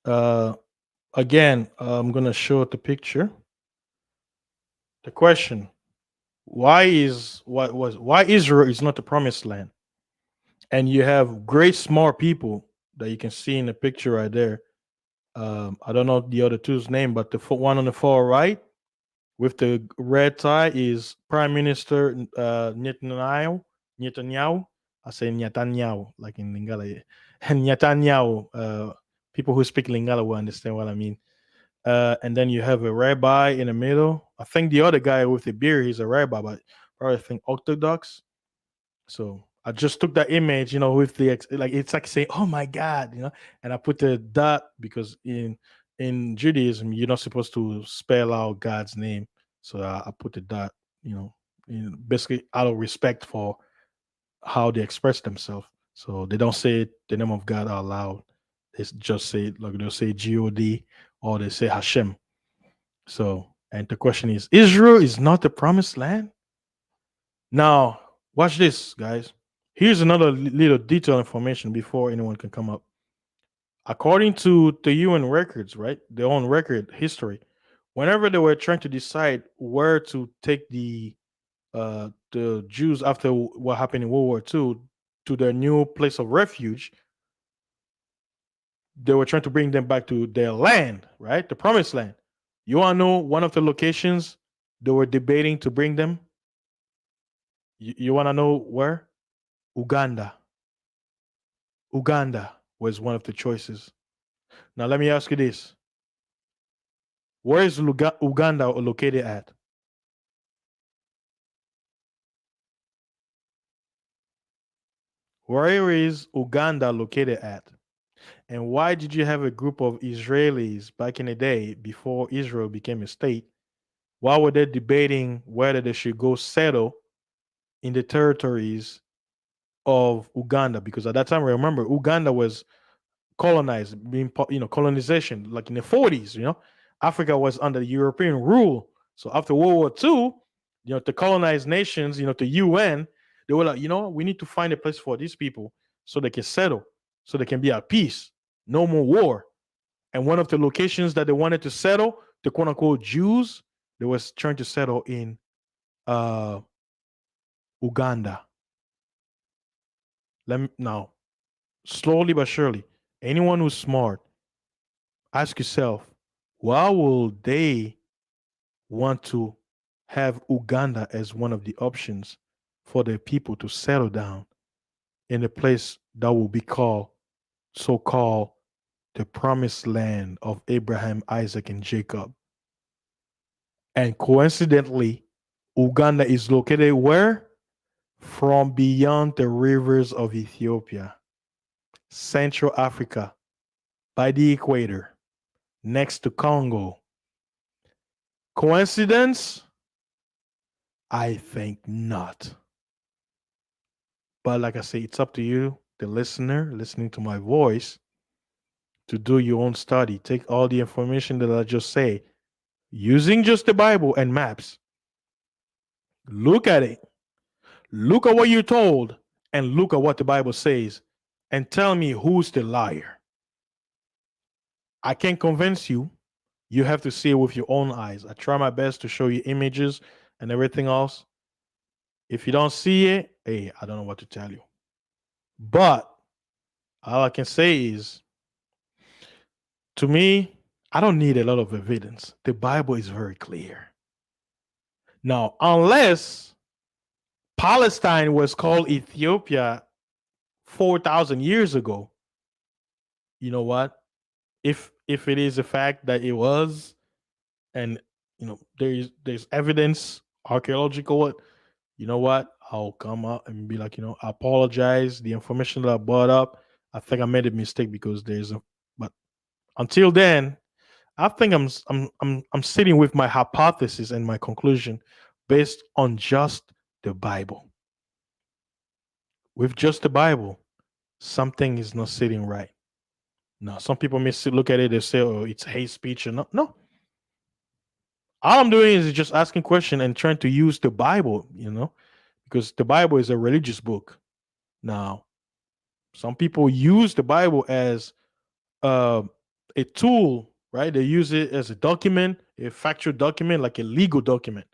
Uh, Again, I'm gonna show the picture. The question: why Israel is not the promised land? And you have great smart people that you can see in the picture right there. I don't know the other two's name, but the one on the far right with the red tie is Prime Minister Netanyahu. Netanyahu. I say Netanyahu, like in Lingala. And Netanyahu, people who speak Lingala will understand what I mean. And then you have a rabbi in the middle. I think the other guy with the beard, he's a rabbi, but probably I think Orthodox. So I just took that image, with like it's like saying, "Oh my God," and I put the dot because in Judaism you're not supposed to spell out God's name, so I put the dot, basically out of respect for how they express themselves. So they don't say the name of God out loud. Just say it, like they'll say God, or they say Hashem. So, and the question is, Israel is not the promised land? Now, watch this, guys. Here's another little detailed information before anyone can come up. According to the UN records, right, their own record history, whenever they were trying to decide where to take the Jews after what happened in World War II to their new place of refuge, they were trying to bring them back to their land, right, the promised land. You want to know one of the locations they were debating to bring them? You want to know where? Uganda. Uganda was one of the choices. Now, let me ask you this: where is Uganda located at? Where is Uganda located at? And why did you have a group of Israelis back in the day before Israel became a state? Why were they debating whether they should go settle in the territories of Uganda? Because at that time, remember, Uganda was colonized, colonization, like in the 40s. Africa was under European rule. So after World War II, the colonized nations, the UN, they were like, we need to find a place for these people so they can settle, so they can be at peace, no more war. And one of the locations that they wanted to settle, the quote unquote Jews, they was trying to settle in uh Uganda. Let me now, slowly but surely, anyone who's smart, ask yourself, why will they want to have Uganda as one of the options for their people to settle down in a place that will be called, so called, the promised land of Abraham, Isaac, and Jacob? And coincidentally, Uganda is located where? From beyond the rivers of Ethiopia, Central Africa, by the equator, next to Congo. Coincidence? I think not. But like I say, it's up to you, the listener, listening to my voice, to do your own study. Take all the information that I just say, using just the Bible and maps. Look at it. Look at what you're told and look at what the Bible says and tell me who's the liar. I can't convince you. You have to see it with your own eyes. I try my best to show you images and everything else. If you don't see it, hey, I don't know what to tell you. But all I can say is, to me, I don't need a lot of evidence. The Bible is very clear. Now, unless Palestine was called Ethiopia 4,000 years ago, you know what? If it is a fact that it was, and there's evidence, archaeological, you know what? I'll come out and be like, I apologize. The information that I brought up, I think I made a mistake because there's a. But until then, I think I'm sitting with my hypothesis and my conclusion based on just the Bible. With just the Bible, something is not sitting right. Now, some people may look at it and say, "Oh, it's hate speech," or not. No, all I'm doing is just asking question and trying to use the Bible, because the Bible is a religious book. Now, some people use the Bible as uh, a tool, right? They use it as a document, a factual document, like a legal document.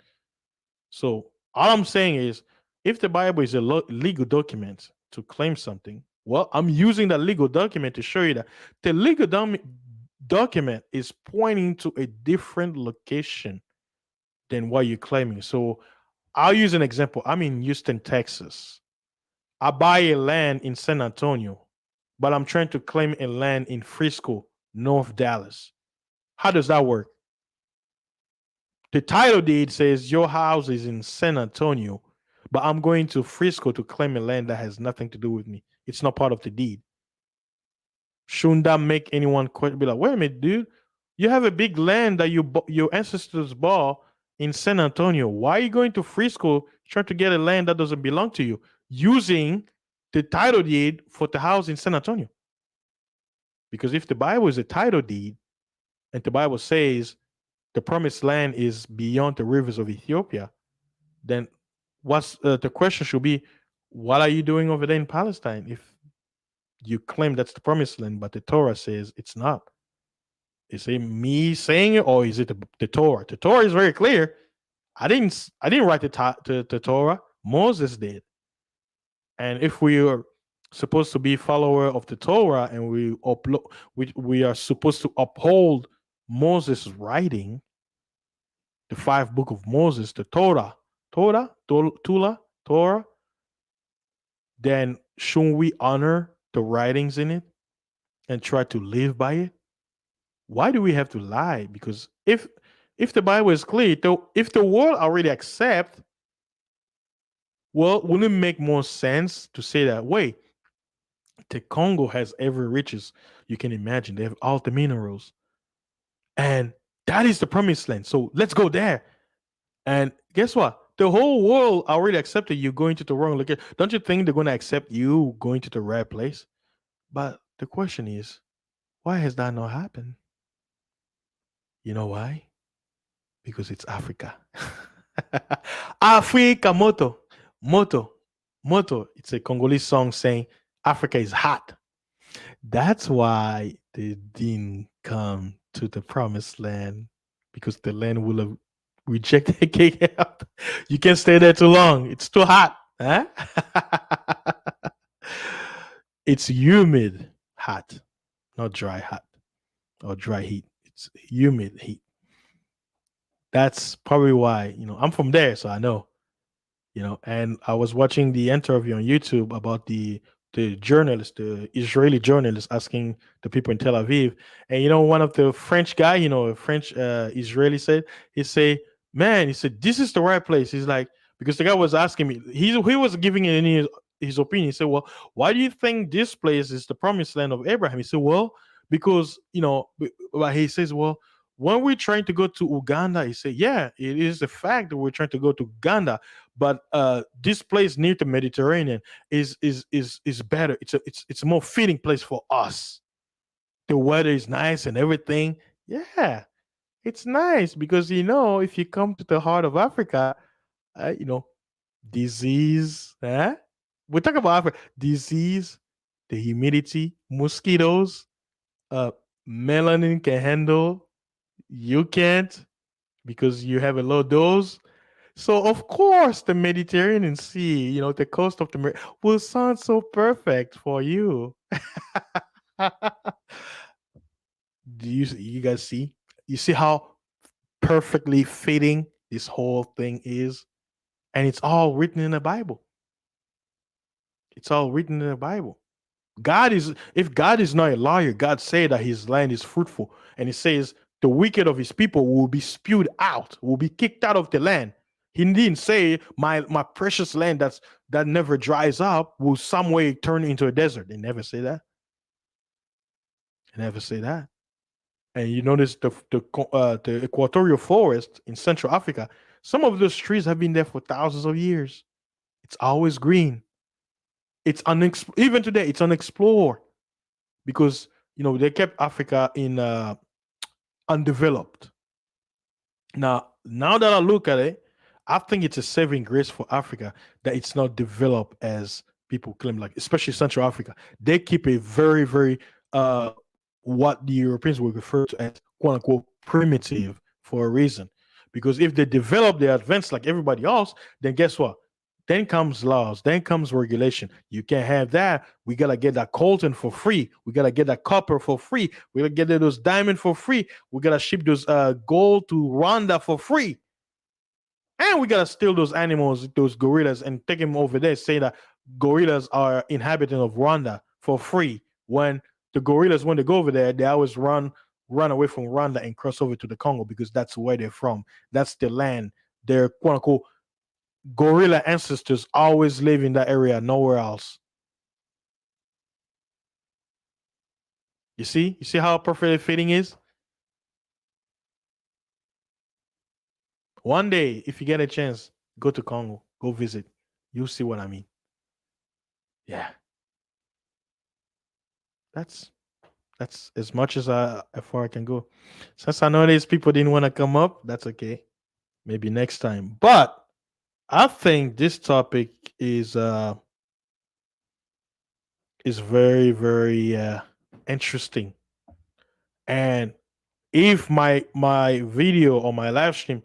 So all I'm saying is, if the Bible is a legal document to claim something, well, I'm using that legal document to show you that the legal document is pointing to a different location than what you're claiming. So I'll use an example. I'm in Houston, Texas. I buy a land in San Antonio, but I'm trying to claim a land in Frisco, North Dallas. How does that work? The title deed says your house is in San Antonio, but I'm going to Frisco to claim a land that has nothing to do with me. It's not part of the deed. Shouldn't that make anyone be like, wait a minute, dude? You have a big land that your ancestors bought in San Antonio. Why are you going to Frisco trying to get a land that doesn't belong to you using the title deed for the house in San Antonio? Because if the Bible is a title deed and the Bible says the promised land is beyond the rivers of Ethiopia, then what's the question should be, what are you doing over there in Palestine if you claim that's the promised land, but the Torah says it's not? Is it me saying it, or is it the Torah? The Torah is very clear. I didn't write the Torah. Moses did. And if we are supposed to be follower of the Torah and we are supposed to uphold Moses' writing, the five book of Moses, the Torah, then shouldn't we honor the writings in it and try to live by it? Why do we have to lie? Because if the Bible is clear, though, if the world already accept, well, wouldn't it make more sense to say that, wait, the Congo has every riches you can imagine. They have all the minerals, and that is the promised land. So let's go there. And guess what? The whole world already accepted you going to the wrong location. Don't you think they're going to accept you going to the right place? But the question is, why has that not happened? You know why? Because it's Africa. Africa moto, moto. It's a Congolese song saying Africa is hot. That's why they didn't come to the promised land, because the land will have rejected KL. You can't stay there too long. It's too hot. Huh? It's humid hot, not dry hot or dry heat. It's humid heat. That's probably why, I'm from there, so I know. And I was watching the interview on YouTube about the journalist, the Israeli journalist, asking the people in Tel Aviv. And one of the French guy, a French Israeli said, he say, man, he said, this is the right place. He's like, because the guy was asking me, he was giving his opinion. He said, well, why do you think this place is the promised land of Abraham? He said, well, because but he says, well, when we're trying to go to Uganda, he said, yeah, it is the fact that we're trying to go to Uganda, but this place near the Mediterranean is better. It's a more fitting place for us. The weather is nice and everything. Yeah, it's nice because if you come to the heart of Africa, uh, you know disease, We talk about Africa. Disease, the humidity, mosquitoes, uh, melanin can handle. You can't because you have a low dose. So of course the Mediterranean Sea, the coast of the will sound so perfect for you. Do you guys see? You see how perfectly fitting this whole thing is? And it's all written in the Bible. It's all written in the Bible. If God is not a liar, God said that his land is fruitful. And he says the wicked of his people will be spewed out, will be kicked out of the land. He didn't say my precious land that never dries up will some way turn into a desert. They never say that. They never say that. And you notice the equatorial forest in Central Africa, some of those trees have been there for thousands of years. It's always green. Even today, it's unexplored because they kept Africa in undeveloped. Now that I look at it, I think it's a saving grace for Africa that it's not developed as people claim, like especially Central Africa. They keep a very, very what the Europeans would refer to as quote unquote primitive for a reason. Because if they develop, they advance like everybody else, then guess what? Then comes laws, then comes regulation. You can't have that. We gotta get that coltan for free. We gotta get that copper for free. We gotta get those diamond for free. We gotta ship those gold to Rwanda for free. And we gotta steal those animals, those gorillas, and take them over there. Say that gorillas are inhabitant of Rwanda for free. When the gorillas, when they go over there, they always run away from Rwanda and cross over to the Congo because that's where they're from. That's the land. Their quote unquote gorilla ancestors always live in that area, nowhere else. You see how perfectly fitting is? One day, if you get a chance, go to Congo, go visit. You'll see what I mean. Yeah. That's that's as much as far I can go. Since I know these people didn't want to come up, that's okay. Maybe next time. But I think this topic is very, very interesting. And if my video or my live stream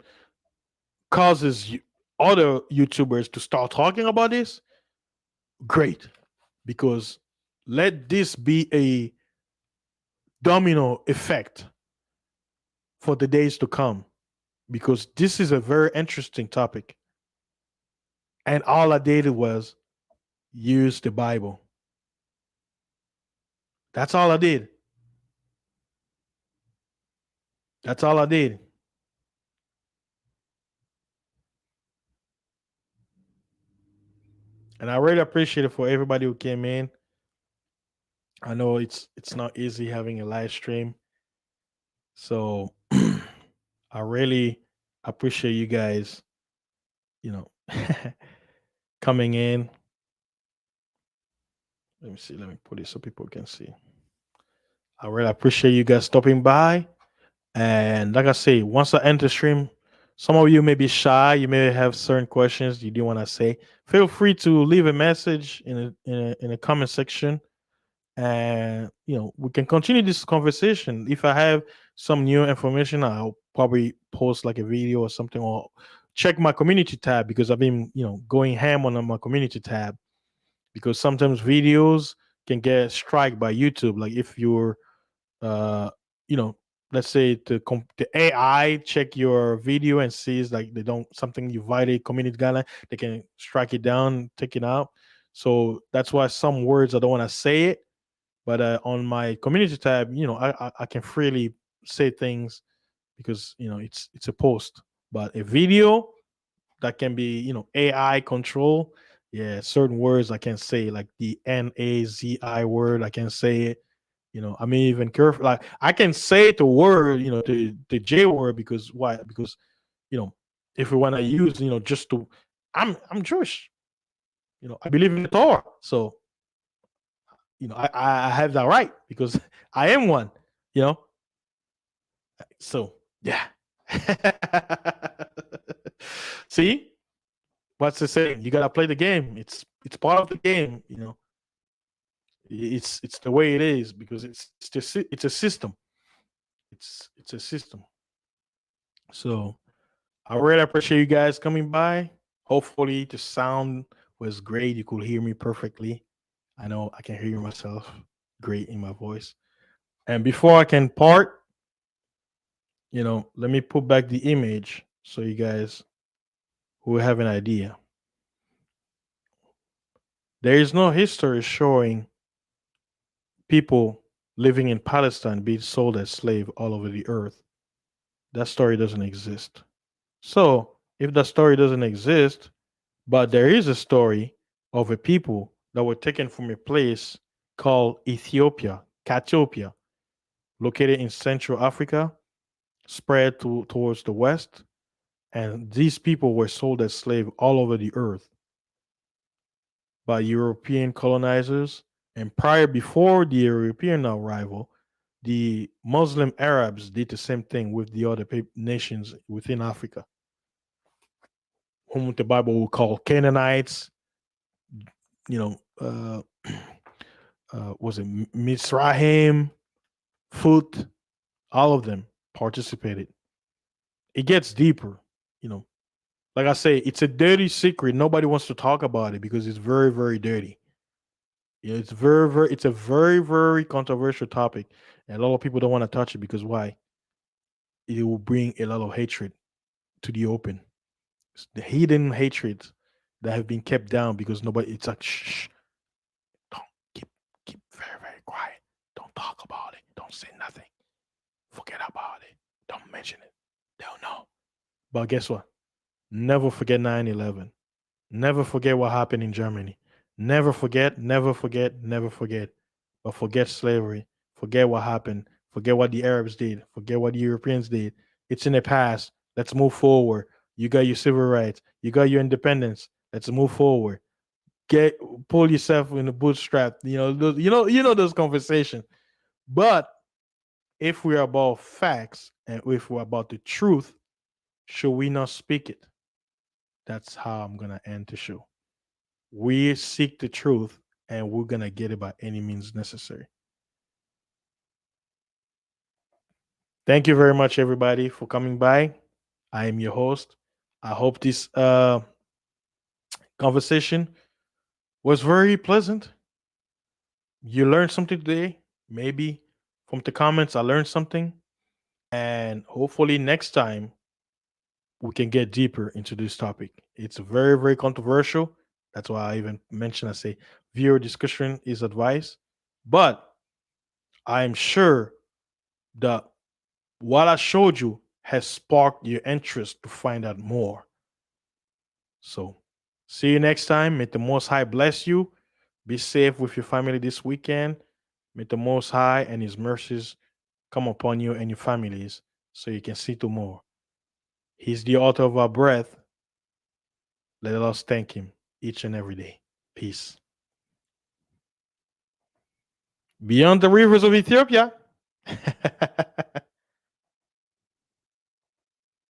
causes other YouTubers to start talking about this, great. Because let this be a domino effect for the days to come. Because this is a very interesting topic. And all I did was use the Bible. That's all I did. That's all I did. And I really appreciate it for everybody who came in. I know it's not easy having a live stream. So I really appreciate you guys, you know, coming in. Let me see. Let me put it so people can see. I really appreciate you guys stopping by. And like I say, once I enter stream, some of you may be shy. You may have certain questions you do want to say. Feel free to leave a message in a comment section, and we can continue this conversation. If I have some new information, I'll probably post like a video or something, or check my community tab because I've been going ham on my community tab because sometimes videos can get strike by YouTube. Like if you're uh you know let's say the AI check your video and sees like they don't something you violate community guideline, they can strike it down, take it out. So that's why some words I don't want to say it, but on my community tab, I can freely say things because it's a post. But a video that can be AI control, yeah, certain words I can say, like the NAZI word, I can say it. I mean, even careful. Like I can say the word, the J word because why? Because you know, if we want to use, just to, I'm Jewish. I believe in the Torah, so I have that right because I am one. You know, so yeah. See, what's the saying? You gotta play the game. it's part of the game. It's the way it is because it's a system. It's a system. So I really appreciate you guys coming by. Hopefully the sound was great. You could hear me perfectly. I know I can hear myself great in my voice. And before I can part, let me put back the image so you guys will have an idea. There is no history showing people living in Palestine being sold as slave all over the earth. That story doesn't exist. So, if that story doesn't exist, but there is a story of a people that were taken from a place called Ethiopia, Kathiopia, located in Central Africa, spread towards the west, and these people were sold as slaves all over the earth by European colonizers. And before the European arrival, the Muslim Arabs did the same thing with the other nations within Africa, whom the Bible will call Canaanites. You know, was it Mizraim, Foot? All of them participated. It gets deeper, you know. Like I say, it's a dirty secret. Nobody wants to talk about it because it's very, very dirty. Yeah, it's very, very. It's a very, very controversial topic, and a lot of people don't want to touch it because why? It will bring a lot of hatred to the open. It's the hidden hatreds that have been kept down because nobody. It's like shh, don't keep very, very quiet. Don't talk about it. Don't say nothing. Forget about it. Don't mention it. They'll know. But guess what? Never forget 9/11. Never forget what happened in Germany. Never forget, never forget, never forget. But forget slavery. Forget what happened. Forget what the Arabs did. Forget what the Europeans did. It's in the past. Let's move forward. You got your civil rights. You got your independence. Let's move forward. Get pull yourself in the bootstrap. Those conversations. But if we're about facts and if we're about the truth, should we not speak it? That's how I'm gonna end the show. We seek the truth and we're gonna get it by any means necessary. Thank you very much, everybody, for coming by. I am your host. I hope this conversation was very pleasant. You learned something today. Maybe from the comments, I learned something. And hopefully, next time we can get deeper into this topic. It's very, very controversial. That's why I even mentioned, I say, viewer discussion is advice. But I'm sure that what I showed you has sparked your interest to find out more. So, see you next time. May the Most High bless you. Be safe with your family this weekend. May the Most High and His mercies come upon you and your families so you can see to more. He's the author of our breath. Let us thank Him each and every day. Peace. Beyond the rivers of Ethiopia.